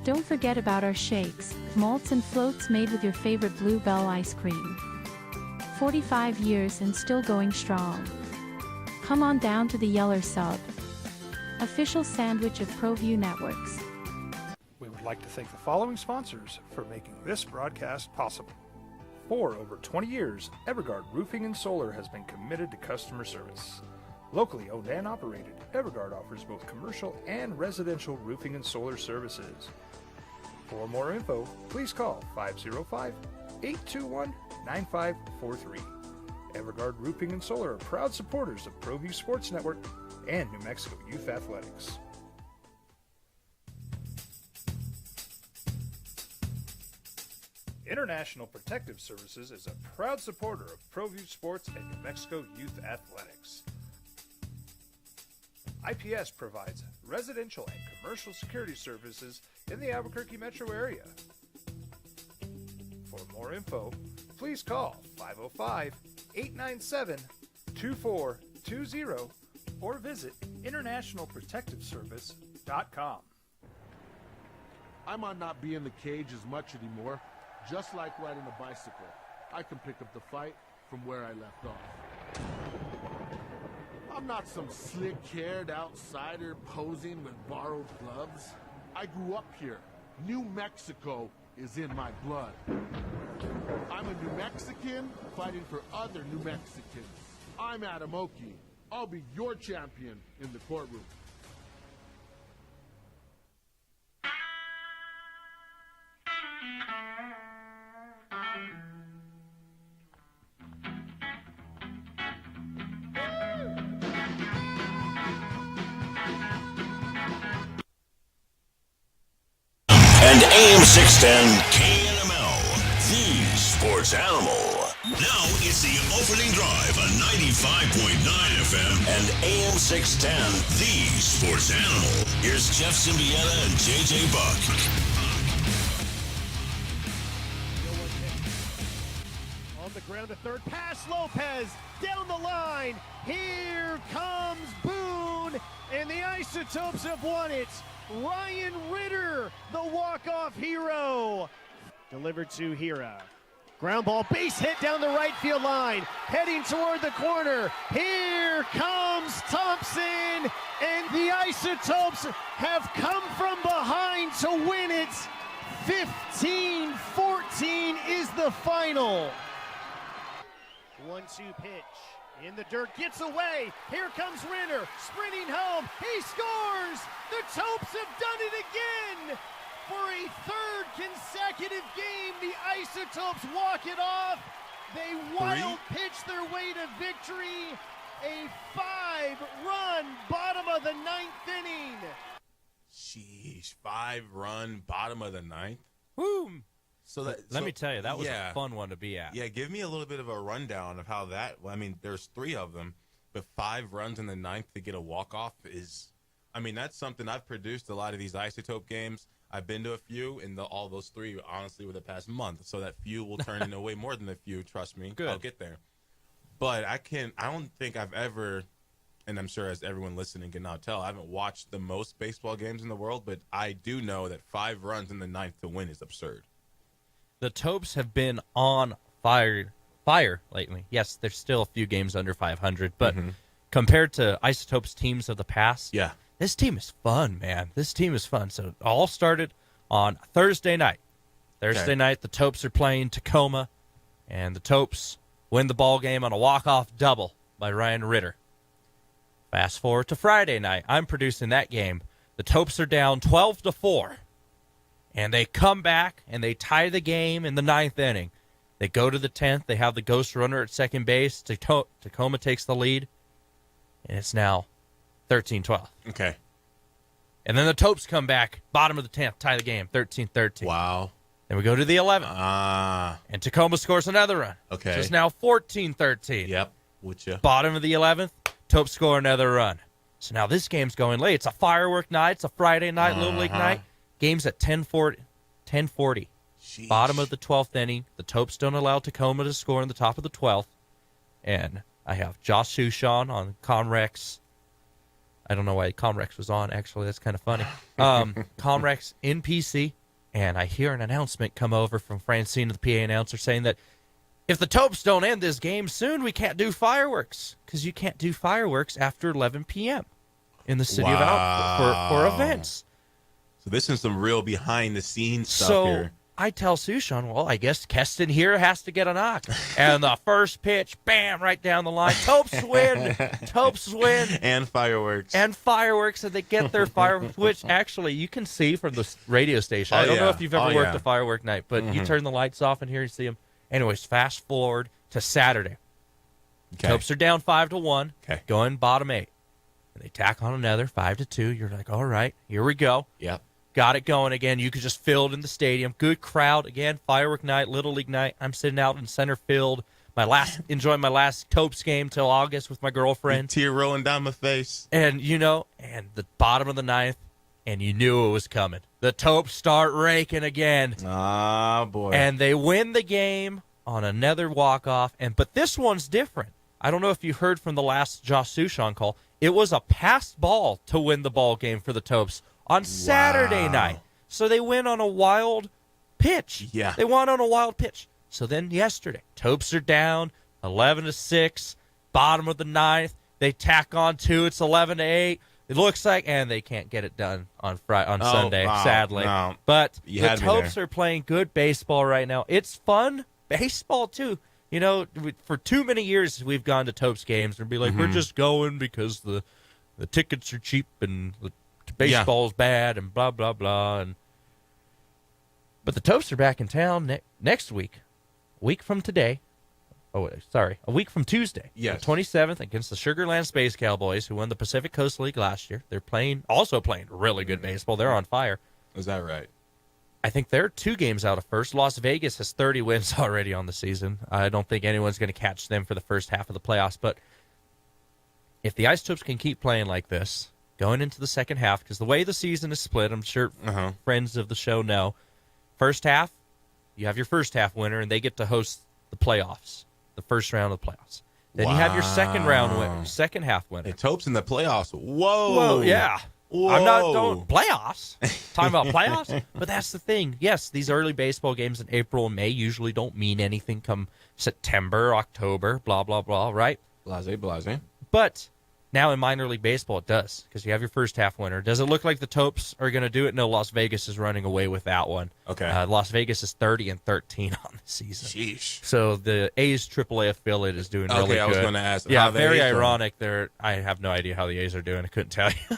L: Don't forget about our shakes, malts and floats made with your favorite Blue Bell ice cream. 45 years and still going strong. Come on down to the Yeller Sub, official sandwich of ProView Networks.
B: We would like to thank the following sponsors for making this broadcast possible. For over 20 years, Evergard Roofing and Solar has been committed to customer service. Locally owned and operated, Evergard offers both commercial and residential roofing and solar services. For more info, please call 505-821-9543. Evergard Roofing and Solar are proud supporters of ProView Sports Network and New Mexico Youth Athletics. International Protective Services is a proud supporter of ProView Sports and New Mexico Youth Athletics. IPS provides residential and commercial security services in the Albuquerque metro area. For more info, please call 505-897-2420 or visit internationalprotectiveservice.com.
M: I might not be in the cage as much anymore. Just like riding a bicycle, I can pick up the fight from where I left off. I'm not some slick-haired outsider posing with borrowed gloves. I grew up here. New Mexico is in my blood. I'm a New Mexican fighting for other New Mexicans. I'm Adam Oki. I'll be your champion in the courtroom.
Q: And AM 610 KNML, the sports animal. Now it's the opening drive on 95.9 FM and AM 610, the sports animal. Here's Jeff Symbieta and JJ Buck.
R: On the ground to third, pass Lopez, down the line. Here comes Boone, and the Isotopes have won it. Ryan Ritter, the walk-off hero. Delivered to Hira. Ground ball, base hit down the right field line. Heading toward the corner. Here comes Thompson, and the Isotopes have come from behind to win it 15-14 is the final. 1-2 pitch. In the dirt, gets away. Here comes Renner, sprinting home. He scores! The Topes have done it again! For a third consecutive game, the Isotopes walk it off. They wild pitch their way to victory. A 5-run bottom of the 9th inning.
E: Sheesh, 5-run bottom of the 9th.
F: Woo! Let me
E: so-
F: tell you, that was
E: yeah.
F: a fun one to be at.
E: Yeah, give me a little bit of a rundown of how that. Well, I mean, there's 3 of them, but 5 runs in the 9th to get a walk-off is. I mean, that's something. I've produced a lot of these Isotope games. I've been to a few, and all those 3, honestly, were the past month. So that few will turn into way more than a few. Trust me.
F: Good.
E: I'll get there. But I don't think I've ever, and I'm sure as everyone listening can now tell, I haven't watched the most baseball games in the world, but I do know that 5 runs in the 9th to win is absurd.
F: The Topes have been on fire lately. Yes, there's still a few games under 500, but compared to Isotopes teams of the past,
E: yeah,
F: this team is fun, man. This team is fun. So it all started on Thursday night. Thursday night, the Topes are playing Tacoma, and the Topes win the ball game on a walk-off double by Ryan Ritter. Fast forward to Friday night. I'm producing that game. The Topes are down 12-4. And they come back, and they tie the game in the 9th inning. They go to the 10th. They have the ghost runner at second base. Tacoma takes the lead, and it's now 13-12.
E: Okay.
F: And then the Topes come back, bottom of the 10th, tie the game, 13-13.
E: Wow.
F: Then we go to the 11th. And Tacoma scores another run.
E: Okay.
F: So it's now 14-13.
E: Yep. Would you?
F: Bottom of the 11th, Topes score another run. So now this game's going late. It's a firework night. It's a Friday night, Little League night. Game's at 10:40.
E: Sheesh.
F: Bottom of the 12th inning. The Topes don't allow Tacoma to score in the top of the 12th. And I have Josh Sushan on Comrex. I don't know why Comrex was on, actually. That's kind of funny. Comrex in PC. And I hear an announcement come over from Francine, the PA announcer, saying that if the Topes don't end this game soon, we can't do fireworks. Because you can't do fireworks after 11 p.m. in the city of Albuquerque for events.
E: So this is some real behind-the-scenes stuff
F: So
E: here.
F: I tell Sushan, well, I guess Keston here has to get a knock. And the first pitch, bam, right down the line. Topes win. Topes win.
E: And fireworks.
F: And fireworks, and they get their fireworks, which actually you can see from the radio station. I don't know if you've ever worked a firework night, but you turn the lights off and here you see them. Anyways, fast forward to Saturday.
E: Okay.
F: Topes are down 5-1, going bottom 8. And they tack on another 5-2. You're like, all right, here we go.
E: Yep.
F: Got it going again. You could just fill it in the stadium. Good crowd. Again, firework night, Little League night. I'm sitting out in center field. Enjoying my last Topes game till August with my girlfriend.
E: Tear rolling down my face.
F: And, and the bottom of the 9th, and you knew it was coming. The Topes start raking again.
E: Ah, boy.
F: And they win the game on another walk-off. But this one's different. I don't know if you heard from the last Josh Sushan call. It was a passed ball to win the ball game for the Topes on Saturday night. So they win on a wild pitch.
E: Yeah.
F: They won on a wild pitch. So then yesterday, Topes are down 11-6, bottom of the 9th. They tack on 2. It's 11-8. It looks like, and they can't get it done on Sunday, sadly.
E: No.
F: But
E: You
F: the
E: had me
F: Topes
E: there.
F: are playing good baseball right now. It's fun baseball, too. For too many years, we've gone to Topes games and be like, we're just going because the tickets are cheap and the baseball's bad and blah, blah, blah. But the Topes are back in town next week, a week from today. A week from Tuesday.
E: Yes.
F: The 27th against the Sugar Land Space Cowboys, who won the Pacific Coast League last year. They're also playing really good baseball. They're on fire.
E: Is that right?
F: I think they're 2 games out of first. Las Vegas has 30 wins already on the season. I don't think anyone's going to catch them for the first half of the playoffs. But if the Isotopes can keep playing like this, going into the second half, because the way the season is split, I'm sure friends of the show know, first half, you have your first half winner, and they get to host the playoffs, the first round of the playoffs. Then you have your second round winner, second half winner.
E: Hey, Topes in the playoffs. Whoa.
F: Whoa, yeah.
E: Whoa.
F: I'm not doing playoffs. Talking about playoffs, but that's the thing. Yes, these early baseball games in April and May usually don't mean anything come September, October, blah, blah, blah, right?
E: Blase.
F: But Now in minor league baseball, it does, because you have your first half winner. Does it look like the Topes are going to do it? No, Las Vegas is running away with that one.
E: Okay.
F: Las Vegas is 30-13 on the season.
E: Sheesh.
F: So the A's AAA affiliate is doing really good.
E: Okay, I was going to ask.
F: Yeah,
E: how the
F: very
E: A's doing.
F: ironic. I have no idea how the A's are doing. I couldn't tell you.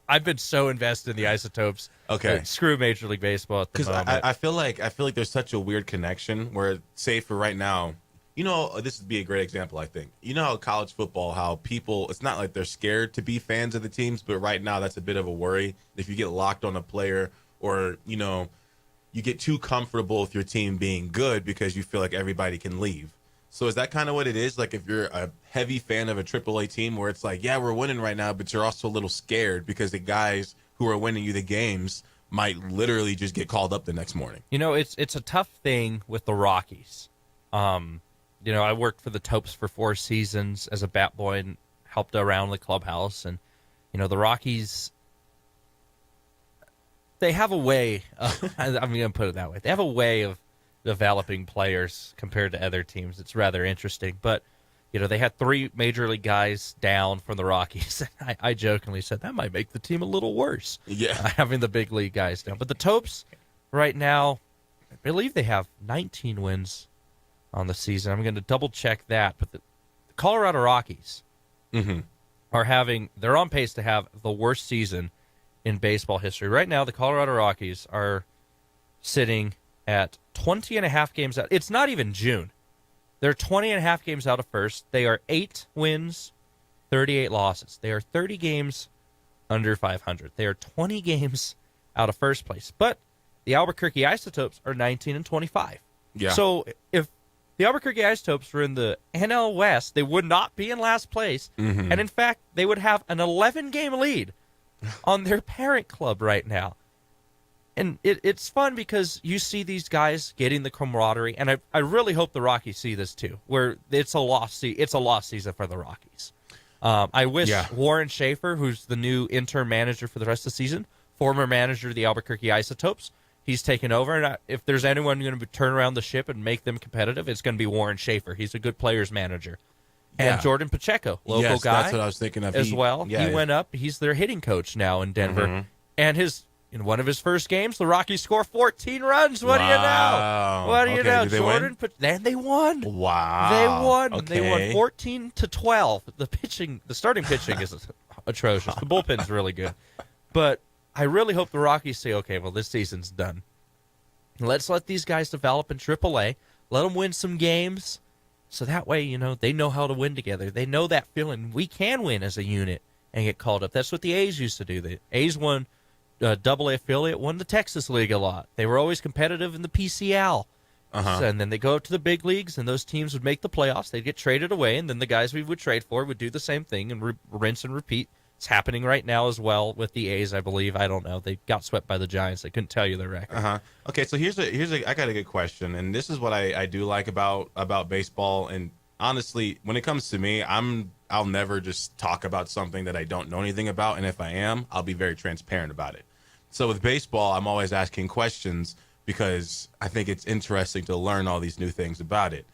F: I've been so invested in the Isotopes.
E: Okay.
F: Screw Major League Baseball at the
E: Because
F: moment.
E: I feel like there's such a weird connection where, say for right now, this would be a great example, I think. You know how college football, how people, it's not like they're scared to be fans of the teams, but right now that's a bit of a worry. If you get locked on a player or, you get too comfortable with your team being good because you feel like everybody can leave. So is that kind of what it is? Like if you're a heavy fan of a AAA team where it's like, yeah, we're winning right now, but you're also a little scared because the guys who are winning you the games might literally just get called up the next morning.
F: It's a tough thing with the Rockies. I worked for the Topes for 4 seasons as a bat boy and helped around the clubhouse. And, the Rockies, they have a way of, I'm going to put it that way. They have a way of developing players compared to other teams. It's rather interesting. But, they had 3 major league guys down from the Rockies. I jokingly said that might make the team a little worse.
E: Yeah.
F: Having the big league guys down. But the Topes right now, I believe they have 19 wins on the season. I'm going to double check that, but the Colorado Rockies they're on pace to have the worst season in baseball history. Right now, the Colorado Rockies are sitting at 20 and a half games out. It's not even June. They're 20 and a half games out of first. They are 8 wins, 38 losses. They are 30 games under 500. They are 20 games out of first place. But the Albuquerque Isotopes are 19 and 25.
E: Yeah.
F: So if the Albuquerque Isotopes were in the NL West, they would not be in last place.
E: Mm-hmm.
F: And in fact, they would have an 11-game lead on their parent club right now. And it's fun because you see these guys getting the camaraderie, and I really hope the Rockies see this too, where it's a lost season for the Rockies. I wish Warren Schaefer, who's the new interim manager for the rest of the season, former manager of the Albuquerque Isotopes, he's taken over, and if there's anyone going to turn around the ship and make them competitive, it's going to be Warren Schaefer. He's a good players manager. And Jordan Pacheco, local guy.
E: That's what I was thinking of.
F: As well. He went up. He's their hitting coach now in Denver.
E: Mm-hmm.
F: And in one of his first games, the Rockies score 14 runs. What do you know? What do you know?
E: Did they
F: Jordan
E: win?
F: They won.
E: Wow.
F: They won.
E: Okay.
F: They won 14-12. The starting pitching is atrocious. The bullpen's really good. But I really hope the Rockies say, okay, well, this season's done. Let's let these guys develop in AAA. Let them win some games. So that way, they know how to win together. They know that feeling. We can win as a unit and get called up. That's what the A's used to do. The A's won, AA affiliate, won the Texas League a lot. They were always competitive in the PCL.
E: Uh-huh.
F: And then they go up to the big leagues, and those teams would make the playoffs. They'd get traded away, and then the guys we would trade for would do the same thing and rinse and repeat. It's happening right now as well with the A's, I believe. I don't know. They got swept by the Giants. I couldn't tell you the record.
E: Uh-huh. Okay, so I got a good question, and this is what I do like about baseball. And honestly, when it comes to me, I'll never just talk about something that I don't know anything about, and if I am, I'll be very transparent about it. So with baseball, I'm always asking questions because I think it's interesting to learn all these new things about it.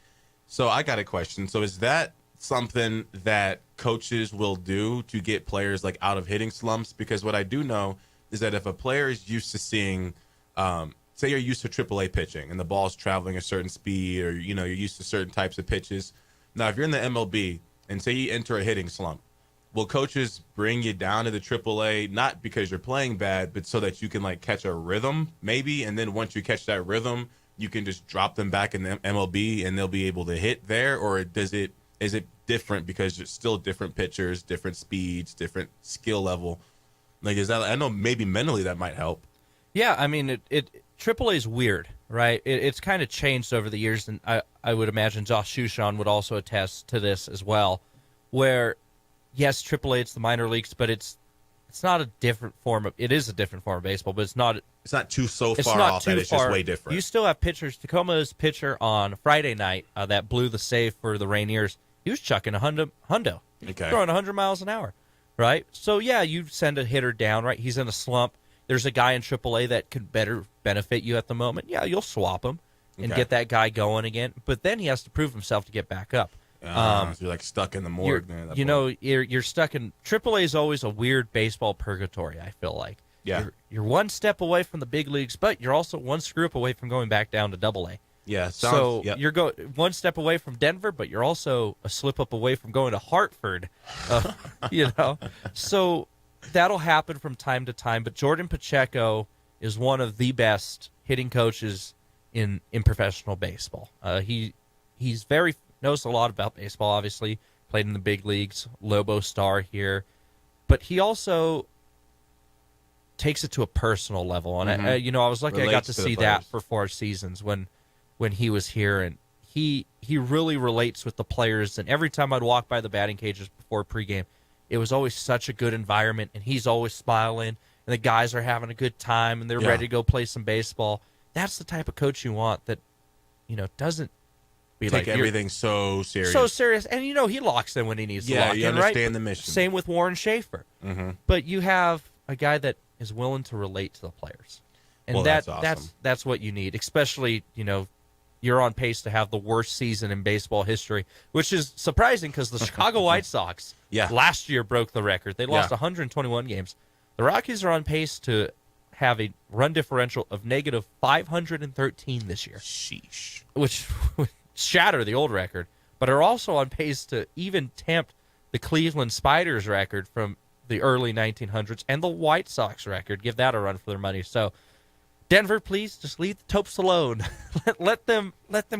E: So I got a question. So is that something that coaches will do to get players like out of hitting slumps? Because what I do know is that if a player is used to seeing, say you're used to AAA pitching and the ball's traveling a certain speed, or you're used to certain types of pitches. Now, if you're in the MLB and say you enter a hitting slump, will coaches bring you down to the AAA, not because you're playing bad, but so that you can like catch a rhythm maybe, and then once you catch that rhythm, you can just drop them back in the MLB and they'll be able to hit there? Or is it different because it's still different pitchers, different speeds, different skill level? Like, is that, I know maybe mentally that might help.
F: Yeah, I mean, AAA is weird, right? It's kind of changed over the years, and I would imagine Josh Shushan would also attest to this as well, where, yes, AAA, it's the minor leagues, but it's not a different form of, it is a different form of baseball, but it's not
E: too far off that it's just way different.
F: You still have pitchers. Tacoma's pitcher on Friday night that blew the save for the Rainiers, he was chucking a hundo, throwing 100 miles an hour, right? So, yeah, you send a hitter down, right? He's in a slump. There's a guy in AAA that could better benefit you at the moment. Yeah, you'll swap him and get that guy going again. But then he has to prove himself to get back up.
E: So you're like stuck in the morgue. Man, at that point.
F: You're stuck in AAA is always a weird baseball purgatory. I feel like you're one step away from the big leagues, but you're also one screw up away from going back down to AA.
E: Yeah.
F: You're one step away from Denver, but you're also a slip up away from going to Hartford. So that'll happen from time to time. But Jordan Pacheco is one of the best hitting coaches in professional baseball. He's knows a lot about baseball, obviously, played in the big leagues, Lobo star here, but he also takes it to a personal level. And I was lucky I got to see that for 4 seasons when he was here, and he really relates with the players. And every time I'd walk by the batting cages before pregame, it was always such a good environment, and he's always smiling, and the guys are having a good time, and they're ready to go play some baseball. That's the type of coach you want that, doesn't be
E: take everything so serious.
F: So serious. And, he locks in when he needs to lock in, right?
E: Yeah, you understand the mission.
F: Same with Warren Schaefer.
E: Mm-hmm.
F: But you have a guy that is willing to relate to the players. And
E: that's awesome.
F: That's what you need, especially, you're on pace to have the worst season in baseball history, which is surprising because the Chicago White Sox last year broke the record. They lost 121 games. The Rockies are on pace to have a run differential of negative 513 this year.
E: Sheesh.
F: Which would shatter the old record, but are also on pace to even tempt the Cleveland Spiders record from the early 1900s and the White Sox record. Give that a run for their money. So, Denver, please just leave the Topes alone. let them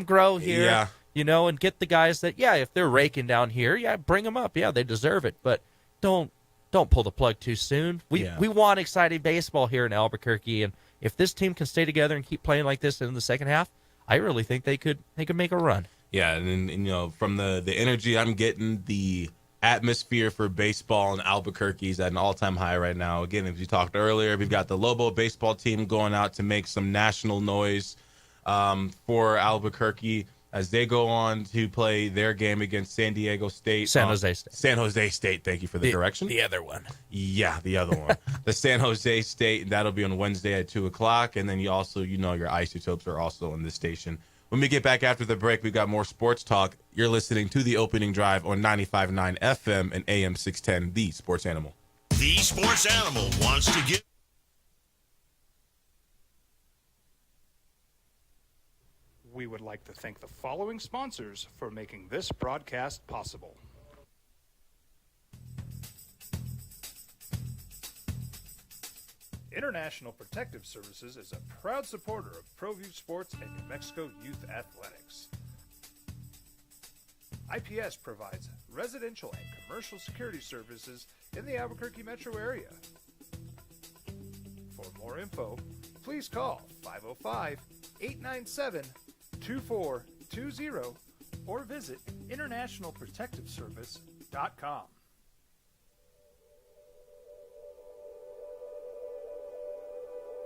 F: grow here. And get the guys that, if they're raking down here, bring them up. Yeah, they deserve it, but don't pull the plug too soon. We want exciting baseball here in Albuquerque, and if this team can stay together and keep playing like this in the second half, I really think they could make a run.
E: Yeah, and from the energy I'm getting, the atmosphere for baseball in Albuquerque is at an all-time high right now. Again, as we talked earlier, we've got the Lobo baseball team going out to make some national noise for Albuquerque as they go on to play their game against San Jose State. San Jose State, thank you for the correction.
F: The other one.
E: Yeah, the other one. The San Jose State, and that'll be on Wednesday at 2 o'clock. And then you also, your Isotopes are also on this station. When we get back after the break, we've got more sports talk. You're listening to The Opening Drive on 95.9 FM and AM 610, The Sports Animal.
Q: The Sports Animal wants to get...
B: We would like to thank the following sponsors for making this broadcast possible. International Protective Services is a proud supporter of ProView Sports and New Mexico Youth Athletics. IPS provides residential and commercial security services in the Albuquerque metro area. For more info, please call 505-897-2420 or visit internationalprotectiveservice.com.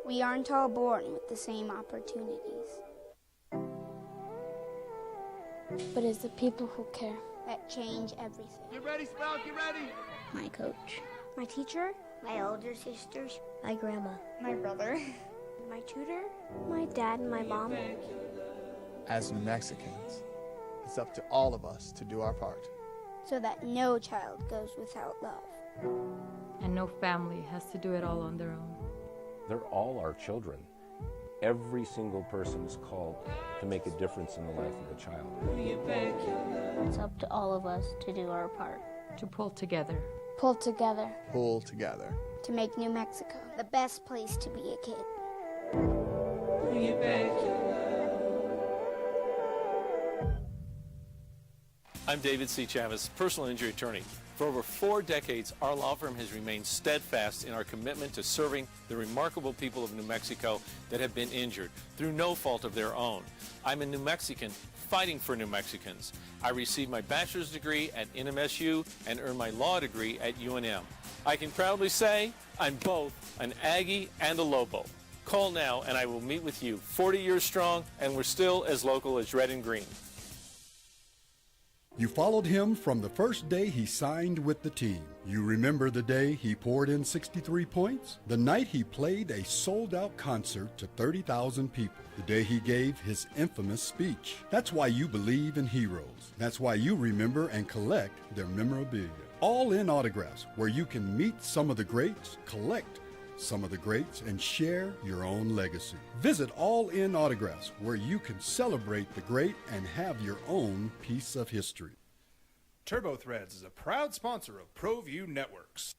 D: We aren't all born with the same opportunities. But it's the people who care that change everything.
M: Get ready, Spell, get ready!
D: My coach. My teacher. My older sisters. My grandma. My brother. My tutor. My dad and my mom.
A: As New Mexicans, it's up to all of us to do our part.
D: So that no child goes without love.
H: And no family has to do it all on their own.
S: They're all our children. Every single person is called to make a difference in the life of a child.
D: It's up to all of us to do our part.
H: To pull together.
D: Pull together.
A: Pull together.
D: To make New Mexico the best place to be a kid.
T: I'm David C. Chavez, personal injury attorney. For over 4 decades, our law firm has remained steadfast in our commitment to serving the remarkable people of New Mexico that have been injured through no fault of their own. I'm a New Mexican fighting for New Mexicans. I received my bachelor's degree at NMSU and earned my law degree at UNM. I can proudly say I'm both an Aggie and a Lobo. Call now and I will meet with you. 40 years strong and we're still as local as red and green.
K: You followed him from the first day he signed with the team. You remember the day he poured in 63 points? The night he played a sold-out concert to 30,000 people. The day he gave his infamous speech. That's why you believe in heroes. That's why you remember and collect their memorabilia. All In Autographs, where you can meet some of the greats, collect some of the greats, and share your own legacy. Visit All In Autographs, where you can celebrate the great and have your own piece of history.
B: TurboThreads is a proud sponsor of ProView Networks.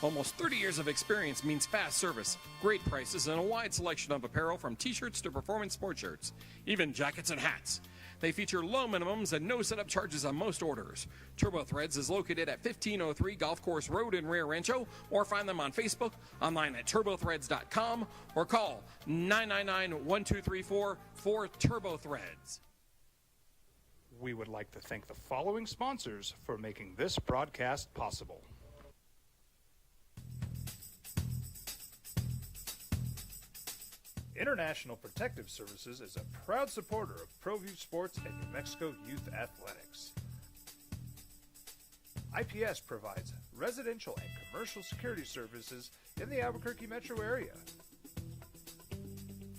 C: Almost 30 years of experience means fast service, great prices, and a wide selection of apparel from t-shirts to performance sport shirts, even jackets and hats. They feature low minimums and no setup charges on most orders. TurboThreads is located at 1503 Golf Course Road in Rio Rancho, or find them on Facebook, online at turbothreads.com, or call 999-1234 for TurboThreads.
B: We would like to thank the following sponsors for making this broadcast possible. International Protective Services is a proud supporter of ProView Sports and New Mexico Youth Athletics. IPS provides residential and commercial security services in the Albuquerque metro area.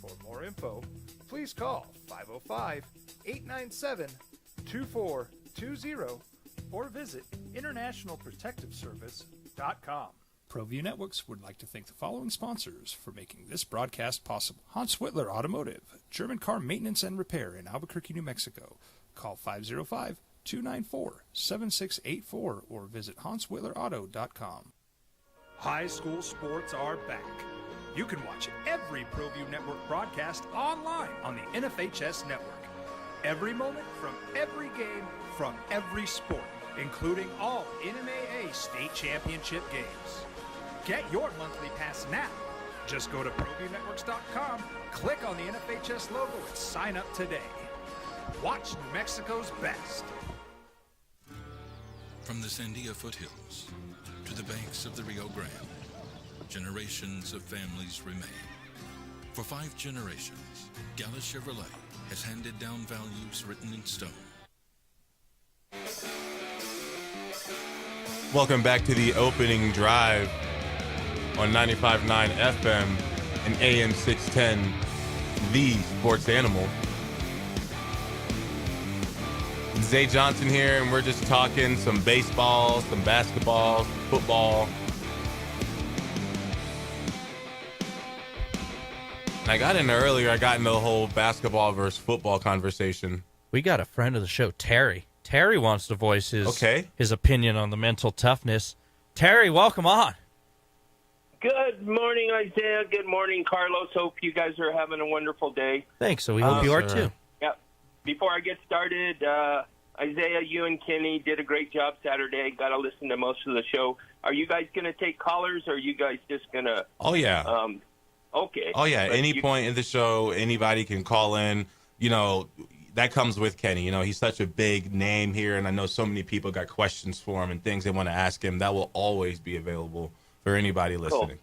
B: For more info, please call 505-897-2420 or visit internationalprotectiveservice.com. ProView Networks would like to thank the following sponsors for making this broadcast possible. Hans Whitler Automotive, German car maintenance and repair in Albuquerque, New Mexico. Call 505-294-7684 or visit hanswhitlerauto.com. High school sports are back. You can watch every ProView Network broadcast online on the NFHS network. Every moment from every game from every sport, including all NMAA state championship games. Get your monthly pass now. Just go to ProViewNetworks.com, click on the NFHS logo, and sign up today. Watch New Mexico's best.
V: From the Sandia foothills to the banks of the Rio Grande, generations of families remain. For 5 generations, Gala Chevrolet has handed down values written in stone.
E: Welcome back to the opening drive on 95.9 FM and AM 610, the Sports Animal. Zay Johnson here, and we're just talking some baseball, some basketball, some football. And I got in earlier, I got into the whole basketball versus football conversation.
F: We got a friend of the show, Terry. Terry wants to voice his opinion on the mental toughness. Terry, welcome on.
W: Good morning, Isaiah. Good morning, Carlos. Hope you guys are having a wonderful day.
F: Thanks. So we hope you are too.
W: Yeah. Before I get started, Isaiah, you and Kenny did a great job Saturday. Got to listen to most of the show. Are you guys going to take callers, or are you guys just going to?
E: Oh, yeah.
W: Okay.
E: Oh, yeah. Any point in the show, anybody can call in. You know, that comes with Kenny. You know, he's such a big name here, and I know so many people got questions for him and things they want to ask him. That will always be available for anybody listening.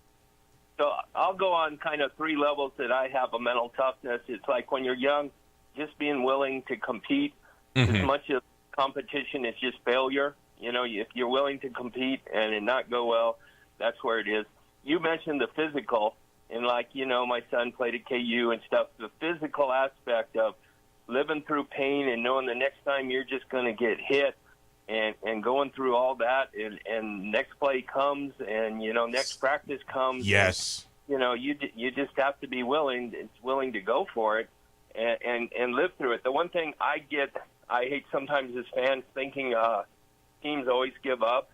W: Cool. So I'll go on kind of 3 levels that I have of mental toughness. It's like when you're young, just being willing to compete. As much of competition is just failure. You know, if you're willing to compete and it not go well, that's where it is. You mentioned the physical, and like, you know, my son played at KU and stuff. The physical aspect of living through pain and knowing the next time you're just going to get hit and going through all that, and next play comes, and, you know, next practice comes.
E: Yes.
W: And, you know, you just have to be willing to go for it and live through it. The one thing I hate sometimes as fans thinking teams always give up.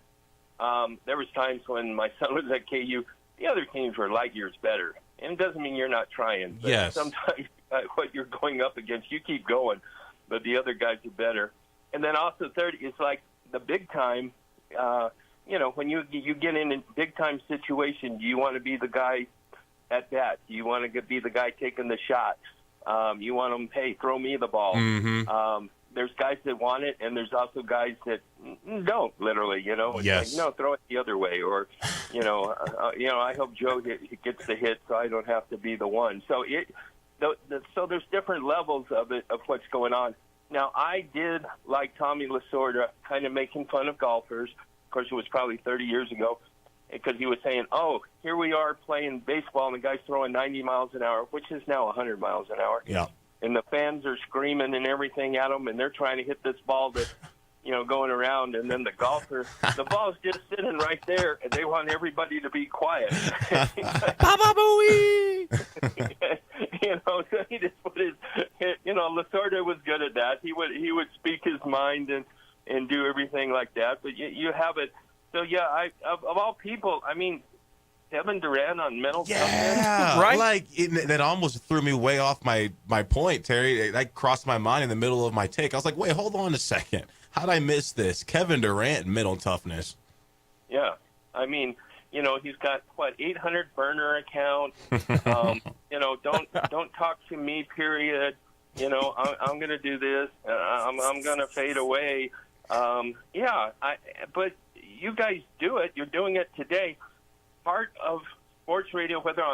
W: There was times when my son was at KU, the other teams were light years better. And it doesn't mean you're not trying. But
E: yes.
W: Sometimes what you're going up against, you keep going, but the other guys are better. And then also third, it's like the big time. You know, when you get in a big time situation, do you want to be the guy at bat? Do you want to be the guy taking the shot? You want them, hey, throw me the ball. There's guys that want it, and there's also guys that don't, literally, you know. It's
E: yes.
W: like, no, throw it the other way. Or, you know, I hope Joe gets the hit so I don't have to be the one. So so there's different levels of it, of what's going on. Now, I did like Tommy Lasorda kind of making fun of golfers. Of course, it was probably 30 years ago, because he was saying, oh, here we are playing baseball, and the guy's throwing 90 miles an hour, which is now 100 miles an hour.
E: Yeah.
W: And the fans are screaming and everything at them, and they're trying to hit this ball that's, going around, and then the golfer, the ball's just sitting right there, and they want everybody to be quiet.
E: Baba Booey!
W: So he just put his, Lasorda was good at that. He would speak his mind and do everything like that. But you have it. So yeah, of all people, I mean, Kevin Durant on mental toughness.
E: Yeah,
W: right?
E: Like that almost threw me way off my point, Terry. That crossed my mind in the middle of my take. I was like, wait, hold on a second. How'd I miss this? Kevin Durant, mental toughness.
W: Yeah, I mean, he's got 800 burner accounts. Don't talk to me. Period. I'm going to do this. I'm going to fade away. But you guys do it. You're doing it today. Part of sports radio, whether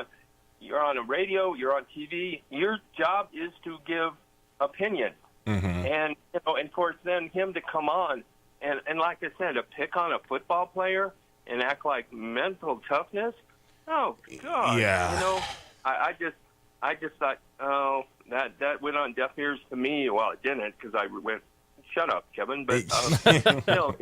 W: you're on a radio, you're on TV, your job is to give opinion. Mm-hmm. And and for then him to come on and like I said, to pick on a football player and act like mental toughness. Oh God!
E: Yeah.
W: I just thought, oh, that went on deaf ears to me. Well, it didn't, because I went, shut up, Kevin. But still,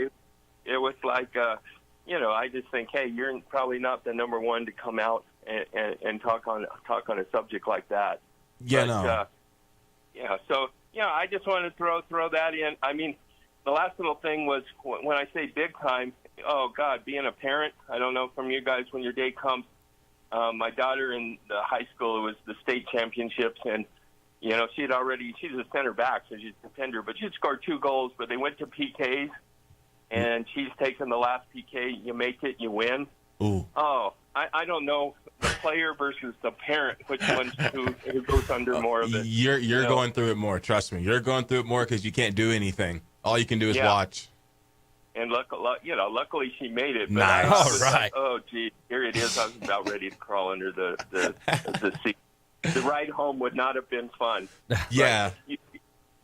W: it was like, I just think, hey, you're probably not the number one to come out and talk on a subject like that.
E: Yeah,
W: no. So I just wanted to throw that in. I mean, the last little thing was when I say big time. Oh God, being a parent. I don't know from you guys when your day comes. My daughter in the high school, it was the state championships, and she's a center back, so she's a defender, but she scored 2 goals. But they went to PKs, and she's taken the last PK. You make it, you win.
E: Ooh.
W: Oh, I don't know, the player versus the parent, which one who goes under more of it.
E: You're going through it more. Trust me, you're going through it more because you can't do anything. All you can do is watch.
W: And luckily she made it. But
E: nice.
W: I was
E: right.
W: Like, oh, gee, here it is. I was about ready to crawl under the seat. The ride home would not have been fun.
E: Yeah.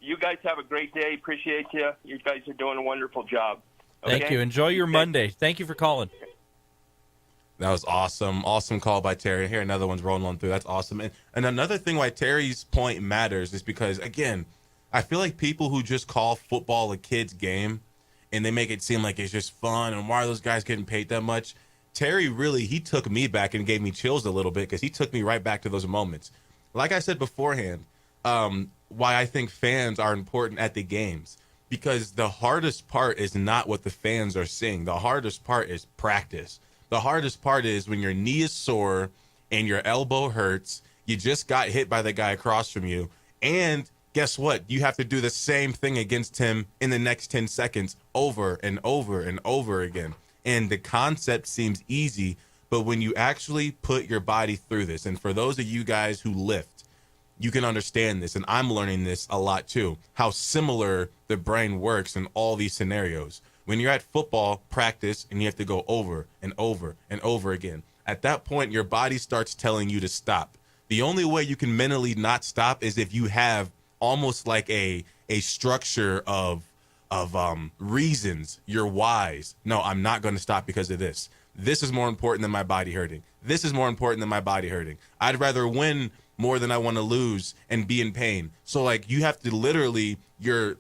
W: You guys have a great day. Appreciate you. You guys are doing a wonderful job. Okay?
F: Thank you. Enjoy your Monday. Thank you for calling.
E: That was awesome. Awesome call by Terry. Here, another one's rolling on through. That's awesome. And another thing why Terry's point matters is because, again, I feel like people who just call football a kid's game and they make it seem like it's just fun and why are those guys getting paid that much? Terry really, he took me back and gave me chills a little bit because he took me right back to those moments. Like I said beforehand, why I think fans are important at the games, because the hardest part is not what the fans are seeing. The hardest part is practice. The hardest part is when your knee is sore and your elbow hurts, you just got hit by the guy across from you, and guess what? You have to do the same thing against him in the next 10 seconds over and over and over again. And the concept seems easy, but when you actually put your body through this, and for those of you guys who lift, you can understand this, and I'm learning this a lot too, how similar the brain works in all these scenarios. When you're at football practice and you have to go over and over and over again, at that point, your body starts telling you to stop. The only way you can mentally not stop is if you have almost like a structure of reasons, your whys. No, I'm not going to stop because of this. This is more important than my body hurting. This is more important than my body hurting. I'd rather win more than I want to lose and be in pain. So like you have to literally, you're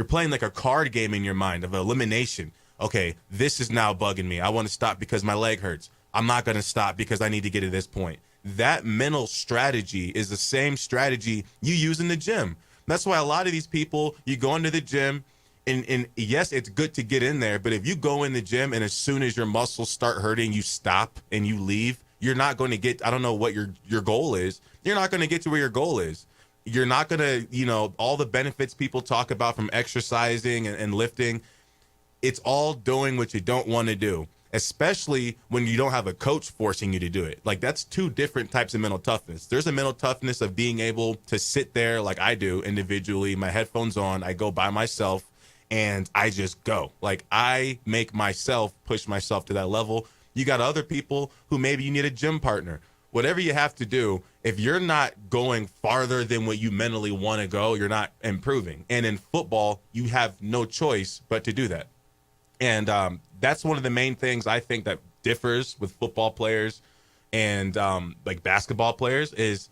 E: playing like a card game in your mind of elimination. Okay, this is now bugging me. I want to stop because my leg hurts. I'm not going to stop because I need to get to this point. That mental strategy is the same strategy you use in the gym. That's why a lot of these people, you go into the gym, and yes, it's good to get in there, but if you go in the gym and as soon as your muscles start hurting, you stop and you leave, you're not going to get, I don't know what your goal is. You're not going to get to where your goal is. You're not going to, all the benefits people talk about from exercising and lifting, it's all doing what you don't want to do, especially when you don't have a coach forcing you to do it. Like, that's 2 different types of mental toughness. There's a mental toughness of being able to sit there like I do individually, my headphones on, I go by myself, and I just go. Like, I make myself push myself to that level. You got other people who maybe you need a gym partner, whatever you have to do, if you're not going farther than what you mentally want to go, you're not improving. And in football, you have no choice but to do that. And that's one of the main things I think that differs with football players and like basketball players is,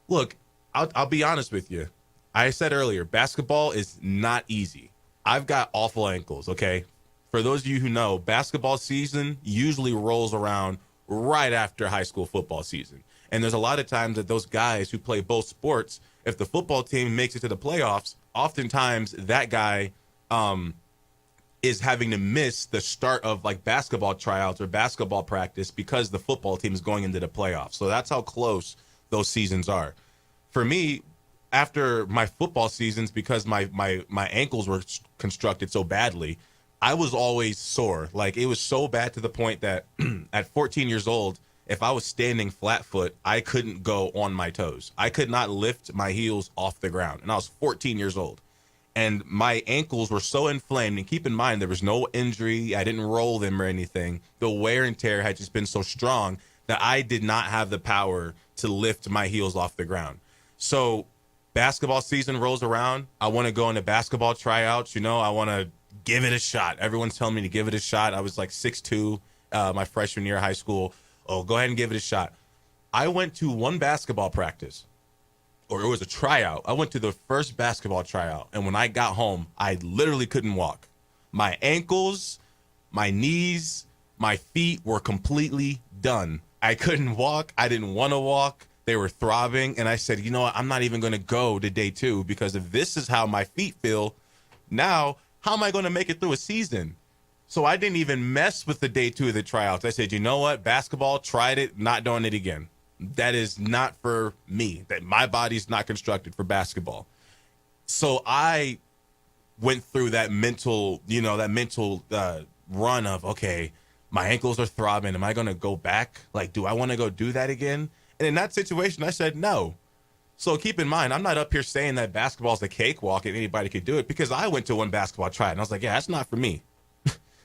E: look, I'll be honest with you. I said earlier, basketball is not easy. I've got awful ankles, okay? For those of you who know, basketball season usually rolls around right after high school football season. And there's a lot of times that those guys who play both sports, if the football team makes it to the playoffs, oftentimes that guy is having to miss the start of like basketball tryouts or basketball practice because the football team is going into the playoffs. So that's how close those seasons are. For me, after my football seasons, because my ankles were constructed so badly, I was always sore. Like, it was so bad to the point that at 14 years old, if I was standing flat foot, I couldn't go on my toes. I could not lift my heels off the ground. And I was 14 years old. And my ankles were so inflamed. And keep in mind, there was no injury. I didn't roll them or anything. The wear and tear had just been so strong that I did not have the power to lift my heels off the ground. So basketball season rolls around. I want to go into basketball tryouts. I want to give it a shot. Everyone's telling me to give it a shot. I was like 6'2", my freshman year of high school. Oh, go ahead and give it a shot. I went to one basketball practice, or it was a tryout. I went to the first basketball tryout, and when I got home, I literally couldn't walk. My ankles, my knees, my feet were completely done. I couldn't walk. I didn't want to walk. They were throbbing, and I said, you know what? I'm not even going to go to day 2 because if this is how my feet feel, now how am I going to make it through a season? So I didn't even mess with the day 2 of the tryouts. I said, you know what? Basketball, tried it, not doing it again. That is not for me. That my body's not constructed for basketball. So I went through that mental run of, okay, my ankles are throbbing. Am I going to go back? Like, do I want to go do that again? And in that situation, I said no. So keep in mind, I'm not up here saying that basketball's a cakewalk and anybody could do it, because I went to one basketball tryout and I was like, yeah, that's not for me.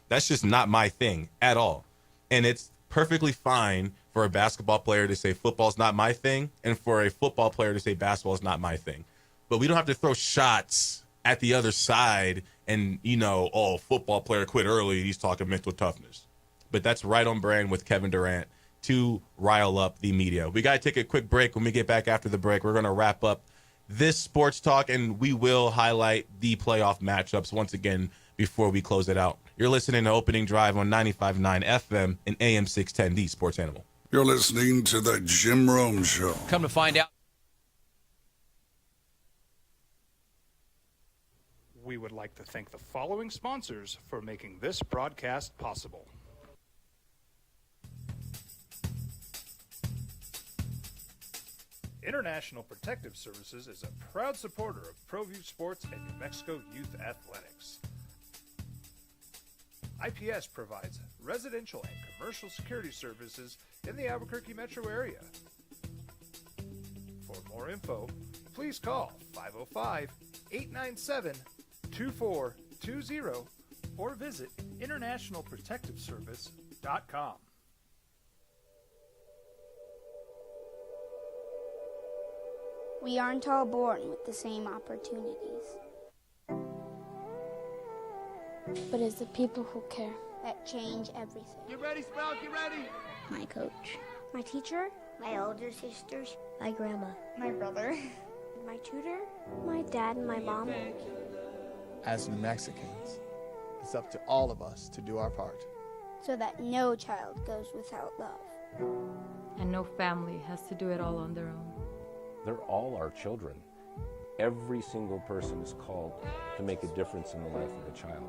E: That's just not my thing at all. And it's perfectly fine for a basketball player to say football's not my thing, and for a football player to say basketball's not my thing. But we don't have to throw shots at the other side and, football player quit early, he's talking mental toughness. But that's right on brand with Kevin Durant to rile up the media. We got to take a quick break. When we get back after the break, we're going to wrap up this sports talk, and we will highlight the playoff matchups once again before we close it out. You're listening to Opening Drive on 95.9 FM and AM 610, the Sports Animal.
J: You're listening to the Jim Rome Show.
N: Come to find out.
B: We would like to thank the following sponsors for making this broadcast possible. International Protective Services is a proud supporter of ProView Sports and New Mexico Youth Athletics. IPS provides residential and commercial security services in the Albuquerque metro area. For more info, please call 505-897-2420 or visit internationalprotectiveservice.com.
D: We aren't all born with the same opportunities. But it's the people who care that change everything.
M: Get ready, Sprout, get ready!
D: My coach. My teacher. My older sisters. My grandma. My brother. My tutor. My dad and my mom.
A: As New Mexicans, it's up to all of us to do our part.
D: So that no child goes without love.
H: And no family has to do it all on their own.
S: They're all our children. Every single person is called to make a difference in the life of a child.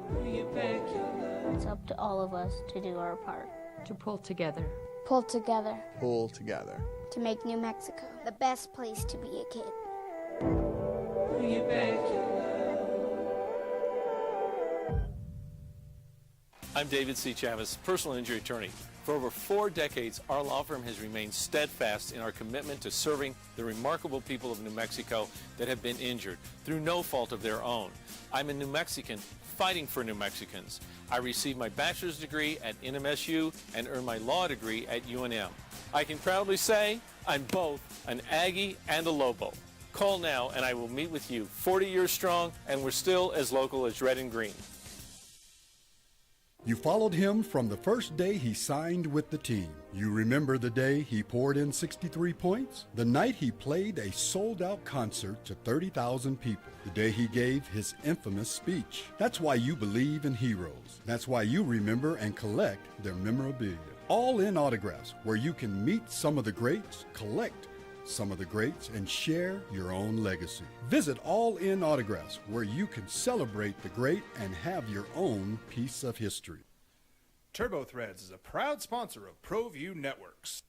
D: It's up to all of us to do our part.
H: To pull together.
D: Pull together.
A: Pull together.
D: To make New Mexico the best place to be a kid.
T: I'm David C. Chavez, personal injury attorney. For over 4 decades, our law firm has remained steadfast in our commitment to serving the remarkable people of New Mexico that have been injured through no fault of their own. I'm a New Mexican fighting for New Mexicans. I received my bachelor's degree at NMSU and earned my law degree at UNM. I can proudly say I'm both an Aggie and a Lobo. Call now and I will meet with you. 40 years strong, and we're still as local as red and green.
K: You followed him from the first day he signed with the team. You remember the day he poured in 63 points? The night he played a sold-out concert to 30,000 people. The day he gave his infamous speech. That's why you believe in heroes. That's why you remember and collect their memorabilia. All in Autographs, where you can meet some of the greats, collect some of the greats, and share your own legacy. Visit All In Autographs, where you can celebrate the great and have your own piece of history.
B: TurboThreads is a proud sponsor of ProView Networks.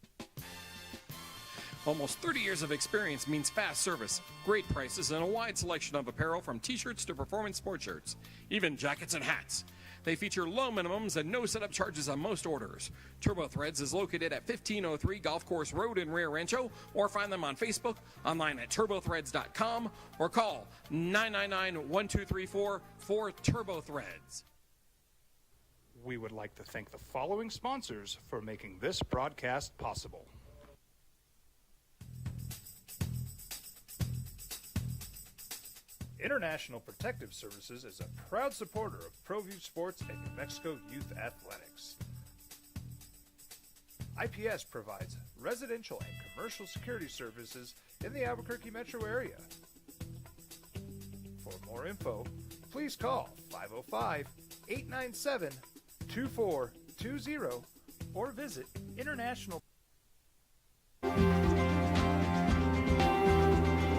C: Almost 30 years of experience means fast service, great prices, and a wide selection of apparel from t-shirts to performance sport shirts, even jackets and hats. They feature low minimums and no setup charges on most orders. TurboThreads is located at 1503 Golf Course Road in Rio Rancho, or find them on Facebook, online at turbothreads.com, or call 999-1234 for TurboThreads.
B: We would like to thank the following sponsors for making this broadcast possible. International Protective Services is a proud supporter of ProView Sports and New Mexico Youth Athletics. IPS provides residential and commercial security services in the Albuquerque metro area. For more info, please call 505-897-2420 or visit International.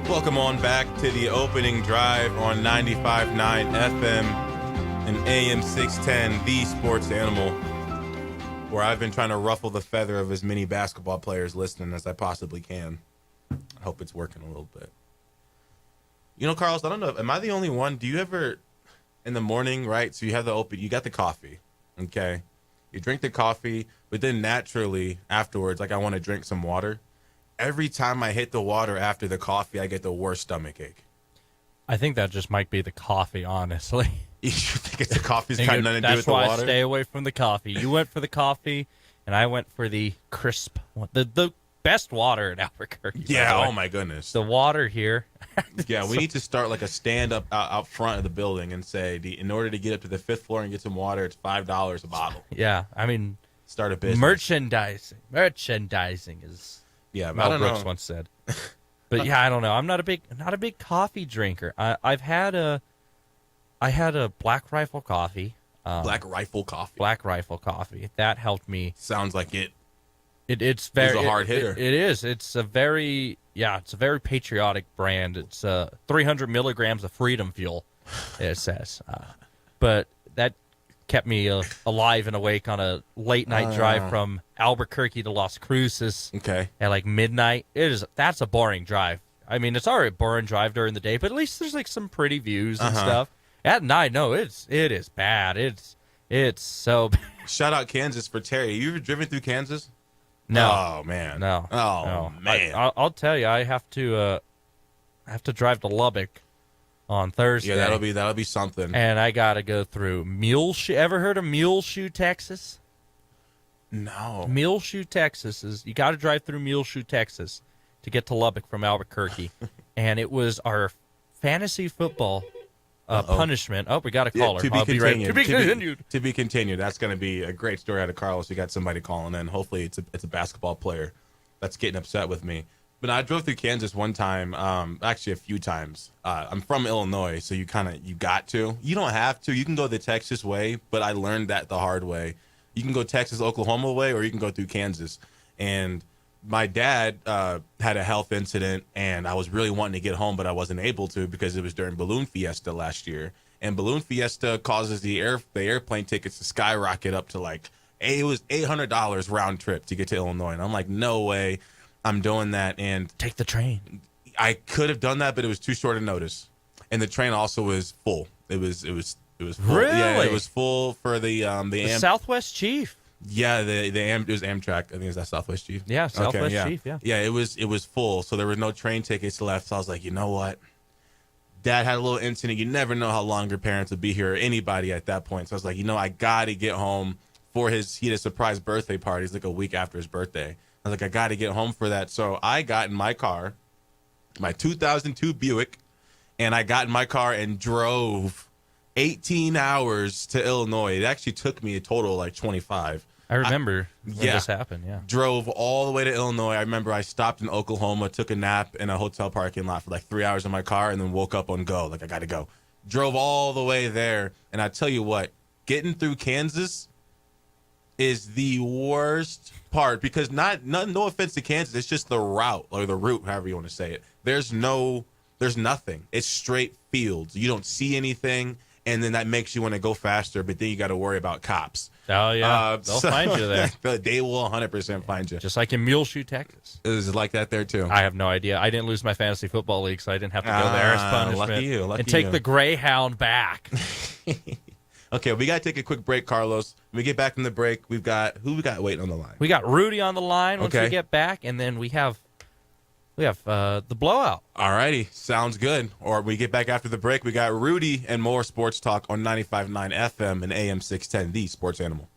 E: Welcome on back to the opening drive on 95.9 FM and AM 610, the sports animal, where I've been trying to ruffle the feather of as many basketball players listening as I possibly can. I hope it's working a little bit. You know, Carlos, I don't know, am I the only one? Do you ever, in the morning, right? So you have you got the coffee, okay? You drink the coffee, but then naturally afterwards, like I want to drink some water. Every time I hit the water after the coffee, I get the worst stomach ache.
F: I think that just might be the coffee, honestly.
E: You think it's the coffee's got nothing to do with the
F: water?
E: water?
F: That's why I stay away from the coffee. You went for the coffee, and I went for the crisp one. The best water in Albuquerque.
E: Yeah, oh my goodness.
F: The water here.
E: Yeah, we need to start like a stand up out front of the building and say, in order to get up to the 5th floor and get some water, it's $5 a bottle.
F: Yeah, I mean,
E: start a business.
F: Merchandising is.
E: Yeah,
F: Mel Brooks once said. But yeah, I don't know. I'm not a big coffee drinker. I had a Black Rifle coffee.
E: Black Rifle coffee.
F: That helped me.
E: Sounds like it.
F: It's very
E: a hard hitter.
F: It is. It's a very patriotic brand. It's 300 milligrams of freedom fuel. It says, but that kept me alive and awake on a late night drive from Albuquerque to Las Cruces.
E: Okay.
F: At like midnight. That's a boring drive. I mean, it's already a boring drive during the day, but at least there's like some pretty views and stuff. At night, no, it is bad. It's so bad.
E: Shout out Kansas for Terry. You ever driven through Kansas?
F: No.
E: Oh man.
F: No.
E: Oh
F: no.
E: man.
F: I'll tell you, I have to drive to Lubbock on Thursday.
E: Yeah, that'll be something.
F: And I got to go through Muleshoe. Ever heard of Muleshoe, Texas?
E: No.
F: Muleshoe, Texas you got to drive through Muleshoe, Texas to get to Lubbock from Albuquerque. And it was our fantasy football punishment. Oh, we got a caller.
E: To be
F: continued.
E: To be continued. That's going to be a great story out of Carlos. We got somebody calling in. Hopefully it's a basketball player that's getting upset with me. But I drove through Kansas one time, actually a few times. I'm from Illinois, so you got to. You don't have to. You can go the Texas way, but I learned that the hard way. You can go Texas, Oklahoma way, or you can go through Kansas. And my dad had a health incident, and I was really wanting to get home, but I wasn't able to because it was during Balloon Fiesta last year. And Balloon Fiesta causes the airplane tickets to skyrocket up to it was $800 round trip to get to Illinois. And I'm like, no way. I'm doing that, and
F: take the train.
E: I could have done that, but it was too short a notice, and the train also was full. It was full.
F: Really?
E: Yeah, it was full for the
F: Southwest Chief.
E: Yeah, it was Amtrak. I think it was that Southwest Chief.
F: Yeah, Southwest Chief. Yeah.
E: Yeah, it was full, so there were no train tickets left. So I was like, you know what? Dad had a little incident. You never know how long your parents would be here or anybody at that point. So I was like, I got to get home for he had a surprise birthday party. It's like a week after his birthday. I was like, I got to get home for that. So I got in my car, my 2002 Buick, and I got in my car and drove 18 hours to Illinois. It actually took me a total of like 25.
F: I remember when this happened, yeah.
E: Drove all the way to Illinois. I remember I stopped in Oklahoma, took a nap in a hotel parking lot for like 3 hours in my car, and then woke up on go. Like, I got to go. Drove all the way there. And I tell you what, getting through Kansas is the worst part because no offense to Kansas, it's just the route or the route, however you want to say it. There's nothing. It's straight fields. You don't see anything, and then that makes you want to go faster, but then you got to worry about cops.
F: Oh, yeah. They'll find you there.
E: They will 100% find you.
F: Just like in Muleshoe, Texas.
E: Is it like that there, too?
F: I have no idea. I didn't lose my fantasy football league, so I didn't have to go there as punishment.
E: Lucky you.
F: And take the Greyhound back.
E: Okay, we got to take a quick break, Carlos. When we get back from the break, who we got waiting on the line?
F: We got Rudy on the line once we get back, and then we have the blowout.
E: All righty, sounds good. Or we get back after the break. We got Rudy and more sports talk on 95.9 FM and AM 610, the Sports Animal.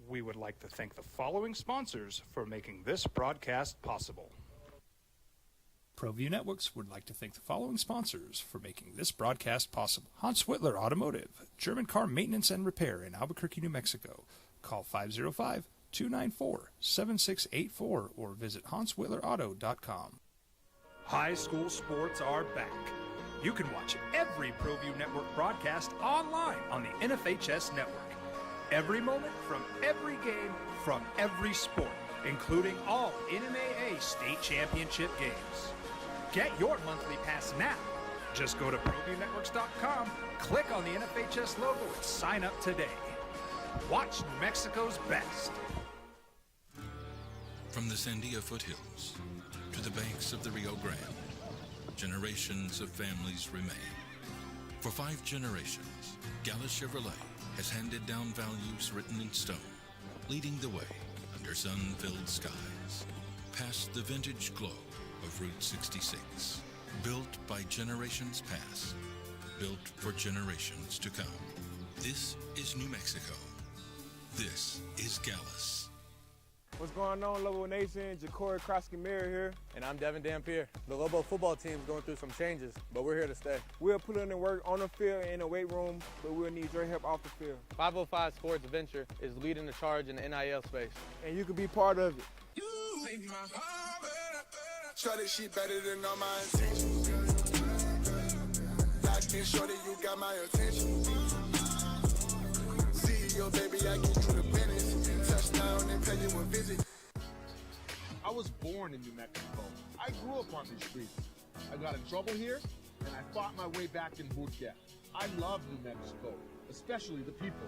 B: We would like to thank the following sponsors for making this broadcast possible. ProView Networks would like to thank the following sponsors for making this broadcast possible. Hans Whitler Automotive, German car maintenance and repair in Albuquerque, New Mexico. Call 505-294-7684 or visit hanswhitlerauto.com. High school sports are back. You can watch every ProView Network broadcast online on the NFHS network. Every moment from every game from every sport, including all NMAA state championship games. Get your monthly pass now. Just go to ProViewNetworks.com, click on the NFHS logo, and sign up today. Watch New Mexico's best.
V: From the Sandia foothills to the banks of the Rio Grande, generations of families remain. For 5 generations, Gallus Chevrolet has handed down values written in stone, leading the way under sun-filled skies, past the vintage glow of Route 66. Built by generations past, built for generations to come. This is New Mexico. This is Gallus.
G: What's going on, Lobo Nation? Ja'Cory Krosky-Miller here, and I'm Devin Dampier. The Lobo football team is going through some changes, but we're here to stay. We'll put in the work on the field and in the weight room, but we'll need your help off the field. 505 Sports Venture is leading the charge in the NIL space, and you can be part of it. You make my heart better. Shorty, she better than all my intentions. Locked in, shorty, you got my attention. CEO, baby, I get you the business. Touchdown and pay you a visit.
M: I was born in New Mexico. I grew up on these streets. I got in trouble here, and I fought my way back in boot camp. I love New Mexico, especially the people.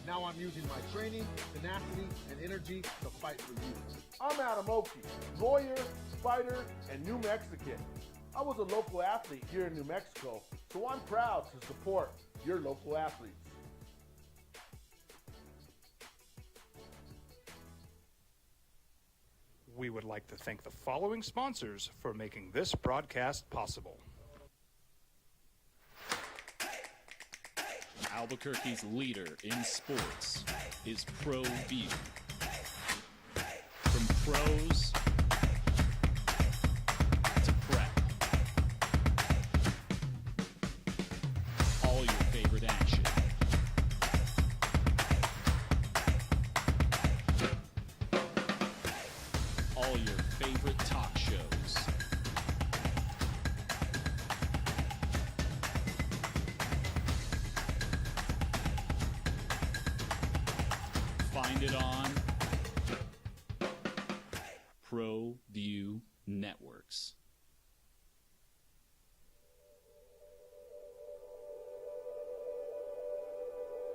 M: Now I'm using my training, tenacity, and energy to fight for you. I'm Adam Oki, lawyer, fighter, and New Mexican. I was a local athlete here in New Mexico, so I'm proud to support your local athletes.
B: We would like to thank the following sponsors for making this broadcast possible.
I: Albuquerque's leader in sports is ProView. From pros to prep, all your favorite action. All your favorite talk shows. Find it on ProView Networks.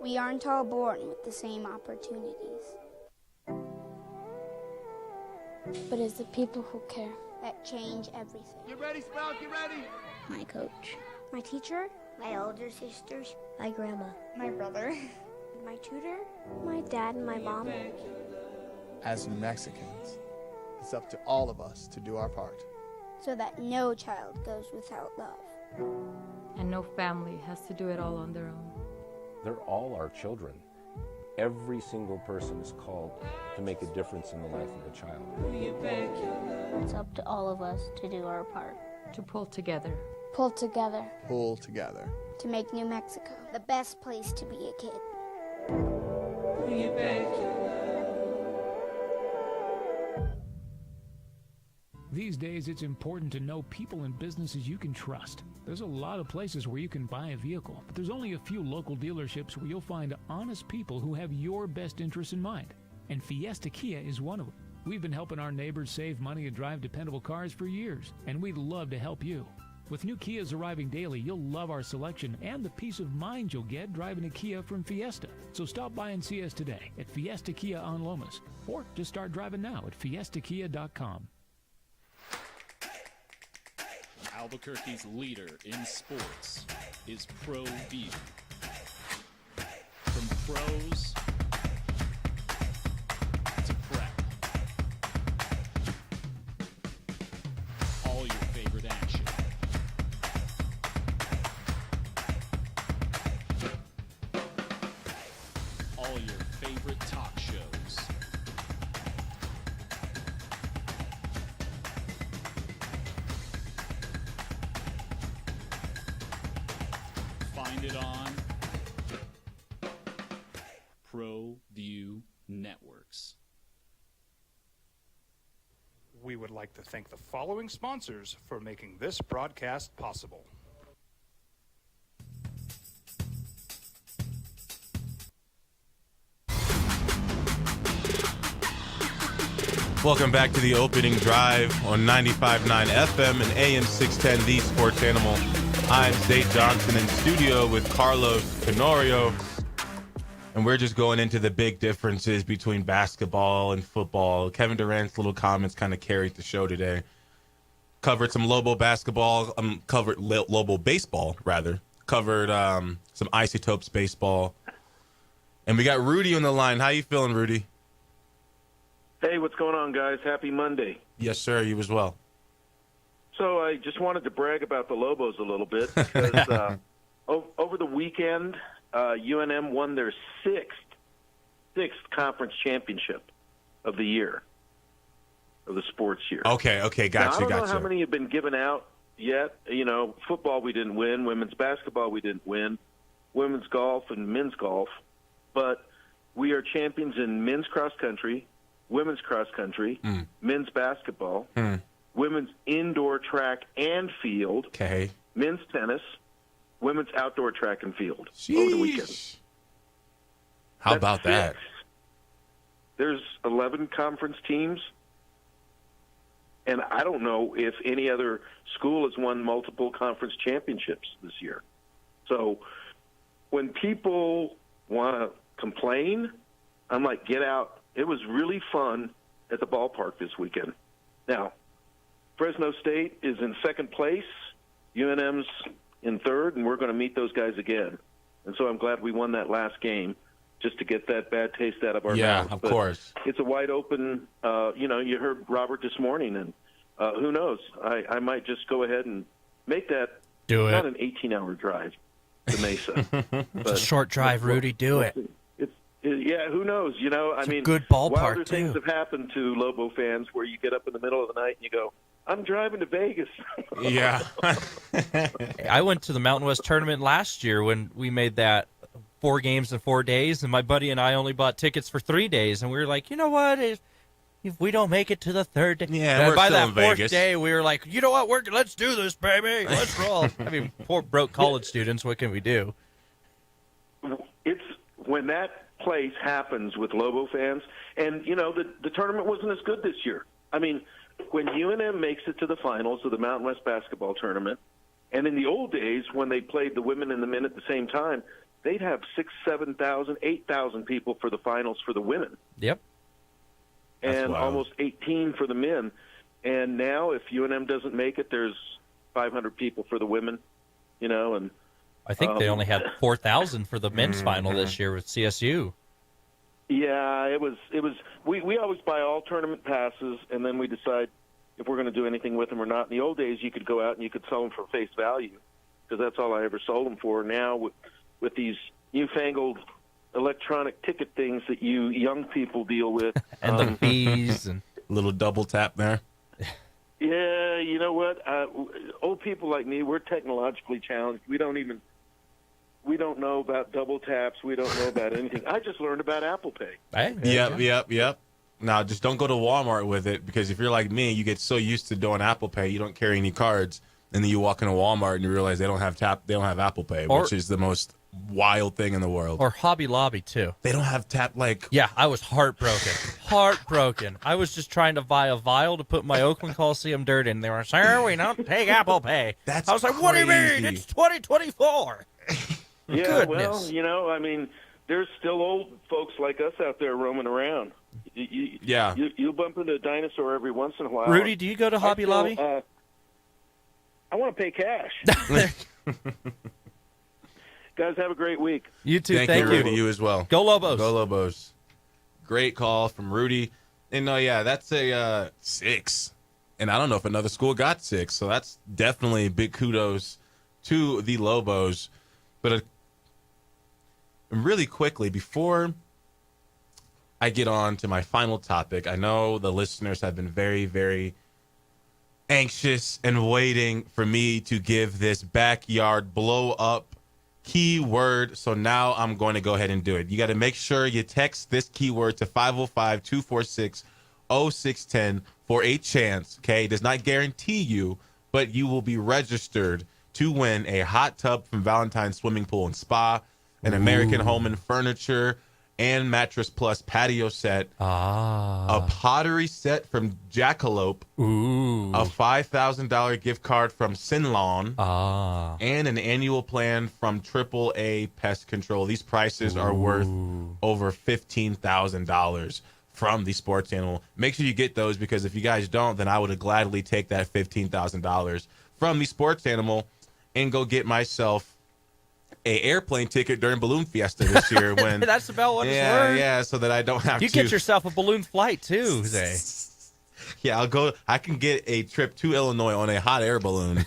D: We aren't all born with the same opportunities. But it's the people who care that change everything.
M: Get ready, Sprout, get ready!
D: My coach. My teacher. My older sisters. My grandma. My brother. My tutor. My dad and my mom.
A: As New Mexicans, It's up to all of us to do our part.
D: So that no child goes without love.
H: And no family has to do it all on their own.
S: They're all our children. Every single person is called to make a difference in the life of a child.
D: It's up to all of us to do our part.
H: To pull together.
D: Pull together.
A: Pull together.
D: To make New Mexico the best place to be a kid.
N: These days, it's important to know people and businesses you can trust. There's a lot of places where you can buy a vehicle, but there's only a few local dealerships where you'll find honest people who have your best interests in mind. And Fiesta Kia is one of them. We've been helping our neighbors save money and drive dependable cars for years, and we'd love to help you. With new Kias arriving daily, you'll love our selection and the peace of mind you'll get driving a Kia from Fiesta. So stop by and see us today at Fiesta Kia on Lomas, or just start driving now at fiestakia.com.
I: Albuquerque's leader in sports is ProView. From pros to prep, all your favorite action. All your favorite talk shows. Find it on ProView Networks.
B: We would like to thank the following sponsors for making this broadcast possible.
E: Welcome back to the opening drive on 95.9 FM and AM 610, The Sports Animal. I'm Zay Johnson in studio with Carlos Tenorio, and we're just going into the big differences between basketball and football. Kevin Durant's little comments kind of carried the show today. Covered some Lobo basketball, covered Lobo baseball, rather. Covered some Isotopes baseball. And we got Rudy on the line. How you feeling, Rudy?
O: Hey, what's going on, guys? Happy Monday.
E: Yes, sir. You as well.
O: So I just wanted to brag about the Lobos a little bit because over the weekend, UNM won their sixth conference championship of the year, of the sports year.
E: Okay, gotcha.
O: I don't know how many have been given out yet. You know, football we didn't win, women's basketball we didn't win, women's golf and men's golf, but we are champions in men's cross country, women's cross country, men's basketball, women's indoor track and field, men's tennis, women's outdoor track and field over the weekend.
E: How about that?
O: There's 11 conference teams, and I don't know if any other school has won multiple conference championships this year. So when people want to complain, I'm like, get out. It was really fun at the ballpark this weekend. Now, Fresno State is in second place. UNM's in third, and we're going to meet those guys again. And so I'm glad we won that last game just to get that bad taste out of our mouth.
E: Yeah, of course.
O: It's a wide open, you heard Robert this morning, and who knows? I might just go ahead and make that not an 18-hour drive to Mesa.
F: It's a short drive, Rudy. Do it.
O: Yeah, who knows? You know, I mean,
F: good ballpark,
O: wilder things have happened to Lobo fans where you get up in the middle of the night and you go, I'm driving to Vegas.
E: Yeah.
F: I went to the Mountain West tournament last year when we made that 4 games in 4 days, and my buddy and I only bought tickets for 3 days, and we were like, you know what? If we don't make it to the third day,
E: we're
F: by
E: still
F: that
E: in
F: fourth
E: Vegas.
F: day, we were like, you know what? Let's do this, baby. Let's roll. I mean, poor broke college students. What can we do?
O: It's when that place happens with Lobo fans, and you know the tournament wasn't as good this year. I mean, when UNM makes it to the finals of the Mountain West basketball tournament, and in the old days when they played the women and the men at the same time, they'd have 6,000, 7,000, 8,000 people for the finals for the women.
F: Yep.
O: And almost 18 for the men. And now if UNM doesn't make it, there's 500 people for the women, you know, and
F: I think they only had 4,000 for the men's final this year with CSU.
O: Yeah, it was. We always buy all tournament passes, and then we decide if we're going to do anything with them or not. In the old days, you could go out and you could sell them for face value, because that's all I ever sold them for. Now, with these newfangled electronic ticket things that you young people deal with,
F: and the fees and
E: little double tap there.
O: Yeah, you know what? Old people like me, we're technologically challenged. We don't know about double taps. We don't know about anything. I just learned about Apple Pay.
E: Yep. Now, just don't go to Walmart with it, because if you're like me, you get so used to doing Apple Pay, you don't carry any cards, and then you walk into Walmart and you realize they don't have Apple Pay, which is the most wild thing in the world.
F: Or Hobby Lobby too.
E: They don't have tap
F: Yeah, I was heartbroken. I was just trying to buy a vial to put my Oakland Coliseum dirt in. They were, sir, we don't take Apple Pay. I was like, what do you mean? It's 2024.
O: Yeah,
F: Goodness.
O: well, I mean, there's still old folks like us out there roaming around. You bump into a dinosaur every once in a while.
F: Rudy, do you go to Hobby Lobby?
O: I want to pay cash. Guys, have a great week.
F: You too.
E: Thank you, Rudy. You as well.
F: Go Lobos.
E: Go Lobos. Great call from Rudy. And that's a 6. And I don't know if another school got 6. So that's definitely big kudos to the Lobos. But really quickly, before I get on to my final topic, I know the listeners have been very, very anxious and waiting for me to give this backyard blow up keyword. So now I'm going to go ahead and do it. You got to make sure you text this keyword to 505-246-0610 for a chance. Okay. It does not guarantee you, but you will be registered to win a hot tub from Valentine's Swimming Pool and Spa, an American Home and Furniture and Mattress Plus patio set, a pottery set from Jackalope, a $5,000 gift card from Sinlawn, and an annual plan from AAA Pest Control. These prices are worth over $15,000 from the Sports Animal. Make sure you get those, because if you guys don't, then I would gladly take that $15,000 from the Sports Animal and go get myself a airplane ticket during Balloon Fiesta this year. When
F: that's about what it's worth.
E: Yeah, so that I don't have
F: to. You get yourself a balloon flight too, Zay.
E: Yeah, I'll go. I can get a trip to Illinois on a hot air balloon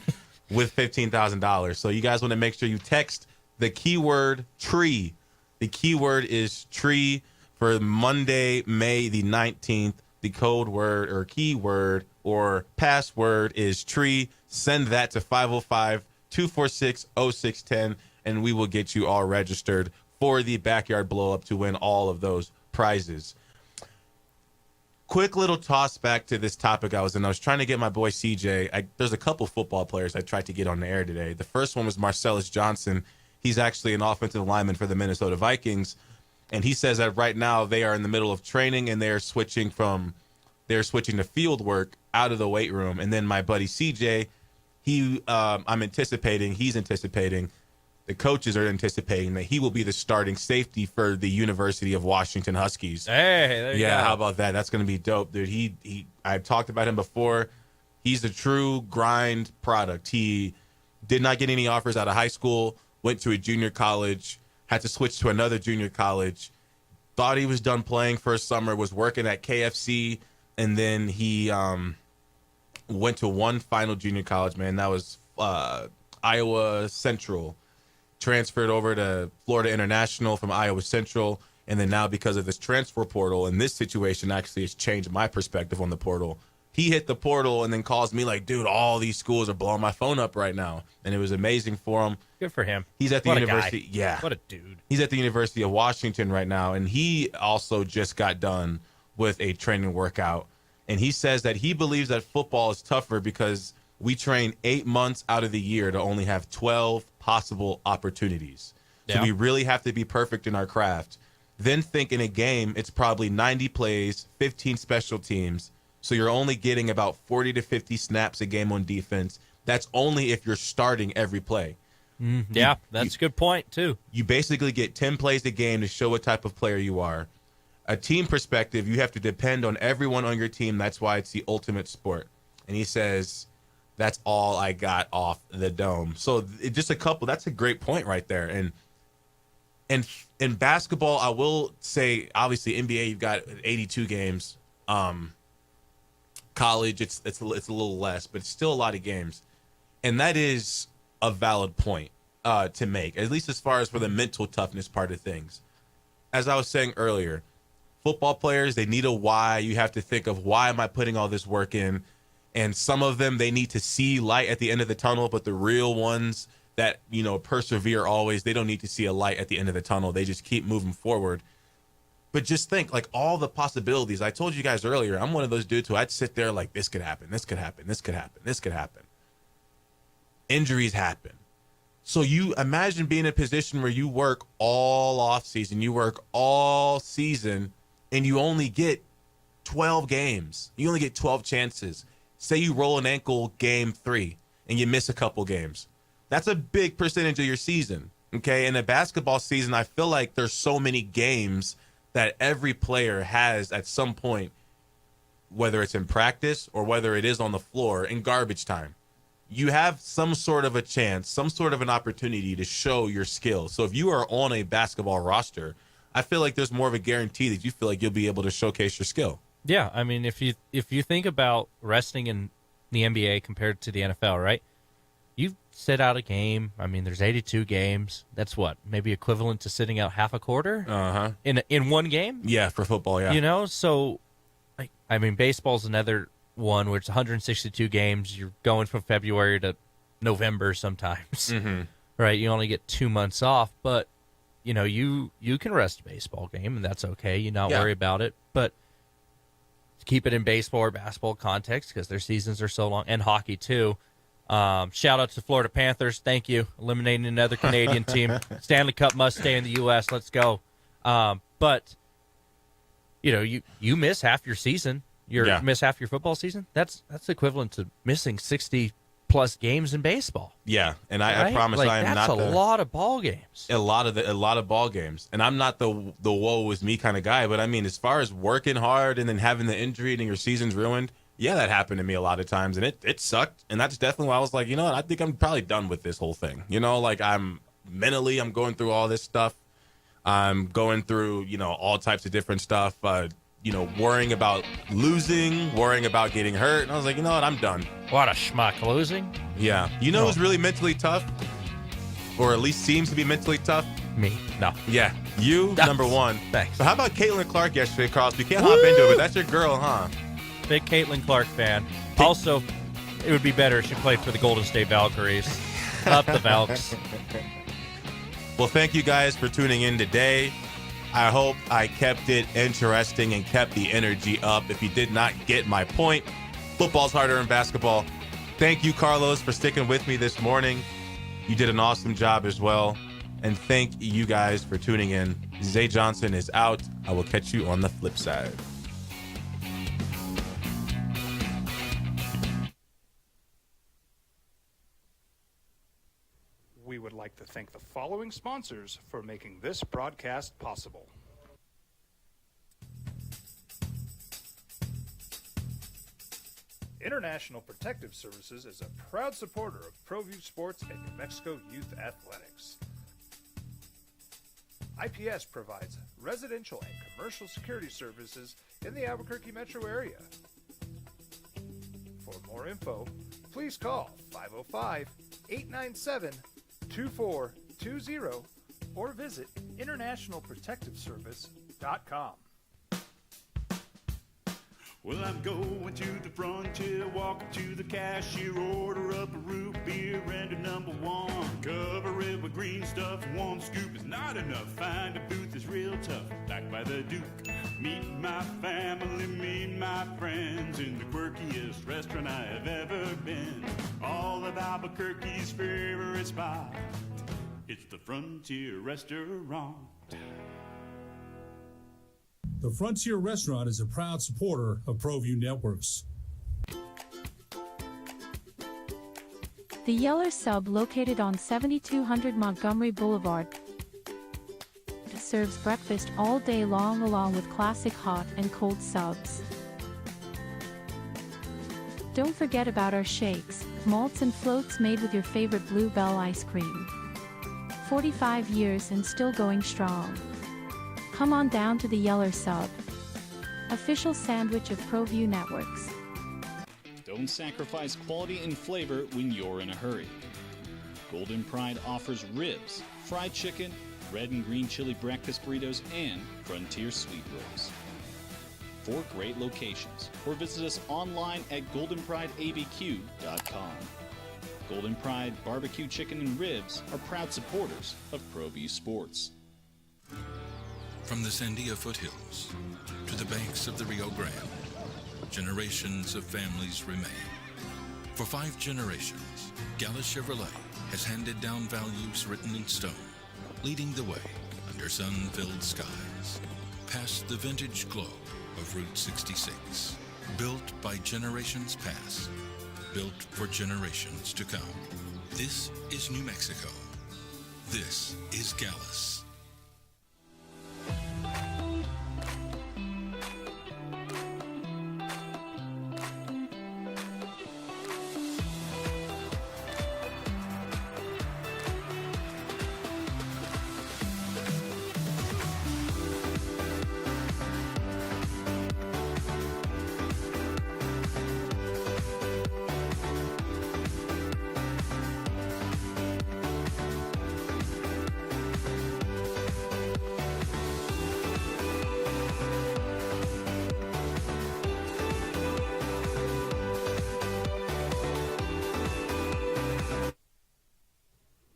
E: with $15,000. So you guys want to make sure you text the keyword tree. The keyword is tree for Monday, May the 19th. The code word or keyword or password is tree. Send that to 505-246-0610. And we will get you all registered for the backyard blow up to win all of those prizes. Quick little toss back to this topic I was trying to get my boy CJ. There's a couple football players I tried to get on the air today. The first one was Marcellus Johnson. He's actually an offensive lineman for the Minnesota Vikings. And he says that right now they are in the middle of training and they're switching to field work out of the weight room. And then my buddy CJ, he's anticipating the coaches are anticipating that he will be the starting safety for the University of Washington Huskies.
F: Hey, there you go.
E: Yeah, how about that? That's going to be dope, dude. I've talked about him before. He's a true grind product. He did not get any offers out of high school, went to a junior college, had to switch to another junior college, thought he was done playing for a summer, was working at KFC, and then he went to one final junior college, man. That was Iowa Central. Transferred over to Florida International from Iowa Central, and then now because of this transfer portal and this situation actually has changed my perspective on the portal. He hit the portal and then calls me like, dude, all these schools are blowing my phone up right now. And it was amazing for him.
F: Good for him.
E: He's at the university. Yeah.
F: What a dude.
E: He's at the University of Washington right now, and he also just got done with a training workout. And he says that he believes that football is tougher because we train 8 months out of the year to only have 12 possible opportunities. So we really have to be perfect in our craft. Then think in a game, it's probably 90 plays, 15 special teams. So you're only getting about 40 to 50 snaps a game on defense. That's only if you're starting every play.
F: That's a good point, too.
E: You basically get 10 plays a game to show what type of player you are. A team perspective, you have to depend on everyone on your team. That's why it's the ultimate sport. And he says, that's all I got off the dome. So that's a great point right there. And And in basketball, I will say, obviously, NBA, you've got 82 games. College, it's a little less, but it's still a lot of games. And that is a valid point to make, at least as far as for the mental toughness part of things. As I was saying earlier, football players, they need a why. You have to think of, why am I putting all this work in? And some of them, they need to see light at the end of the tunnel, but the real ones that, persevere always, they don't need to see a light at the end of the tunnel. They just keep moving forward. But just think, like, all the possibilities. I told you guys earlier, I'm one of those dudes who I'd sit there like, this could happen, this could happen, this could happen, this could happen. Injuries happen. So you imagine being in a position where you work all off season, you work all season, and you only get 12 games. You only get 12 chances. Say you roll an ankle game 3 and you miss a couple games. That's a big percentage of your season. Okay. In a basketball season, I feel like there's so many games that every player has at some point, whether it's in practice or whether it is on the floor in garbage time. You have some sort of a chance, some sort of an opportunity to show your skills. So if you are on a basketball roster, I feel like there's more of a guarantee that you feel like you'll be able to showcase your skill.
F: Yeah, I mean, if you think about resting in the NBA compared to the NFL, right? You sit out a game. I mean, there's 82 games. That's what, maybe equivalent to sitting out half a quarter in one game.
E: Yeah, for football. Yeah,
F: So, I mean, baseball's another one where it's 162 games. You're going from February to November sometimes, right? You only get 2 months off, but you can rest a baseball game, and that's okay. You not worry about it, but keep it in baseball or basketball context because their seasons are so long, and hockey too. Shout out to Florida Panthers. Thank you. Eliminating another Canadian team. Stanley Cup must stay in the U.S. Let's go. But, you miss half your season. Miss half your football season. That's equivalent to missing 60-plus games in baseball.
E: Yeah, and I promise I am not.
F: That's a lot of ball games.
E: A lot of ball games. And I'm not the woe is me kind of guy, but I mean, as far as working hard and then having the injury and your season's ruined, yeah, that happened to me a lot of times, and it sucked. And that's definitely why I was like, what? I think I'm probably done with this whole thing. I'm going through all this stuff. I'm going through, all types of different stuff. Worrying about losing, worrying about getting hurt. And I was like, what? I'm done.
F: What a schmuck, losing?
E: Yeah. Who's really mentally tough? Or at least seems to be mentally tough?
F: Me. No.
E: Yeah. You, number one.
F: Thanks.
E: So how about Caitlin Clark yesterday, Carlos? We can't hop into it, but that's your girl, huh?
F: Big Caitlin Clark fan. Also, it would be better if she played for the Golden State Valkyries. Up the Valks.
E: Well, thank you guys for tuning in today. I hope I kept it interesting and kept the energy up. If you did not get my point, football's harder than basketball. Thank you, Carlos, for sticking with me this morning. You did an awesome job as well. And thank you guys for tuning in. Zay Johnson is out. I will catch you on the flip side.
B: We would like to thank the following sponsors for making this broadcast possible. International Protective Services is a proud supporter of ProView Sports and New Mexico Youth Athletics. IPS provides residential and commercial security services in the Albuquerque metro area. For more info, please call 505-897-2420 or visit internationalprotectiveservice.com.
L: Well, I'm going to the frontier, walking to the cashier, order up a root beer and a number one. Cover it with green stuff, one scoop is not enough. Find a booth is real tough, back by the Duke. Meet my family, meet my friends in the quirkiest restaurant I have ever been. All of Albuquerque's favorite spot, it's the Frontier Restaurant.
P: The Frontier Restaurant is a proud supporter of ProView Networks.
H: The Yeller Sub, located on 7200 Montgomery Boulevard, serves breakfast all day long along with classic hot and cold subs. Don't forget about our shakes, malts and floats made with your favorite Bluebell ice cream. 45 years and still going strong. Come on down to the Yeller Sub, official sandwich of ProView Networks.
I: Don't sacrifice quality and flavor when you're in a hurry. Golden Pride offers ribs, fried chicken, red and green chili breakfast burritos, and Frontier sweet rolls. 4 great locations, or visit us online at goldenprideabq.com. Golden Pride Barbecue Chicken and Ribs are proud supporters of ProView Sports.
V: From the Sandia foothills to the banks of the Rio Grande, generations of families remain. For 5 generations, Gallus Chevrolet has handed down values written in stone, leading the way under sun-filled skies, past the vintage glow of Route 66. Built by generations past, built for generations to come. This is New Mexico. This is Gallus.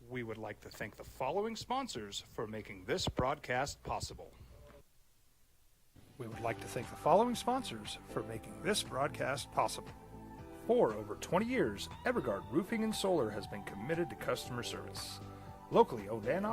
B: We would like to thank the following sponsors for making this broadcast possible. We would like to thank the following sponsors for making this broadcast possible. For over 20 years, Evergard Roofing and Solar has been committed to customer service. Locally owned and